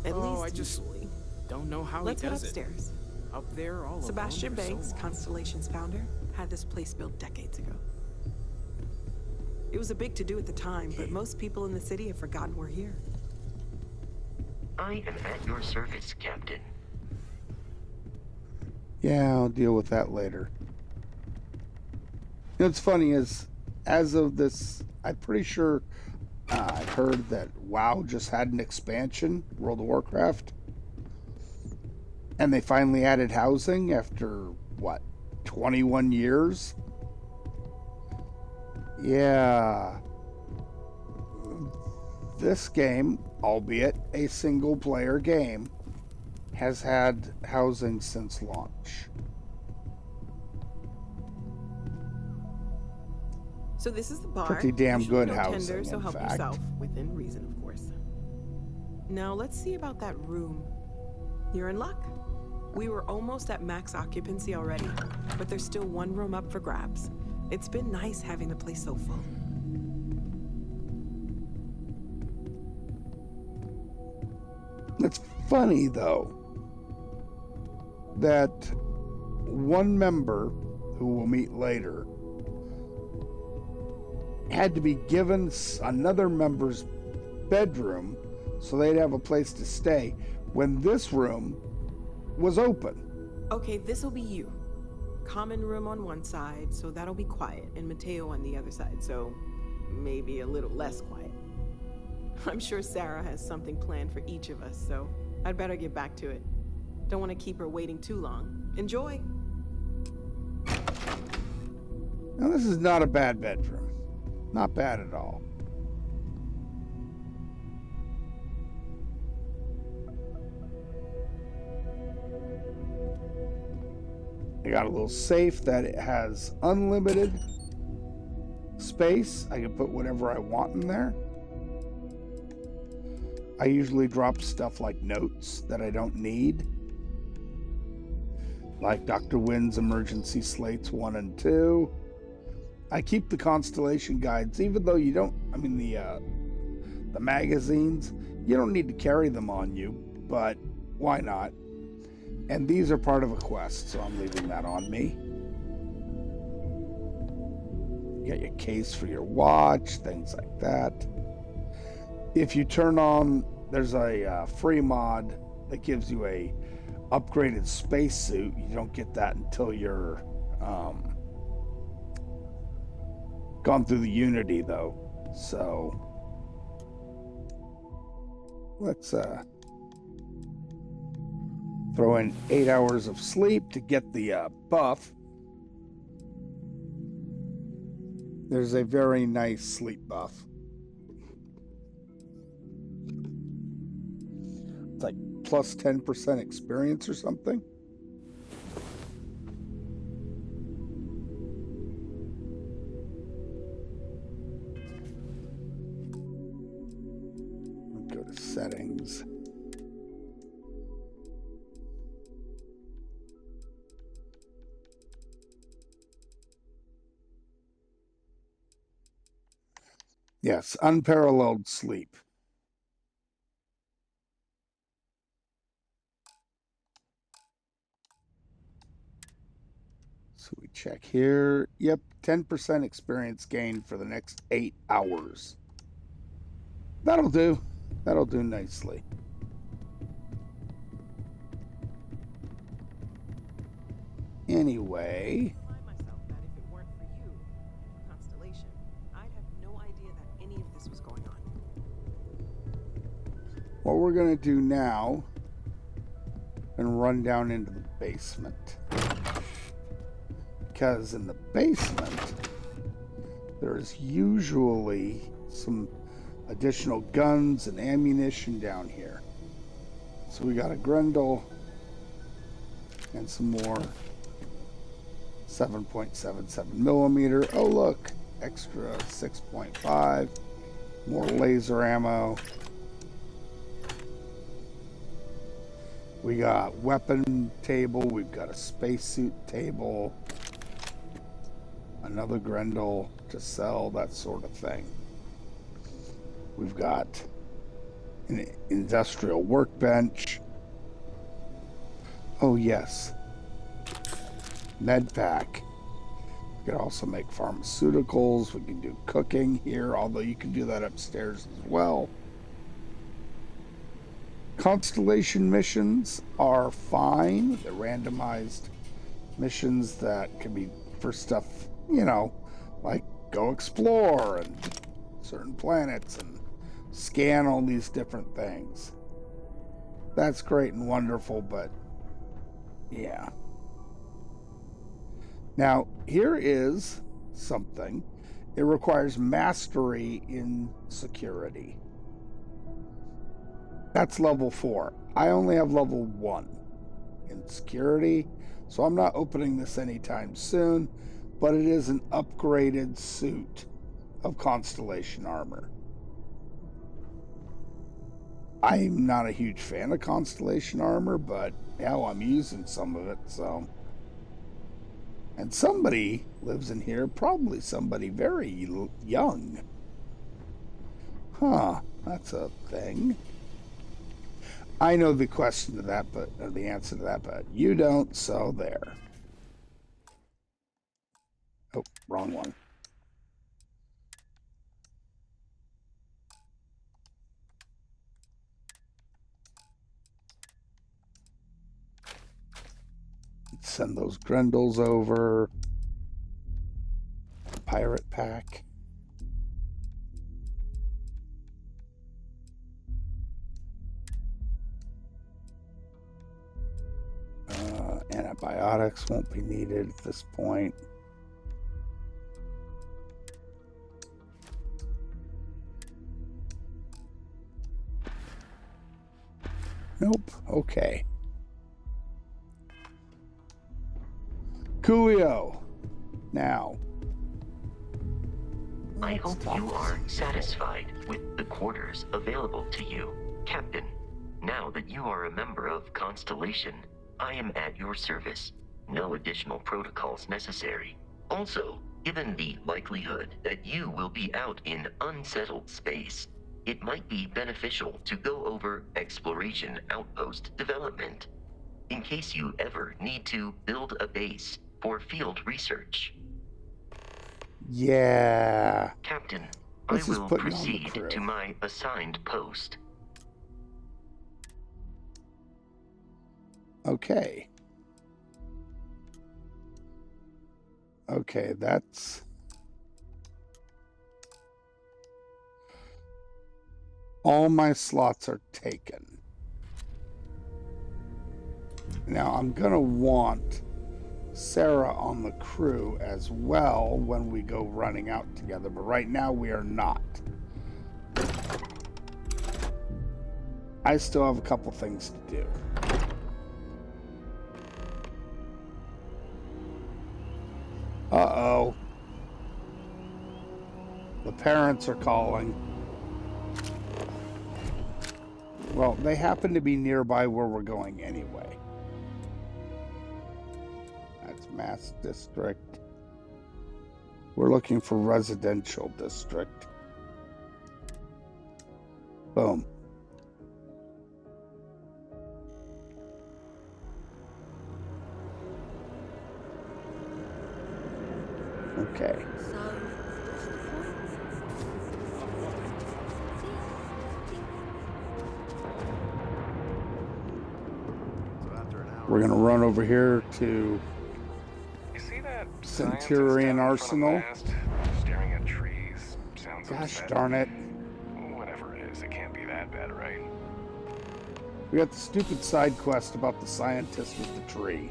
At least usually. Don't know how Let's he head does upstairs. it. Up there all Sebastian alone for so Banks, long. Constellation's founder, had this place built decades ago. It was a big to-do at the time, but most people in the city have forgotten we're here. I am at your service, Captain. Yeah, I'll deal with that later. You know what's funny is, as of this, I'm pretty sure I've heard that WoW just had an expansion, World of Warcraft. And they finally added housing after, what, 21 years? Yeah. This game, albeit a single-player game, has had housing since launch. So this is the bar. Pretty damn Usually good no housing, tender, so in help fact. yourself, within reason, of course. Now let's see about that room. You're in luck. We were almost at max occupancy already, but there's still one room up for grabs. It's been nice having the place so full. It's funny, though, that one member, who we'll meet later, had to be given another member's bedroom so they'd have a place to stay when this room was open. Okay, this'll be you. Common room on one side, so that'll be quiet, and Mateo on the other side, so maybe a little less quiet. I'm sure Sarah has something planned for each of us, so I'd better get back to it. Don't want to keep her waiting too long. Enjoy! Now, this is not a bad bedroom. Not bad at all. I got a little safe that it has unlimited space. I can put whatever I want in there. I usually drop stuff like notes that I don't need, like Dr. Wynn's emergency slates 1 and 2. I keep the constellation guides, even though you don't, the magazines, you don't need to carry them on you, but why not? And these are part of a quest, so I'm leaving that on me. You got your case for your watch, things like that. If you turn on, there's a free mod that gives you a upgraded spacesuit. You don't get that until you're gone through the Unity, though. So let's throw in 8 hours of sleep to get the buff. There's a very nice sleep buff. It's like plus 10% experience or something. Go to settings. Yes, unparalleled sleep. So we check here. Yep, 10% experience gained for the next 8 hours. That'll do. That'll do nicely. Anyway, Constellation, I'd have no idea that any of this was going on. what we're going to do now and run down into the basement. Because in the basement, there's usually some additional guns and ammunition down here. So we got a Grendel and some more 7.77 millimeter. Oh look, extra 6.5, more laser ammo. We got weapon table, we've got a spacesuit table, another Grendel to sell, that sort of thing. We've got an industrial workbench. Oh yes, med pack. We can also make pharmaceuticals. We can do cooking here, although you can do that upstairs as well. Constellation missions are fine. They're randomized missions that can be for stuff, you know, like go explore and certain planets and scan all these different things. That's great and wonderful, but yeah. Now, here is something. It requires mastery in security. That's level 4. I only have level 1 in security, so I'm not opening this anytime soon, but it is an upgraded suit of Constellation armor. I'm not a huge fan of Constellation armor, but hell, I'm using some of it, so. And somebody lives in here, probably somebody very young. Huh, that's a thing. I know the question to that, or the answer to that, but you don't, so there. Oh, wrong one. Send those Grendels over. Pirate pack. Antibiotics won't be needed at this point. Nope. Okay. Coolio. Now. I hope you are satisfied with the quarters available to you, Captain. Now that you are a member of Constellation, I am at your service. No additional protocols necessary. Also, given the likelihood that you will be out in unsettled space, it might be beneficial to go over exploration outpost development, in case you ever need to build a base for field research. Yeah. Captain, I will proceed to my assigned post. Okay. Okay, that's... all my slots are taken. Now, I'm going to want Sarah on the crew as well when we go running out together, but right now we are not. I still have a couple things to do. Uh-oh. The parents are calling. Well, they happen to be nearby where we're going anyway. That's Mass District. We're looking for Residential District. Boom. Okay. We're going to run over here to You see that Centurion Arsenal. Staring at trees. Sounds Gosh upset. darn it. Whatever it is, it can't be that bad, right? We got the stupid side quest about the scientist with the tree.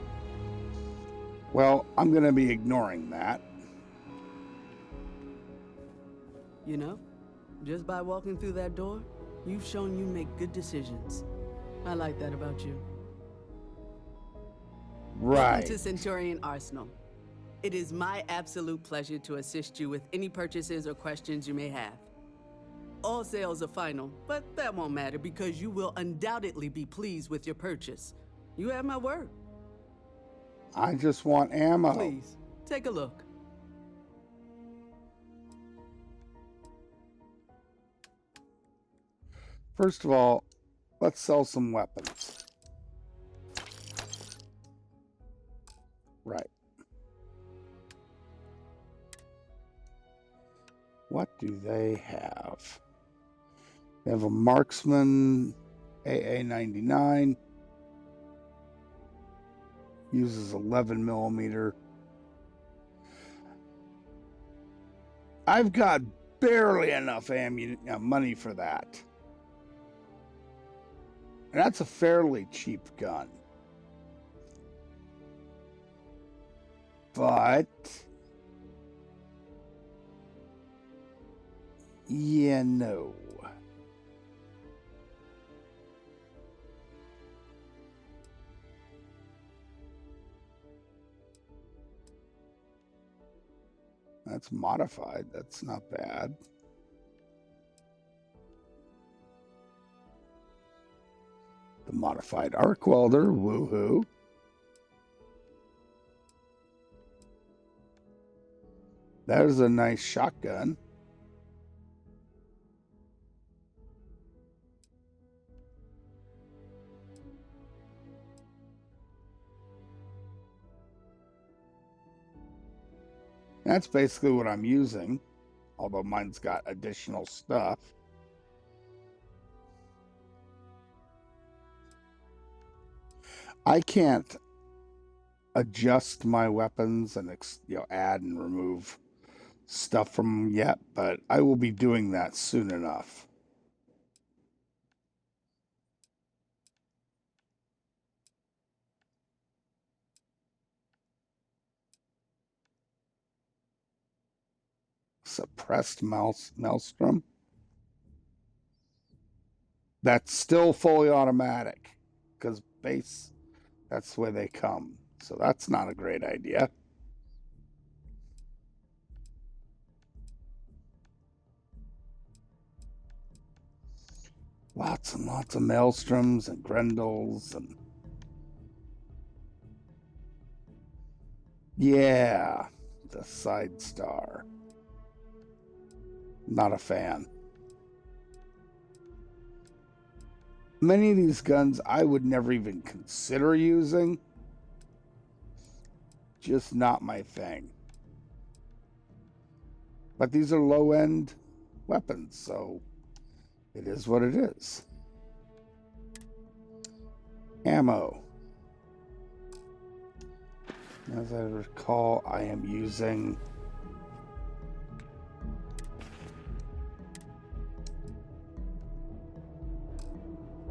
Well, I'm going to be ignoring that. You know, just by walking through that door, you've shown you make good decisions. I like that about you. Welcome Right. to Centurion Arsenal. It is my absolute pleasure to assist you with any purchases or questions you may have. All sales are final, but that won't matter because you will undoubtedly be pleased with your purchase. You have my word. I just want ammo. Please, take a look. First of all, let's sell some weapons. Right. What do they have? They have a marksman AA-99. Uses 11 millimeter. I've got barely enough money for that. And that's a fairly cheap gun. But yeah, no. That's modified. That's not bad. The modified arc welder, woohoo. That is a nice shotgun. That's basically what I'm using, although mine's got additional stuff. I can't adjust my weapons and add and remove stuff from them yet, but I will be doing that soon enough. Suppressed maelstrom. That's still fully automatic because base, that's where they come. So that's not a great idea. Lots and lots of maelstroms and grendels and yeah, the side star. Not a fan. Many of these guns I would never even consider using. Just not my thing. But these are low-end weapons, so it is what it is. Ammo. As I recall, I am using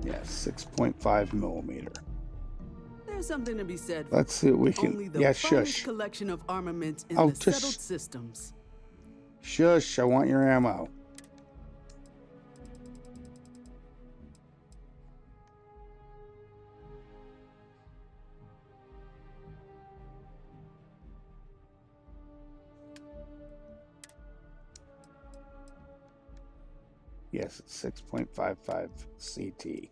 yes, 6.5 millimeter. There's something to be said. Let's see what we can. Only the Yeah, finest shush. collection of armaments in Oh, the just settled systems. Shush! I want your ammo. Yes, it's 6.55 CT.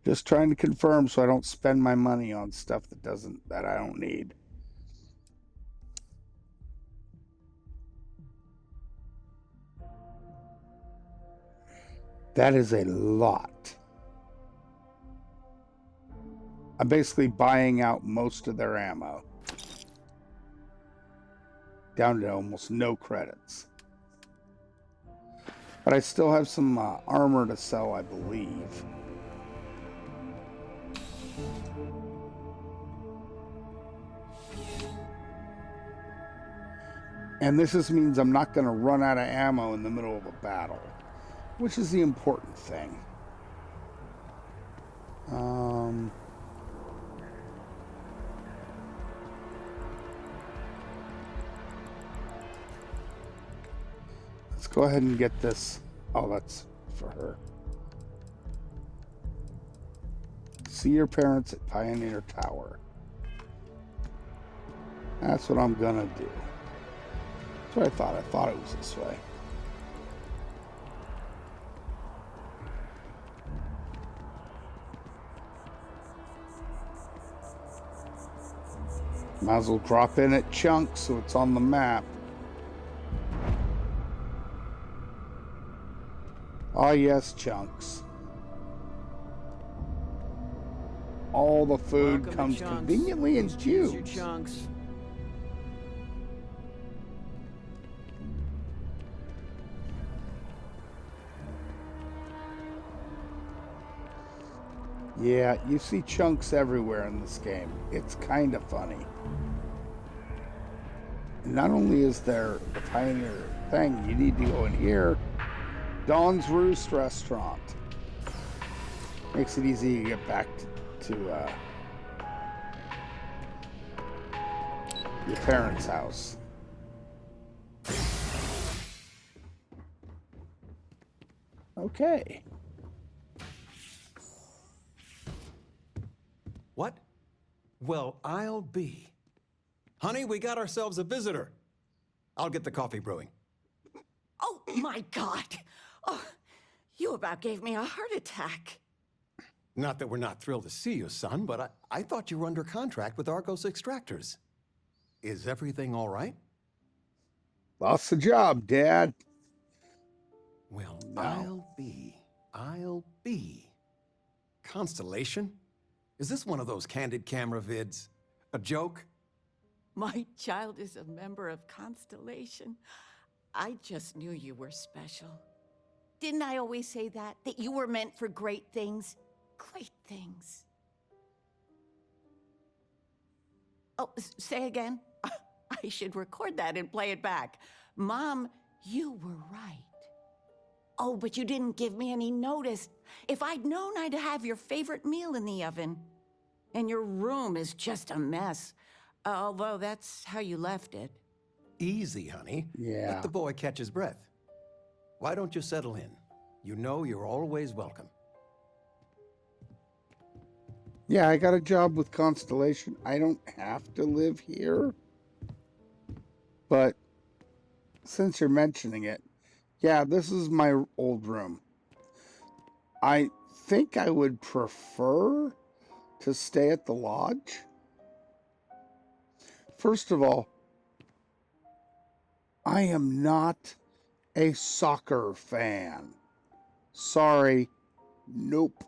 Just trying to confirm so I don't spend my money on stuff that I don't need. That is a lot. I'm basically buying out most of their ammo. Down to almost no credits. But I still have some armor to sell, I believe. And this just means I'm not going to run out of ammo in the middle of a battle, which is the important thing. Let's go ahead and get this. Oh, that's for her. See your parents at Pioneer Tower. That's what I'm gonna do. That's what I thought. I thought it was this way. Might as well drop in at Chunks so it's on the map. Oh yes, Chunks. All the food comes conveniently in cubes. Chunks. Yeah, you see chunks everywhere in this game. It's kind of funny. And not only is there the Pioneer thing, you need to go in here. Dawn's Roost Restaurant. Makes it easy to get back to your parents' house. Okay. What? Well, I'll be. Honey, we got ourselves a visitor. I'll get the coffee brewing. Oh, my God. Oh, you about gave me a heart attack. Not that we're not thrilled to see you, son, but I thought you were under contract with Argos Extractors. Is everything all right? Lost the job, Dad. Well, no. I'll be. Constellation? Is this one of those candid camera vids? A joke? My child is a member of Constellation. I just knew you were special. Didn't I always say that? That you were meant for great things? Great things. Oh, say again? I should record that and play it back. Mom, you were right. Oh, but you didn't give me any notice. If I'd known, I'd have your favorite meal in the oven. And your room is just a mess. Although that's how you left it. Easy, honey. Yeah. Let the boy catch his breath. Why don't you settle in? You know you're always welcome. Yeah, I got a job with Constellation. I don't have to live here. But since you're mentioning it, yeah, this is my old room. I think I would prefer to stay at the lodge. First of all, I am not a soccer fan. Sorry. Nope.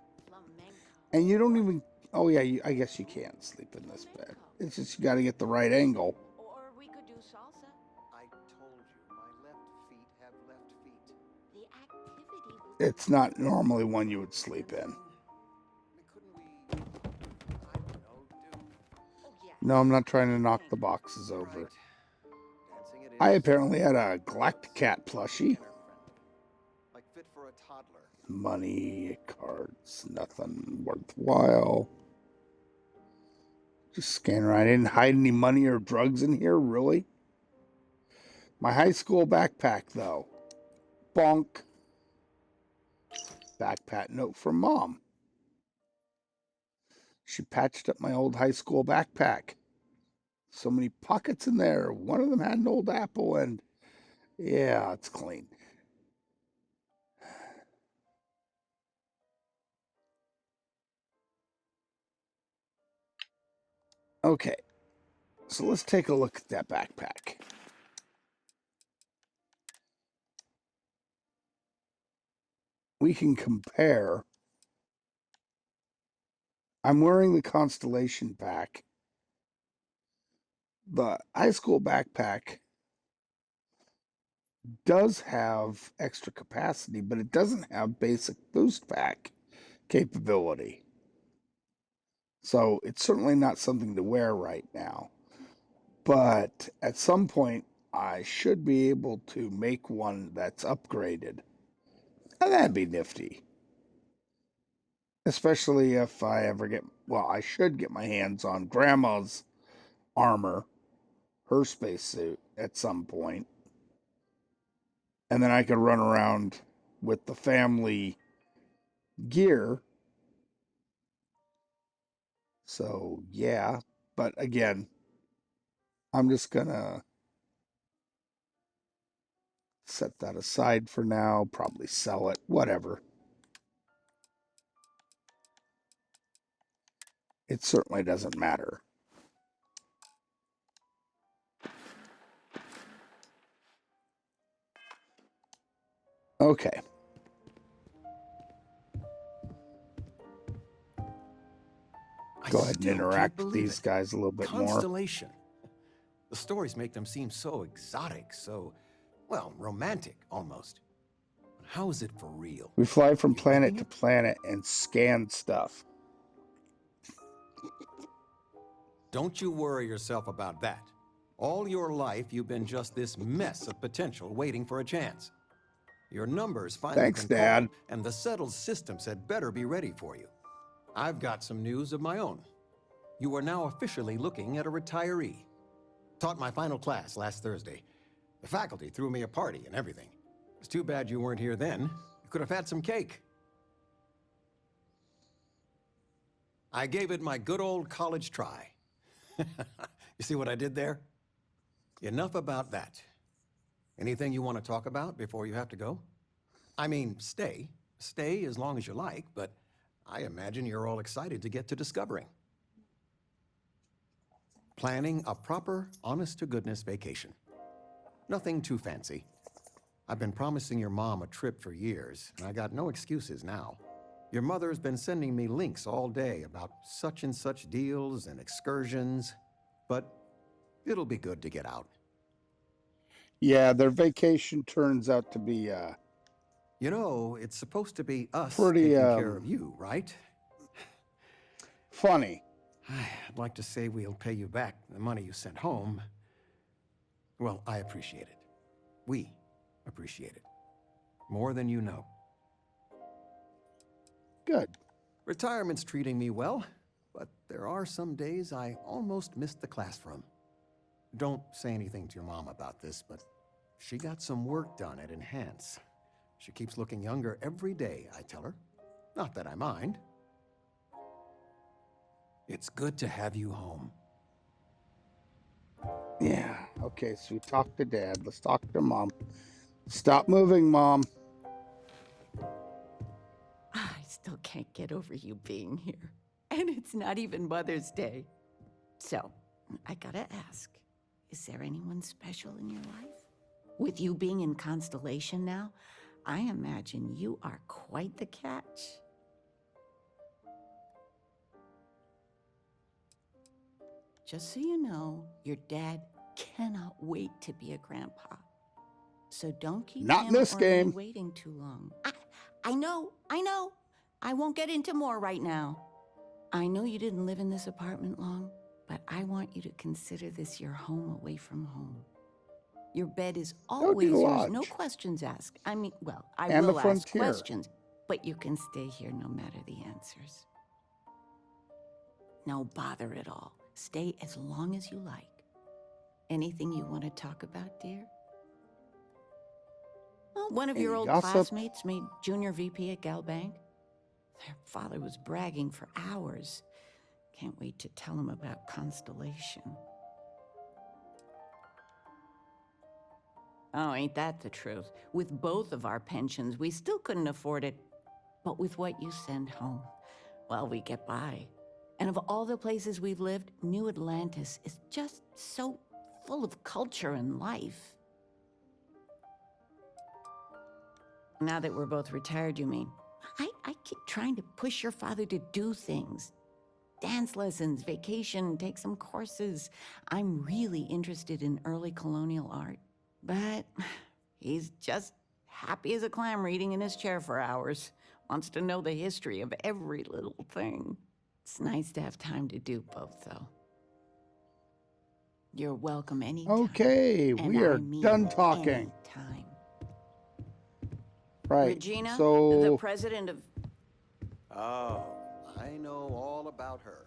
And you don't even... Oh, yeah, I guess you can't sleep in this bed. It's just you got to get the right angle. Or we could do salsa. I told you, my left feet have left feet. The activity will... It's not normally one you would sleep in. No, I'm not trying to knock the boxes over. I apparently had a Galacticat plushie. Like fit for a toddler. Money, cards, nothing worthwhile. Just scan around. I didn't hide any money or drugs in here, really? My high school backpack, though. Bonk. Backpack note from Mom. She patched up my old high school backpack. So many pockets in there. One of them had an old apple, and yeah, it's clean. Okay, so let's take a look at that backpack. we can compare. I'm wearing the Constellation pack. The high school backpack does have extra capacity, but it doesn't have basic boost pack capability. So it's certainly not something to wear right now. But at some point, I should be able to make one that's upgraded. And that'd be nifty. Especially if I ever get, well, I should get my hands on Grandma's armor, her spacesuit, at some point. And then I could run around with the family gear. So, yeah. But again, I'm just gonna set that aside for now, probably sell it, whatever. It certainly doesn't matter. Okay. Go ahead and interact with these guys a little bit more. Constellation. The stories make them seem so exotic, so, well, romantic almost. How is it for real? We fly from planet to planet and scan stuff. Don't you worry yourself about that. All your life, you've been just this mess of potential waiting for a chance. Your numbers finally Thanks, Dad. and the settled systems had better be ready for you. I've got some news of my own. You are now officially looking at a retiree. Taught my final class last Thursday. The faculty threw me a party and everything. It's too bad you weren't here then. You could have had some cake. I gave it my good old college try. You see what I did there? Enough about that. Anything you want to talk about before you have to go? I mean, stay. Stay as long as you like, but I imagine you're all excited to get to discovering. Planning a proper, honest-to-goodness vacation. Nothing too fancy. I've been promising your mom a trip for years, and I got no excuses now. Your mother's been sending me links all day about such and such deals and excursions, but it'll be good to get out. Yeah, their vacation turns out to be you know, it's supposed to be us pretty taking care of you, right? Funny. I'd like to say we'll pay you back the money you sent home. Well, I appreciate it. We appreciate it. More than you know. Good. Retirement's treating me well, but there are some days I almost missed the classroom. Don't say anything to your mom about this, but she got some work done at Enhance. She keeps looking younger every day, I tell her. Not that I mind. It's good to have you home. Yeah, okay, so we talked to Dad. Let's talk to Mom. Stop moving, Mom. I still can't get over you being here. And it's not even Mother's Day. So, I gotta ask, is there anyone special in your life? With you being in Constellation now, I imagine you are quite the catch. Just so you know, your dad cannot wait to be a grandpa. So don't keep Not in him this or game. me waiting too long. I know. I won't get into more right now. I know you didn't live in this apartment long, but I want you to consider this your home away from home. Your bed is always yours, lodge. no questions asked. I mean, well, I And will the ask frontier. questions, but you can stay here no matter the answers. No bother at all. Stay as long as you like. Anything you want to talk about, dear? Well, one of your Any old gossip? classmates made junior VP at Gal Bank. Their father was bragging for hours. Can't wait to tell him about Constellation. Oh, ain't that the truth? With both of our pensions, we still couldn't afford it. But with what you send home, well, we get by. And of all the places we've lived, New Atlantis is just so full of culture and life. Now that we're both retired, you mean? I keep trying to push your father to do things. Dance lessons, vacation, take some courses. I'm really interested in early colonial art. But he's just happy as a clam reading in his chair for hours. Wants to know the history of every little thing. It's nice to have time to do both, though. You're welcome anytime. Okay, we are done talking. Anytime. Right. Regina, so the president of... Oh. I know all about her.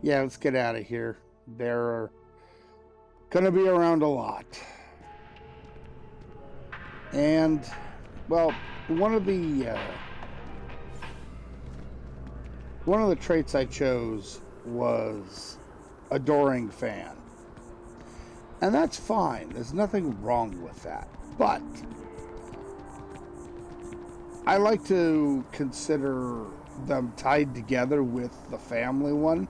Yeah, let's get out of here. They're gonna be around a lot. And, well, one of the traits I chose was adoring fan. And that's fine. There's nothing wrong with that. But I like to consider them tied together with the family one,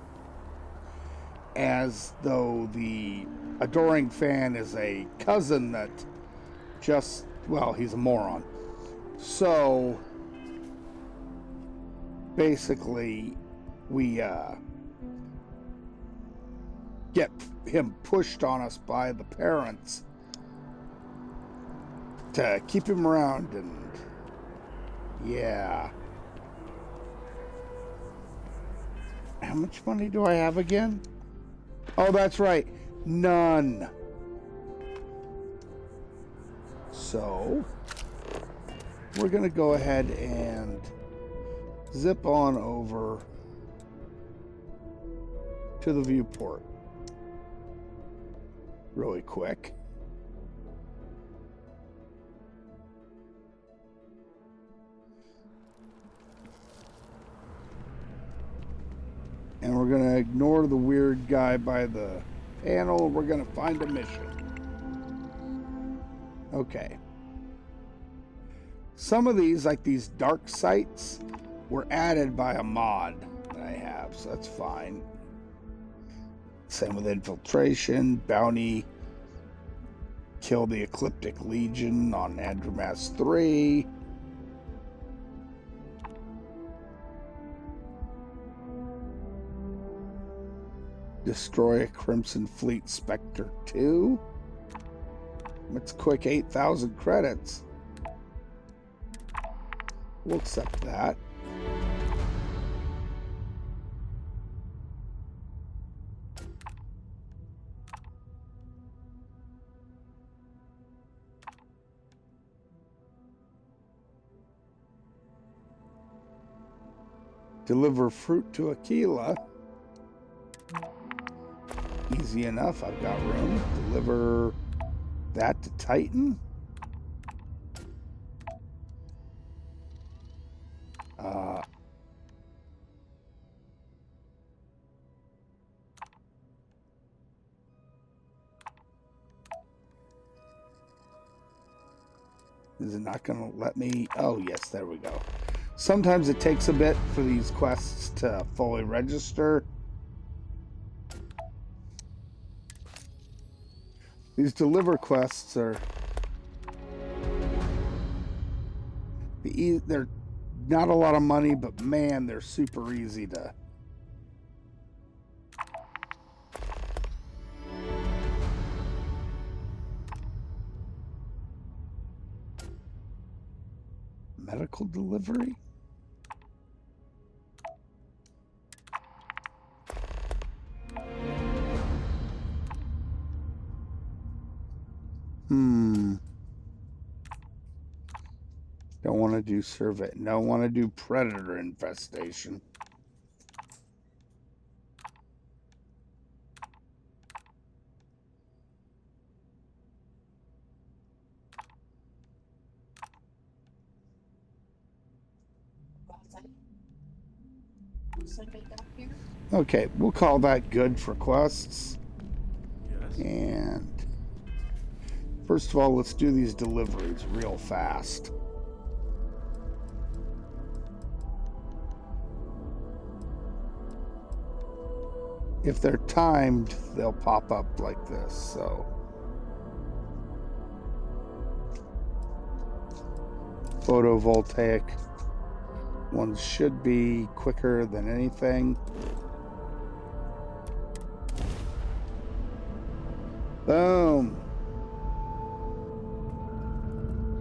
as though the adoring fan is a cousin that just, well, he's a moron. So basically we get him pushed on us by the parents to keep him around, and yeah. How much money do I have again? Oh, that's right. None. So we're gonna go ahead and zip on over to the viewport really quick. And we're going to ignore the weird guy by the panel. We're going to find a mission. Okay. Some of these, like these dark sites, were added by a mod that I have, so that's fine. Same with infiltration, bounty, kill the Ecliptic Legion on Andromass 3. Destroy a Crimson Fleet Spectre 2. It's quick 8,000 credits. We'll accept that. Deliver fruit to Aquila. Easy enough, I've got room. Deliver that to Titan. Is it not going to let me? Oh, yes, there we go. Sometimes it takes a bit for these quests to fully register. These deliver quests are... they're not a lot of money, but man, they're super easy to... Medical delivery? Don't want to do survey. Don't want to do predator infestation. Okay, we'll call that good for quests. Yes. And first of all, let's do these deliveries real fast. if they're timed, they'll pop up like this, so. Photovoltaic ones should be quicker than anything. Boom.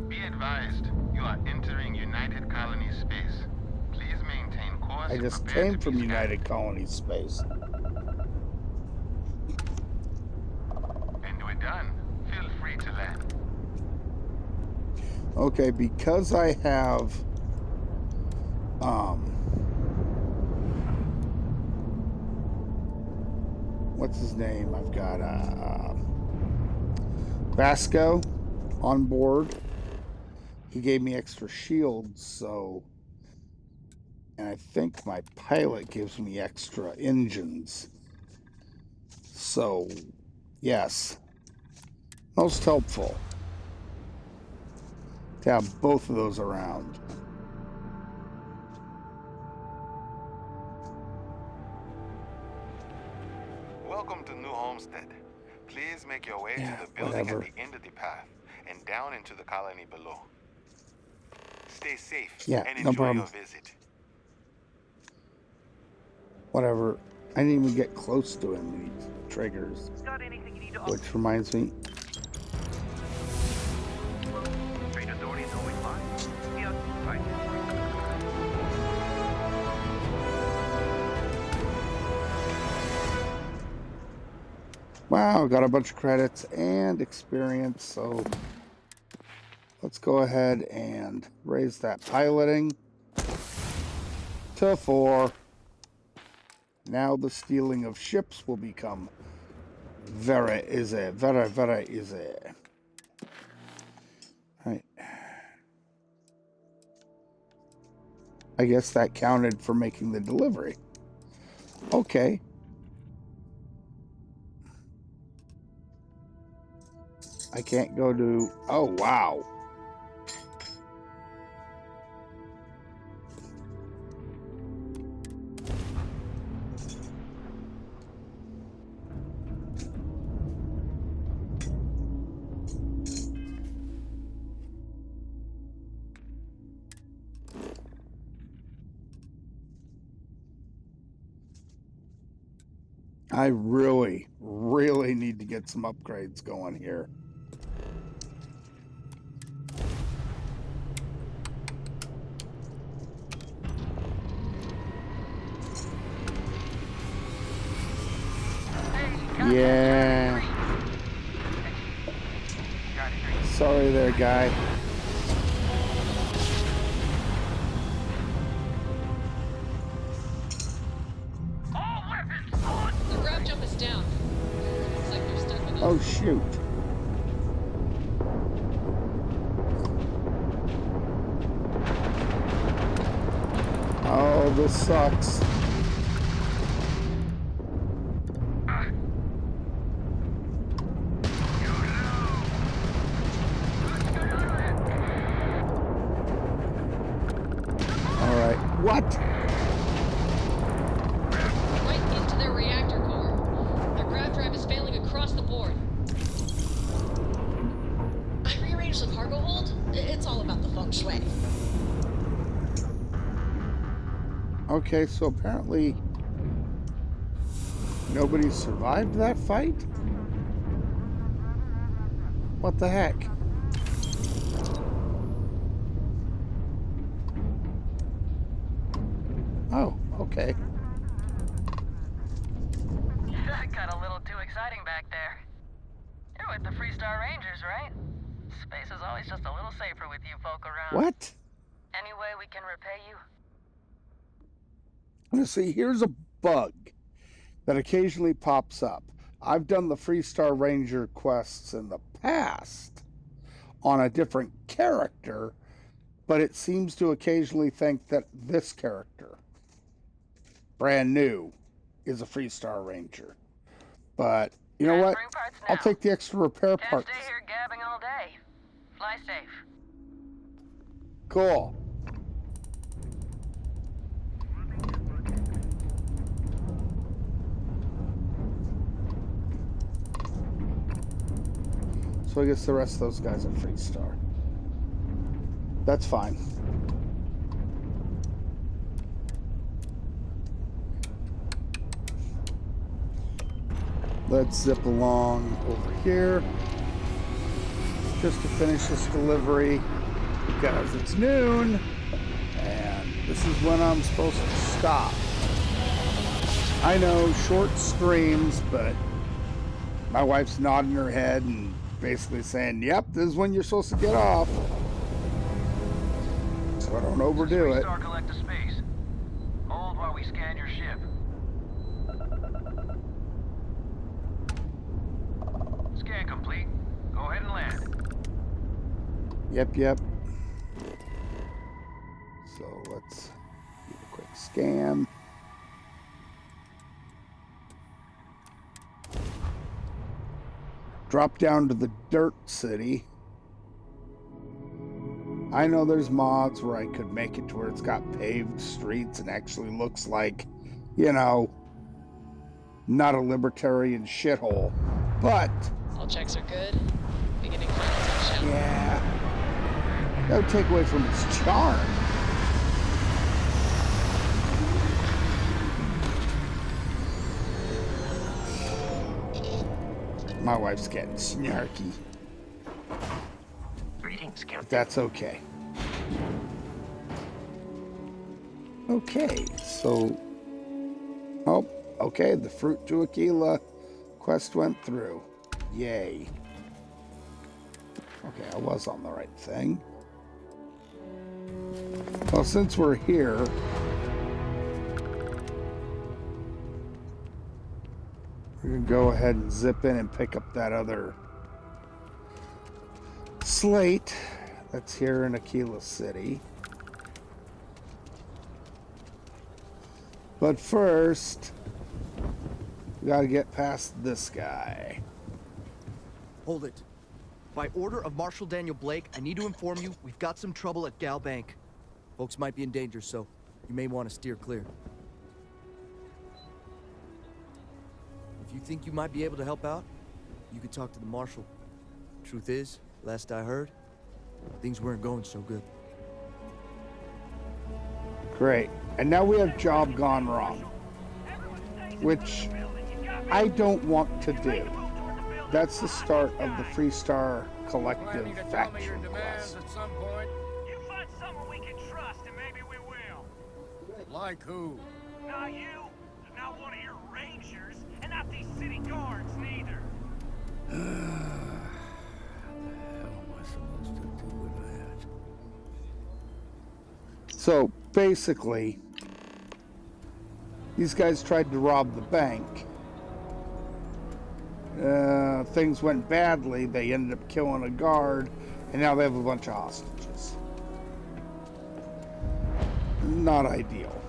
Be advised, you are entering United Colony space. Please maintain course. I just came from United Colony space. And we're done. Feel free to land. Okay, because I have what's his name? I've got Vasco on board. He gave me extra shields, so, and I think my pilot gives me extra engines. So, yes, most helpful to have both of those around. Welcome to New Homestead. Please make your way to the building at the end of the path and down into the colony below. Stay safe and enjoy your visit. Whatever. I didn't even get close to him, these triggers. Which reminds me. Wow, got a bunch of credits and experience, so let's go ahead and raise that piloting to 4. Now the stealing of ships will become very easy. Very, very easy. Right. I guess that counted for making the delivery. Okay. I can't go to... Oh, wow. I really, really need to get some upgrades going here. Yeah. Sorry there, guy. The grav jump is down. Looks like they're stuck with us. Oh, shoot. Oh, this sucks. What? Right into their reactor core. Their grav drive is failing across the board. I rearranged the cargo hold. It's all about the feng shui. Okay, so apparently nobody survived that fight? What the heck? Oh, okay. That got a little too exciting back there. You're with the Freestar Rangers, right? Space is always just a little safer with you folk around. What? Any way we can repay you? Let's see, here's a bug that occasionally pops up. I've done the Freestar Ranger quests in the past on a different character, but it seems to occasionally think that this character, brand new, is a Freestar Ranger. But you know what? I'll take the extra repair parts. Can't stay here gabbing all day. Fly safe. Cool. So I guess the rest of those guys are Freestar. That's fine. Let's zip along over here just to finish this delivery because it's noon and this is when I'm supposed to stop. I know, short streams, but my wife's nodding her head and basically saying, yep, this is when you're supposed to get off. So I don't overdo it. Collect the space. Hold while we scan your ship. Scan complete. Go ahead and land. Yep. So let's do a quick scan. Drop down to the dirt city. I know there's mods where I could make it to where it's got paved streets and actually looks like, you know, not a libertarian shithole. But All checks are good. Beginning final touchdown. yeah, that would take away from its charm. My wife's getting snarky. Greetings, Captain. But that's okay. Okay, so... Oh, okay, the Fruit to Aquila quest went through. Yay. Okay, I was on the right thing. Well, since we're here... we're going to go ahead and zip in and pick up that other slate that's here in Aquila City. But first, we got to get past this guy. Hold it. By order of Marshal Daniel Blake, I need to inform you we've got some trouble at Gal Bank. Folks might be in danger, so you may want to steer clear. If you think you might be able to help out, you could talk to the Marshal. Truth is, last I heard, things weren't going so good. Great. And now we have job gone wrong, which I don't want to do. That's the start of the Freestar Collective faction quest. At some point. You find someone we can trust and maybe we will. Like who? Not you, not one of your rangers, and not these city guards neither. What the hell am I supposed to do with that? So basically, these guys tried to rob the bank. Things went badly. They ended up killing a guard, and now they have a bunch of hostages. Not ideal.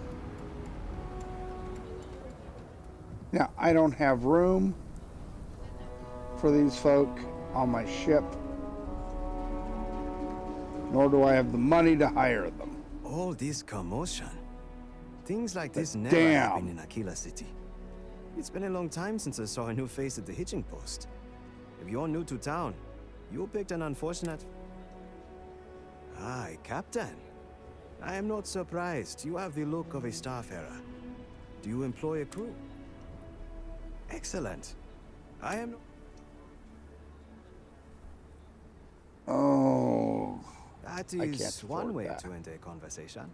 Now, I don't have room for these folk on my ship, nor do I have the money to hire them. All this commotion. Things like this But never damn. happen in Aquila City. It's been a long time since I saw a new face at the hitching post. If you're new to town, you picked an unfortunate... Aye, Captain. I am not surprised. You have the look of a starfarer. Do you employ a crew? Excellent. I am... Oh... That I can't is one afford way that. to end a conversation.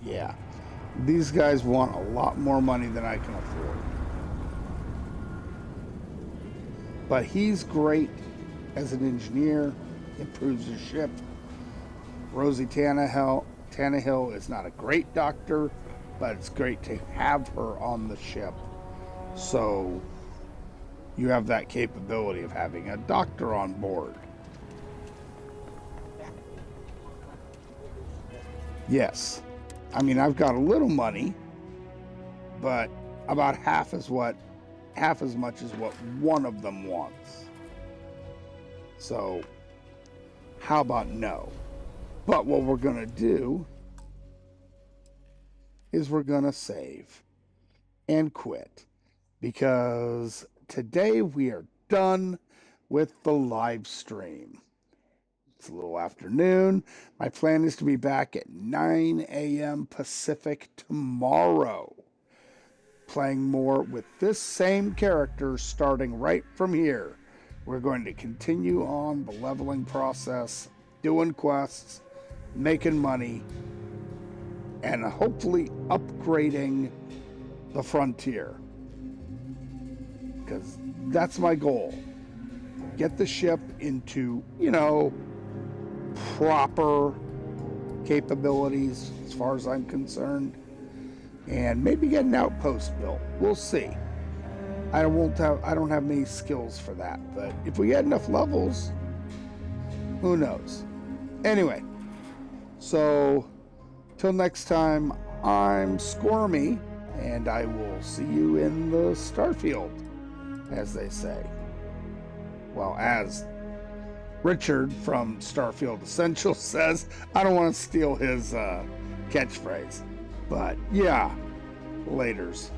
Yeah. These guys want a lot more money than I can afford. But he's great as an engineer, improves his ship. Rosie Tannehill is not a great doctor, but it's great to have her on the ship. So you have that capability of having a doctor on board. Yes. I mean, I've got a little money, but about half as much as what one of them wants. So, how about no? But what we're going to do is we're going to save and quit, because today we are done with the live stream. It's a little afternoon. My plan is to be back at 9 a.m. Pacific tomorrow, playing more with this same character starting right from here. We're going to continue on the leveling process, doing quests, making money, and hopefully upgrading the frontier. Because that's my goal. Get the ship into, proper capabilities as far as I'm concerned. And maybe get an outpost built. We'll see. I don't have many skills for that, but if we get enough levels, who knows? Anyway, so till next time, I'm Squirmy, and I will see you in the Starfield, as they say. Well, as Richard from Starfield Essentials says, I don't want to steal his catchphrase, but yeah, laters.